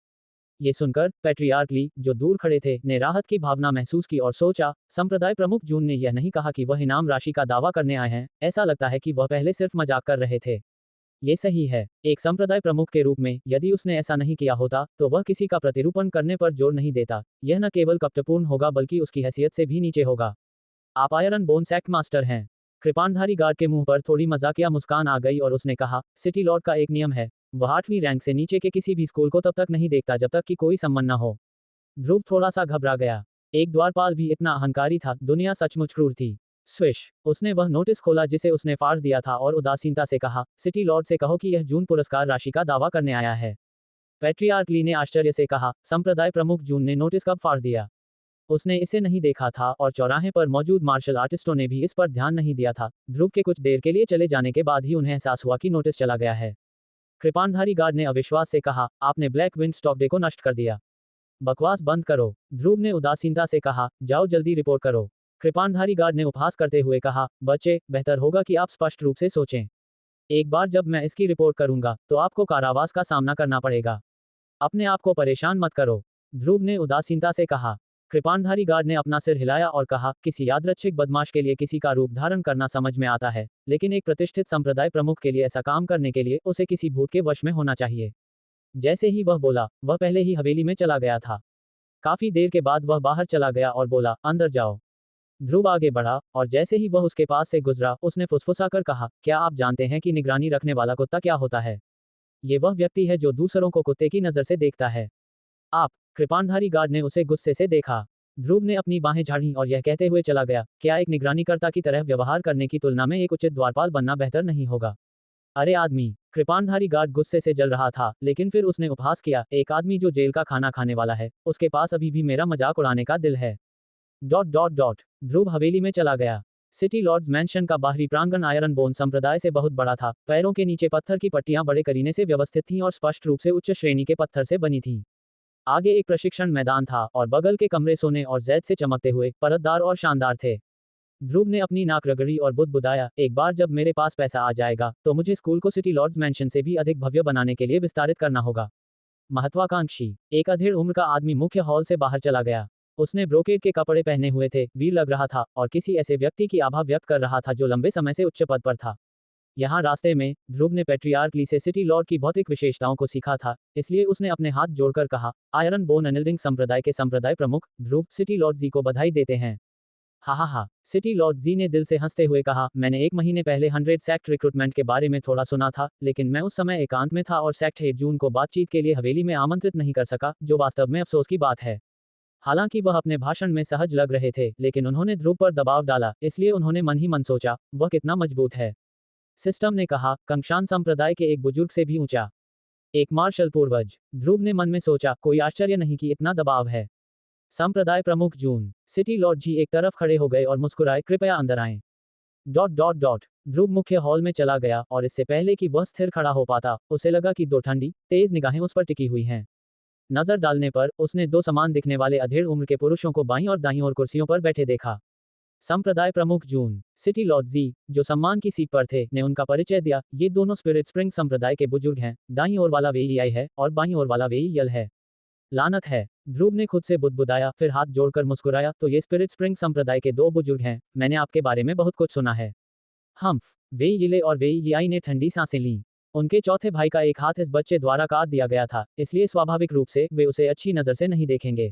B: ये सुनकर पैट्रियार्क ली, जो दूर खड़े थे, ने राहत की भावना महसूस की और सोचा, संप्रदाय प्रमुख जून ने यह नहीं कहा कि वह इनाम राशि का दावा करने आए हैं, ऐसा लगता है कि वह पहले सिर्फ मजाक कर रहे थे। ये सही है। एक संप्रदाय प्रमुख के रूप में यदि उसने ऐसा नहीं किया होता तो वह किसी का प्रतिरूपण करने पर जोर नहीं देता। यह न केवल कपटपूर्ण होगा बल्कि उसकी हैसियत से भी नीचे होगा। आप आयरन बोन सेक्ट मास्टर हैं। कृपाणधारी गार्ड के मुंह पर थोड़ी मजाकिया मुस्कान आ गई और उसने कहा, सिटी लॉर्ड का एक नियम है, वह 8वीं रैंक से नीचे के किसी भी स्कूल को तब तक नहीं देखता जब तक कि कोई सम्मान न हो। ध्रुव थोड़ा सा घबरा गया। एक द्वारपाल भी इतना अहंकारी था, दुनिया सचमुच क्रूर थी। स्विश, उसने वह नोटिस खोला जिसे उसने फाड़ दिया था और उदासीनता से कहा, सिटी लॉर्ड से कहो कि यह जून पुरस्कार राशि का दावा करने आया है। पैट्रियार्क ली ने आश्चर्य से कहा, संप्रदाय प्रमुख जून ने नोटिस कब फाड़ दिया? उसने इसे नहीं देखा था और चौराहे पर मौजूद मार्शल आर्टिस्टों ने भी इस पर ध्यान नहीं दिया था। ध्रुव के कुछ देर के लिए चले जाने के बाद ही उन्हें एहसास हुआ कि नोटिस चला गया है। कृपाणधारी गार्ड ने अविश्वास से कहा, आपने ब्लैक विंड स्टॉक डे को नष्ट कर दिया। बकवास बंद करो, ध्रुव ने उदासीनता से कहा, जाओ जल्दी रिपोर्ट करो। कृपाणधारी गार्ड ने उपहास करते हुए कहा, बच्चे, बेहतर होगा कि आप स्पष्ट रूप से सोचें। एक बार जब मैं इसकी रिपोर्ट करूंगा तो आपको कारावास का सामना करना पड़ेगा। अपने आप को परेशान मत करो, ध्रुव ने उदासीनता से कहा। कृपाणधारी गार्ड ने अपना सिर हिलाया और कहा, किसी यादृच्छिक बदमाश के लिए किसी का रूप धारण करना समझ में आता है, लेकिन एक प्रतिष्ठित संप्रदाय प्रमुख के लिए ऐसा काम करने के लिए उसे किसी भूत के वश में होना चाहिए। जैसे ही वह बोला, वह पहले ही हवेली में चला गया था। काफी देर के बाद वह बाहर चला गया और बोला, अंदर जाओ। ध्रुव आगे बढ़ा और जैसे ही वह उसके पास से गुजरा, उसने फुसफुसाकर कहा, क्या आप जानते हैं कि निगरानी रखने वाला कुत्ता क्या होता है? ये वह व्यक्ति है जो दूसरों को कुत्ते की नजर से देखता है। आप? कृपाणधारी गार्ड ने उसे गुस्से से देखा। ध्रुव ने अपनी बाहें झाड़ी और यह कहते हुए चला गया, क्या एक निगरानीकर्ता की तरह व्यवहार करने की तुलना में एक उचित द्वारपाल बनना बेहतर नहीं होगा? अरे आदमी! कृपाणधारी गार्ड गुस्से से जल रहा था, लेकिन फिर उसने उपहास किया, एक आदमी जो जेल का खाना खाने वाला है, उसके पास अभी भी मेरा मजाक उड़ाने का दिल है। ध्रुव हवेली में चला गया। सिटी लॉर्ड्स मैंशन का बाहरी प्रांगण आयरन बोन संप्रदाय से बहुत बड़ा था। पैरों के नीचे पत्थर की पट्टियां बड़े करीने से व्यवस्थित थीं और स्पष्ट रूप से उच्च श्रेणी के पत्थर से बनी थीं। आगे एक प्रशिक्षण मैदान था और बगल के कमरे सोने और जैद से चमकते हुए, परतदार और शानदार थे। ध्रुव ने अपनी नाक रगड़ी और बुदबुदाया, एक बार जब मेरे पास पैसा आ जाएगा तो मुझे स्कूल को सिटी लॉर्ड्स मैंशन से भी अधिक भव्य बनाने के लिए विस्तारित करना होगा। महत्वाकांक्षी, एक अधेड़ उम्र का आदमी मुख्य हॉल से बाहर चला गया। उसने ब्रोकेड के कपड़े पहने हुए थे, वीर लग रहा था और किसी ऐसे व्यक्ति की आभा व्यक्त कर रहा था जो लंबे समय से उच्च पद पर था। यहाँ रास्ते में ध्रुव ने पैट्रियार्क ली से सिटी लॉर्ड की भौतिक विशेषताओं को सीखा था, इसलिए उसने अपने हाथ जोड़कर कहा, आयरन बोन अनिल्डिंग संप्रदाय के संप्रदाय प्रमुख ध्रुव, सिटी लॉर्ड जी को बधाई देते हैं। हा, सिटी लॉर्ड जी ने दिल से हंसते हुए कहा, मैंने 1 महीने पहले 100 सेक्ट रिक्रूटमेंट के बारे में थोड़ा सुना था, लेकिन मैं उस समय एकांत में था और सेक्ट हेड जून को बातचीत के लिए हवेली में आमंत्रित नहीं कर सका, जो वास्तव में अफसोस की बात है। हालांकि वह अपने भाषण में सहज लग रहे थे, लेकिन उन्होंने ध्रुव पर दबाव डाला, इसलिए उन्होंने मन ही मन सोचा, वह कितना मजबूत है। सिस्टम ने कहा, कंक्षान संप्रदाय के एक बुजुर्ग से भी ऊंचा, एक मार्शल पूर्वज। ध्रुव ने मन में सोचा, कोई आश्चर्य नहीं कि इतना दबाव है। संप्रदाय प्रमुख जून। सिटी लॉर्ड जी एक तरफ खड़े हो गए और मुस्कुराए, कृपया अंदर आएं। ध्रुव मुख्य हॉल में चला गया और इससे पहले कि वह स्थिर खड़ा हो पाता, उसे लगा कि 2 ठंडी, तेज निगाहें उस पर टिकी हुई हैं। नजर डालने पर उसने 2 समान दिखने वाले अधेड़ उम्र के पुरुषों को बाईं और दाईं ओर कुर्सियों पर बैठे देखा। संप्रदाय प्रमुख जून, सिटी लॉर्ड जी, जो सम्मान की सीट पर थे, ने उनका परिचय दिया, ये दोनों स्पिरिट स्प्रिंग संप्रदाय के बुजुर्ग हैं, दाईं ओर वाला वेई आई है और बाईं ओर वाला वेई यल है। लानत है, ध्रुव ने खुद से बुदबुदाया, फिर हाथ जोड़कर मुस्कुराया, तो ये स्पिरिट स्प्रिंग संप्रदाय के 2 बुजुर्ग हैं, मैंने आपके बारे में बहुत कुछ सुना है। हम्फ, वेई यिले और वेई यिआई ने ठंडी सांसें लीं। उनके चौथे भाई का एक हाथ इस बच्चे द्वारा काट दिया गया था, इसलिए स्वाभाविक रूप से वे उसे अच्छी नजर से नहीं देखेंगे।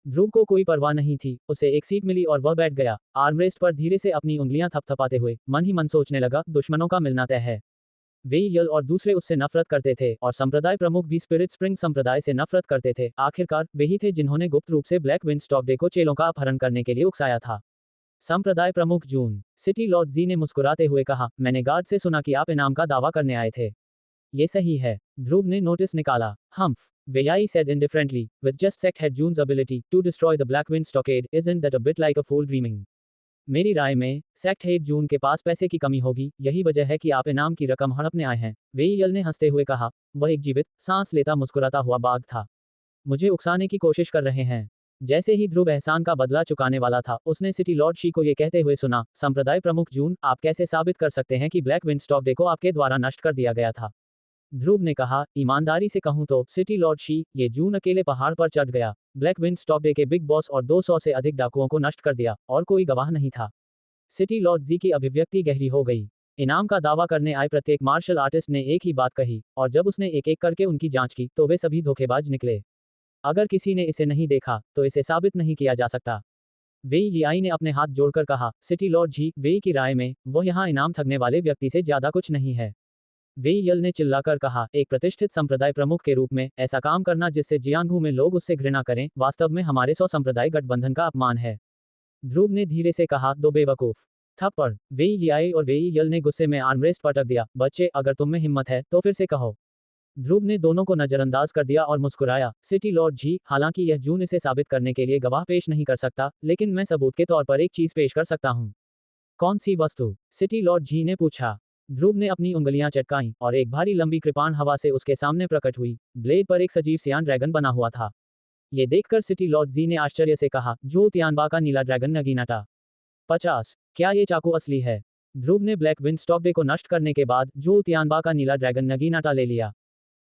B: ध्रुव को कोई परवाह नहीं थी, उसे एक सीट मिली और वह बैठ गया, आर्मरेस्ट पर धीरे से अपनी उंगलियां थपथपाते हुए, मन ही मन सोचने लगा, दुश्मनों का मिलना तय है। वेई यल और दूसरे उससे नफरत करते थे और संप्रदाय प्रमुख भी स्पिरिट स्प्रिंग संप्रदाय से नफरत करते थे। आखिरकार वे ही थे जिन्होंने गुप्त रूप से ब्लैक विंड स्टॉक डे को चेलों का अपहरण करने के लिए उकसाया था। संप्रदाय प्रमुख जून। सिटी लॉर्ड जी ने मुस्कुराते हुए कहा, मैंने गार्ड से सुना कि आप इनाम का दावा करने आए थे। ये सही है। ध्रुव ने नोटिस निकाला। हम्फ, Veyai said indifferently, with just sect head June's ability to destroy the Blackwind stockade, isn't that a bit like a fool dreaming? मेरी राय में सेक्ट हेड जून के पास पैसे की कमी होगी, यही वजह है कि आप इनाम की रकम हड़पने आए हैं। वेइयल ने हंसते हुए कहा। वह एक जीवित, सांस लेता मुस्कुराता हुआ बाघ था। मुझे उकसाने की कोशिश कर रहे हैं। जैसे ही ध्रुव एहसान का बदला चुकाने वाला था, उसने सिटी लॉर्ड शी को ये कहते हुए सुना, संप्रदाय प्रमुख जून, आप कैसे साबित कर सकते हैं कि ब्लैक विंड स्टॉक डे को आपके द्वारा नष्ट कर दिया गया था? ध्रुव ने कहा, ईमानदारी से कहूं तो सिटी लॉर्ड शी, ये जून अकेले पहाड़ पर चढ़ गया, ब्लैक विंड स्टॉक डे के बिग बॉस और 200 से अधिक डाकुओं को नष्ट कर दिया, और कोई गवाह नहीं था। सिटी लॉर्ड जी की अभिव्यक्ति गहरी हो गई। इनाम का दावा करने आए प्रत्येक मार्शल आर्टिस्ट ने एक ही बात कही, और जब उसने एक एक करके उनकी जांच की, तो वे सभी धोखेबाज निकले। अगर किसी ने इसे नहीं देखा, तो इसे साबित नहीं किया जा सकता। वेई लियाई ने अपने हाथ जोड़कर कहा, सिटी लॉर्ड जी, वेई की राय में, वह यहाँ इनाम ठगने वाले व्यक्ति से ज्यादा कुछ नहीं है। वेई यल ने चिल्लाकर कहा, एक प्रतिष्ठित संप्रदाय प्रमुख के रूप में ऐसा काम करना जिससे जियांगू में लोग उससे घृणा करें, वास्तव में हमारे 100 संप्रदाय गठबंधन का अपमान है। ध्रुव ने धीरे से कहा, दो बेवकूफ। थप्पड़। वेई लियाई और वेई यल ने गुस्से में आर्मरेस्ट पटक दिया। बच्चे, अगर तुम में हिम्मत है तो फिर से कहो। ध्रुव ने दोनों को नजरअंदाज कर दिया और मुस्कुराया। सिटी लॉर्ड जी, हालांकि यह जून इसे साबित करने के लिए गवाह पेश नहीं कर सकता, लेकिन मैं सबूत के तौर पर एक चीज पेश कर सकता हूँ। कौन सी वस्तु? सिटी लॉर्ड जी ने पूछा। ध्रुव ने अपनी उंगलियां चटकाईं, और एक भारी लंबी कृपाण हवा से उसके सामने प्रकट हुई। ब्लेड पर एक सजीव सियान ड्रैगन बना हुआ था। ये देखकर सिटी लॉर्ड जी ने आश्चर्य से कहा, जो तियानबा का नीला ड्रैगन नगीनाटा। 50। क्या ये चाकू असली है? ध्रुव ने ब्लैक विंड स्टॉक डे को नष्ट करने के बाद जो तियानबा का नीला ड्रैगन नगीनाटा ले लिया।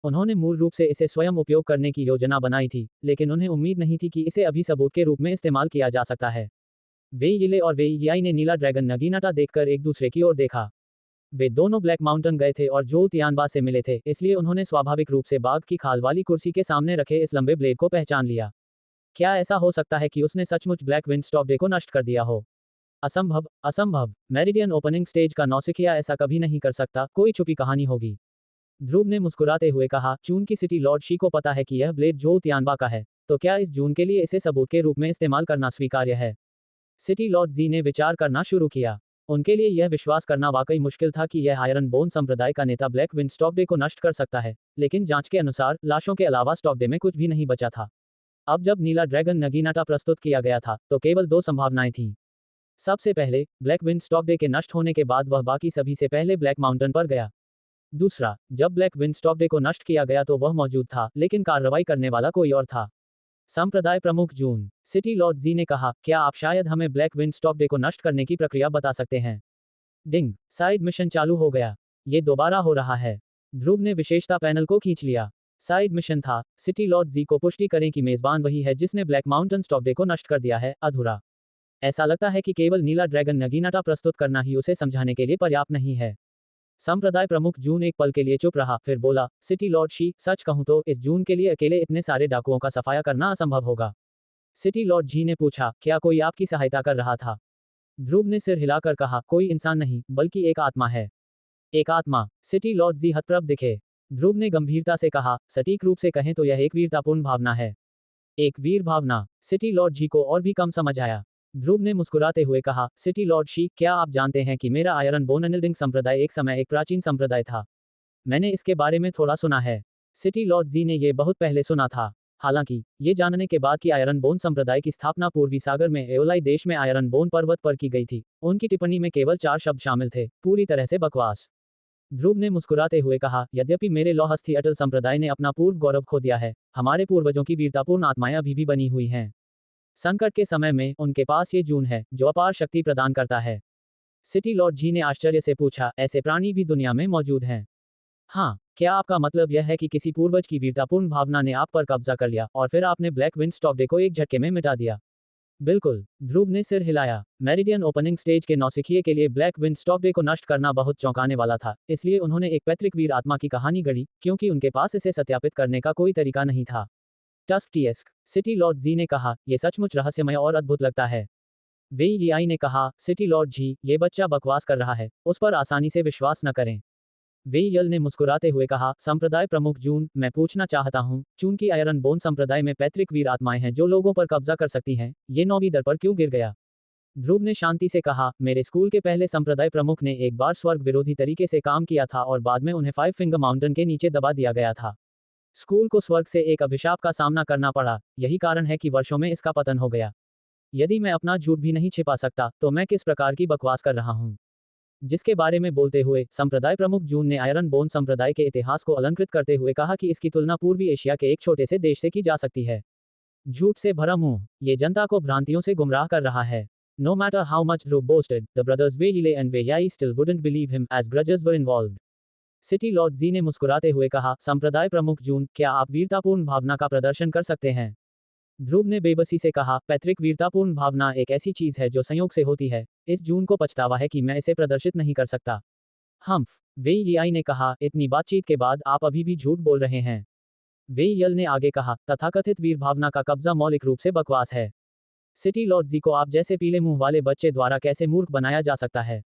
B: उन्होंने मूल रूप से इसे स्वयं उपयोग करने की योजना बनाई थी, लेकिन उन्हें उम्मीद नहीं थी कि इसे अभी सबूत के रूप में इस्तेमाल किया जा सकता है। वेई यिले और वेई याई ने नीला ड्रैगन नगीनाटा देखकर एक दूसरे की ओर देखा। वे दोनों ब्लैक माउंटेन गए थे और जो तियानबा से मिले थे, इसलिए उन्होंने स्वाभाविक रूप से बाघ की खाल वाली कुर्सी के सामने रखे इस लंबे ब्लेड को पहचान लिया। क्या ऐसा हो सकता है कि उसने सचमुच ब्लैक विंड स्टॉक डे को नष्ट कर दिया हो? असंभव, असंभव। मेरिडियन ओपनिंग स्टेज का नौसिखिया ऐसा कभी नहीं कर सकता, कोई छुपी कहानी होगी। ध्रुव ने मुस्कुराते हुए कहा, जून की सिटी लॉर्ड शी को पता है कि यह ब्लेड जो तियानबा का है, तो क्या इस जून के लिए इसे सबूत के रूप में इस्तेमाल करना स्वीकार्य है? सिटी लॉर्ड जी ने विचार करना शुरू किया। उनके लिए यह विश्वास करना वाकई मुश्किल था कि यह आयरन बोन संप्रदाय का नेता ब्लैक विंड स्टॉक डे को नष्ट कर सकता है, लेकिन जांच के अनुसार लाशों के अलावा स्टॉक डे में कुछ भी नहीं बचा था। अब जब नीला ड्रैगन नगीनाटा प्रस्तुत किया गया था, तो केवल दो संभावनाएं थीं। सबसे पहले, ब्लैक विंड स्टॉक डे के नष्ट होने के बाद वह बाकी सभी से पहले ब्लैक माउंटेन पर गया। दूसरा, जब ब्लैक विंड स्टॉक डे को नष्ट किया गया तो वह मौजूद था, लेकिन कार्रवाई करने वाला कोई और था। संप्रदाय प्रमुख जून। सिटी लॉर्ड जी ने कहा, क्या आप शायद हमें ब्लैक विंड स्टॉक डे को नष्ट करने की प्रक्रिया बता सकते हैं? डिंग। साइड मिशन चालू हो गया। ये दोबारा हो रहा है। ध्रुव ने विशेषता पैनल को खींच लिया। साइड मिशन था, सिटी लॉर्ड जी को पुष्टि करें कि मेजबान वही है जिसने ब्लैक माउंटेन स्टॉक डे को नष्ट कर दिया है, अधूरा। ऐसा लगता है कि केवल नीला ड्रैगन नगीनाटा प्रस्तुत करना ही उसे समझाने के लिए पर्याप्त नहीं है। संप्रदाय प्रमुख जून एक पल के लिए चुप रहा, फिर बोला, सिटी लॉर्ड शी, सच कहूं तो इस जून के लिए अकेले इतने सारे डाकुओं का सफाया करना असंभव होगा। सिटी लॉर्ड जी ने पूछा, क्या कोई आपकी सहायता कर रहा था? ध्रुव ने सिर हिलाकर कहा, कोई इंसान नहीं, बल्कि एक आत्मा है। एक आत्मा? सिटी लॉर्ड जी हतप्रभ दिखे। ध्रुव ने गंभीरता से कहा, सटीक रूप से कहें तो यह एक वीरतापूर्ण भावना है। एक वीर भावना? सिटी लॉर्ड जी को और भी कम समझ आया। ध्रुव ने मुस्कुराते हुए कहा, सिटी लॉर्ड शी, क्या आप जानते हैं कि मेरा आयरन बोन अनिल्डिंग संप्रदाय एक समय एक प्राचीन संप्रदाय था? मैंने इसके बारे में थोड़ा सुना है। सिटी लॉर्ड जी ने ये बहुत पहले सुना था। हालांकि, ये जानने के बाद कि आयरन बोन संप्रदाय की स्थापना पूर्वी सागर में एओलाई देश में आयरन बोन पर्वत पर की गई थी, उनकी टिप्पणी में केवल 4 शब्द शामिल थे, पूरी तरह से बकवास। ध्रुव ने मुस्कुराते हुए कहा, यद्यपि मेरे लौहस्थी अटल संप्रदाय ने अपना पूर्व गौरव खो दिया है, हमारे पूर्वजों की वीरतापूर्ण आत्माएं अभी भी बनी हुई हैं। संकट के समय में उनके पास ये जून है, जो अपार शक्ति प्रदान करता है। सिटी लॉर्ड जी ने आश्चर्य से पूछा, ऐसे प्राणी भी दुनिया में मौजूद हैं? हाँ। क्या आपका मतलब यह है कि किसी पूर्वज की वीरतापूर्ण भावना ने आप पर कब्जा कर लिया और फिर आपने ब्लैक विंड स्टॉक डे को एक झटके में मिटा दिया? बिल्कुल। ध्रुव ने सिर हिलाया। मेरिडियन ओपनिंग स्टेज के नौसिखिए के लिए ब्लैक विंड स्टॉक डे को नष्ट करना बहुत चौंकाने वाला था, इसलिए उन्होंने एक पैतृक वीर आत्मा की कहानी गढ़ी, क्योंकि उनके पास इसे सत्यापित करने का कोई तरीका नहीं था। टस्क। सिटी लॉर्ड जी ने कहा, यह सचमुच रहस्यमय और अद्भुत लगता है। वेई लियाई ने कहा, सिटी लॉर्ड जी, ये बच्चा बकवास कर रहा है, उस पर आसानी से विश्वास न करें। वेई यल ने मुस्कुराते हुए कहा, संप्रदाय प्रमुख जून, मैं पूछना चाहता हूँ, चूंकि आयरन बोन संप्रदाय में पैतृक वीर आत्माएं हैं जो लोगों पर कब्जा कर सकती हैं, ये 9वीं दर पर क्यों गिर गया? ध्रुव ने शांति से कहा, मेरे स्कूल के पहले संप्रदाय प्रमुख ने एक बार स्वर्ग विरोधी तरीके से काम किया था और बाद में उन्हें 5 फिंगर माउंटेन के नीचे दबा दिया गया था। स्कूल को स्वर्ग से एक अभिशाप का सामना करना पड़ा, यही कारण है कि वर्षों में इसका पतन हो गया। यदि मैं अपना झूठ भी नहीं छिपा सकता, तो मैं किस प्रकार की बकवास कर रहा हूँ। जिसके बारे में बोलते हुए संप्रदाय प्रमुख जून ने आयरन बोन संप्रदाय के इतिहास को अलंकृत करते हुए कहा कि इसकी तुलना पूर्वी एशिया के एक छोटे से देश से की जा सकती है। झूठ से भरा मुंह, ये जनता को भ्रांतियों से गुमराह कर रहा है। No matter how much Dhruv boasted, the brothers Veile and Veyai still wouldn't believe him as grudges were involved. City lord ji ने मुस्कुराते हुए कहा, संप्रदाय प्रमुख जून, क्या आप वीरतापूर्ण भावना का प्रदर्शन कर सकते हैं? ध्रुव ने बेबसी से कहा, पैट्रिक, वीरतापूर्ण भावना एक ऐसी चीज है जो संयोग से होती है। इस जून को पछतावा है कि मैं इसे प्रदर्शित नहीं कर सकता। हम्फ, वेईयाई ने कहा, इतनी बातचीत के बाद आप अभी भी झूठ बोल रहे हैं। वेईयल ने आगे कहा, तथाकथित वीर भावना का कब्जा मौलिक रूप से बकवास है। सिटी लॉर्ड जी को आप जैसे पीले मुंह वाले बच्चे द्वारा कैसे मूर्ख बनाया जा सकता है?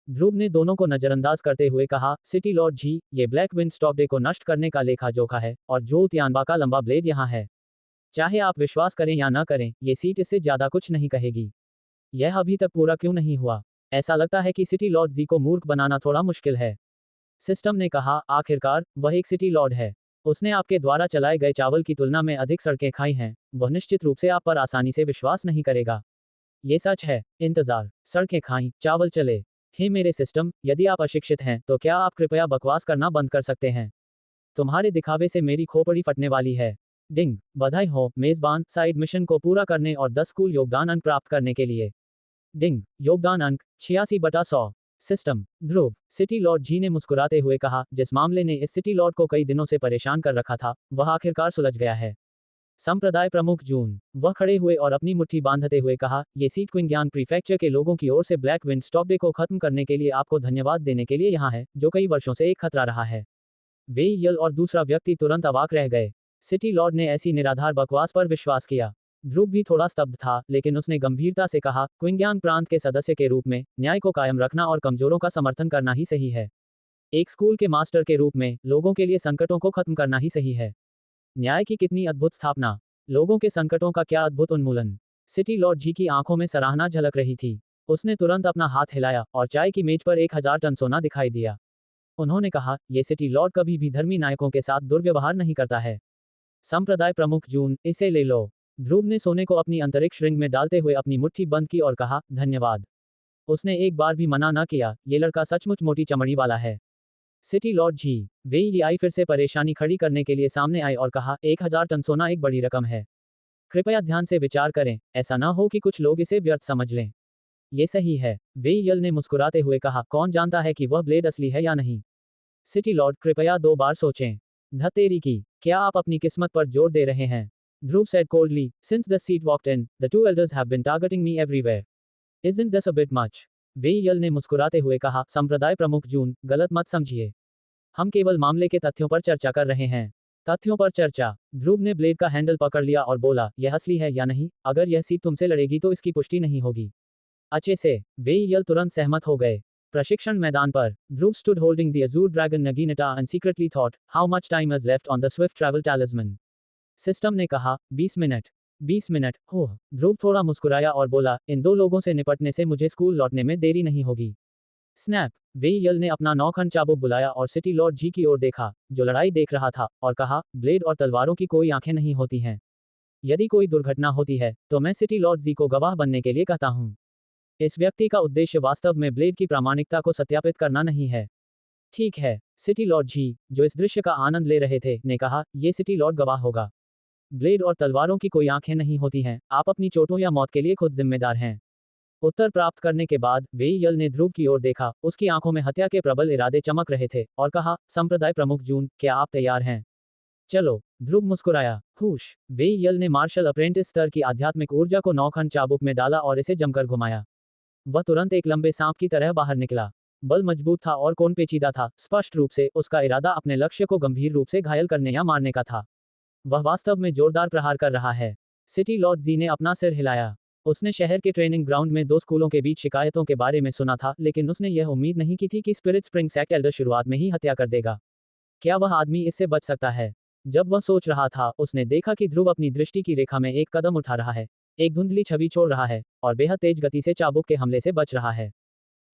B: ध्रुव ने दोनों को नजरअंदाज करते हुए कहा, सिटी लॉर्ड जी, ये ब्लैक विंड स्टॉक डे को नष्ट करने का लेखा जोखा है, और जो तियानबा का लंबा ब्लेड यहाँ है। चाहे आप विश्वास करें या न करें, ये सीट इससे ज्यादा कुछ नहीं कहेगी। यह अभी तक पूरा क्यों नहीं हुआ? ऐसा लगता है कि सिटी लॉर्ड जी को मूर्ख बनाना थोड़ा मुश्किल है। सिस्टम ने कहा, आखिरकार वह एक सिटी लॉर्ड है। उसने आपके द्वारा चलाए गए चावल की तुलना में अधिक सड़कें खाई हैं, वह निश्चित रूप से आप पर आसानी से विश्वास नहीं करेगा। ये सच है। इंतजार, सड़कें खाई, चावल चले। हे मेरे सिस्टम, यदि आप अशिक्षित हैं तो क्या आप कृपया बकवास करना बंद कर सकते हैं? तुम्हारे दिखावे से मेरी खोपड़ी फटने वाली है। डिंग, बधाई हो मेजबान, साइड मिशन को पूरा करने और 10 स्कूल योगदान अंक प्राप्त करने के लिए। डिंग, योगदान अंक 86/100। सिस्टम, ध्रुव। सिटी लॉर्ड जी ने मुस्कुराते हुए कहा, जिस मामले ने इस सिटी लॉर्ड को कई दिनों से परेशान कर रखा था, वह आखिरकार सुलझ गया है। संप्रदाय प्रमुख जून, वह खड़े हुए और अपनी मुट्ठी बांधते हुए कहा, ये सीट क्विंगयान प्रीफेक्चर के लोगों की ओर से ब्लैक विंड स्टॉक डे को खत्म करने के लिए आपको धन्यवाद देने के लिए यहाँ है, जो कई वर्षों से एक खतरा रहा है। वेईयल और दूसरा व्यक्ति तुरंत अवाक रह गए। सिटी लॉर्ड ने ऐसी निराधार बकवास पर विश्वास किया। ध्रुव भी थोड़ा स्तब्ध था, लेकिन उसने गंभीरता से कहा, क्विंगयान प्रांत के सदस्य के रूप में न्याय को कायम रखना और कमजोरों का समर्थन करना ही सही है। एक स्कूल के मास्टर के रूप में लोगों के लिए संकटों को खत्म करना ही सही है। न्याय की कितनी अद्भुत स्थापना, लोगों के संकटों का क्या अद्भुत उन्मूलन। सिटी लॉर्ड जी की आंखों में सराहना झलक रही थी। उसने तुरंत अपना हाथ हिलाया और चाय की मेज पर 1000 टन सोना दिखाई दिया। उन्होंने कहा, ये सिटी लॉर्ड कभी भी धर्मी नायकों के साथ दुर्व्यवहार नहीं करता है। संप्रदाय प्रमुख जून, इसे ले लो। ध्रुव ने सोने को अपनी अंतरिक्ष रिंग में डालते हुए अपनी मुट्ठी बंद की और कहा, धन्यवाद। उसने एक बार भी मना न किया, ये लड़का सचमुच मोटी चमड़ी वाला है। सिटी लॉर्ड जी, वेईयाई फिर से परेशानी खड़ी करने के लिए सामने आए और कहा, 1000 टन सोना एक बड़ी रकम है। कृपया ध्यान से विचार करें, ऐसा ना हो कि कुछ लोग इसे व्यर्थ समझ लें। ये सही है। वेईयल ने मुस्कुराते हुए कहा, कौन जानता है कि वह ब्लेड असली है या नहीं। सिटी लॉर्ड, कृपया 2 बार सोचें। धतेरी की, क्या आप अपनी किस्मत पर जोर दे रहे हैं? Dhruv said coldly, since the seat walked in, the 2 elders have been targeting me everywhere. Isn't this a bit much? वेईयल ने मुस्कुराते हुए कहा, संप्रदाय प्रमुख जून, गलत मत समझिए। हम केवल मामले के तथ्यों पर चर्चा कर रहे हैं। तथ्यों पर चर्चा। ध्रुव ने ब्लेड का हैंडल पकड़ लिया और बोला, यह असली है या नहीं? अगर यह सीट तुमसे लड़ेगी तो इसकी पुष्टि नहीं होगी। अच्छे से। वेईयल तुरंत सहमत हो गए। प्रशिक्षण मैदान पर, ध्रुव stood holding the azure dragon Naginata and secretly thought, how much time is left on the swift travel talisman. System ने कहा, 20 मिनट। 20 मिनट, ओह। ध्रुव थोड़ा मुस्कुराया और बोला, इन 2 लोगों से निपटने से मुझे स्कूल लौटने में देरी नहीं होगी। स्नैप, वेईयल ने अपना नौखन चाबुक बुलाया और सिटी लॉर्ड जी की ओर देखा, जो लड़ाई देख रहा था, और कहा, ब्लेड और तलवारों की कोई आंखें नहीं होती हैं। यदि कोई दुर्घटना होती है, तो मैं सिटी लॉर्ड जी को गवाह बनने के लिए कहता हूँ। इस व्यक्ति का उद्देश्य वास्तव में ब्लेड की प्रामाणिकता को सत्यापित करना नहीं है। ठीक है। सिटी लॉर्ड जी, जो इस दृश्य का आनंद ले रहे थे, ने कहा, ये सिटी लॉर्ड गवाह होगा। ब्लेड और तलवारों की कोई आंखें नहीं होती हैं, आप अपनी चोटों या मौत के लिए खुद जिम्मेदार हैं। उत्तर प्राप्त करने के बाद वेईयल ने ध्रुव की ओर देखा, उसकी आंखों में हत्या के प्रबल इरादे चमक रहे थे, और कहा, संप्रदाय प्रमुख जून, क्या आप तैयार हैं? चलो। ध्रुव मुस्कुराया। हुश। वेईयल ने मार्शल अप्रेंटिस स्तर की आध्यात्मिक ऊर्जा को नौखंड चाबुक में डाला और इसे जमकर घुमाया। वह तुरंत एक लंबे सांप की तरह बाहर निकला। बल मजबूत था और कोण पेचीदा था, स्पष्ट रूप से उसका इरादा अपने लक्ष्य को गंभीर रूप से घायल करने या मारने का था। वह वास्तव में जोरदार प्रहार कर रहा है। सिटी लॉर्ड जी ने अपना सिर हिलाया। उसने शहर के ट्रेनिंग ग्राउंड में 2 स्कूलों के बीच शिकायतों के बारे में सुना था, लेकिन उसने यह उम्मीद नहीं की थी कि स्पिरिट स्प्रिंग सेक्ट एल्डर शुरुआत में ही हत्या कर देगा। क्या वह आदमी इससे बच सकता है? जब वह सोच रहा था, उसने देखा कि ध्रुव अपनी दृष्टि की रेखा में एक कदम उठा रहा है। एक धुंधली छवि छोड़ रहा है और बेहद तेज गति से चाबुक के हमले से बच रहा है।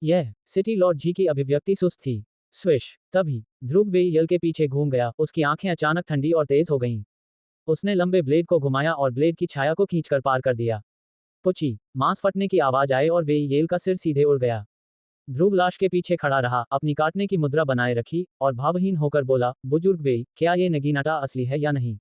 B: यह सिटी लॉर्ड जी की अभिव्यक्ति सुस्त थी। स्विश, तभी ध्रुव वेइयल के पीछे घूम गया, उसकी आंखें अचानक ठंडी और तेज हो गईं। उसने लंबे ब्लेड को घुमाया और ब्लेड की छाया को खींचकर पार कर दिया। पुची, मांस फटने की आवाज आए और वेइयल का सिर सीधे उड़ गया। ध्रुव लाश के पीछे खड़ा रहा, अपनी काटने की मुद्रा बनाए रखी और भावहीन होकर बोला, बुजुर्ग वेई, क्या ये नगीनाटा असली है या नहीं?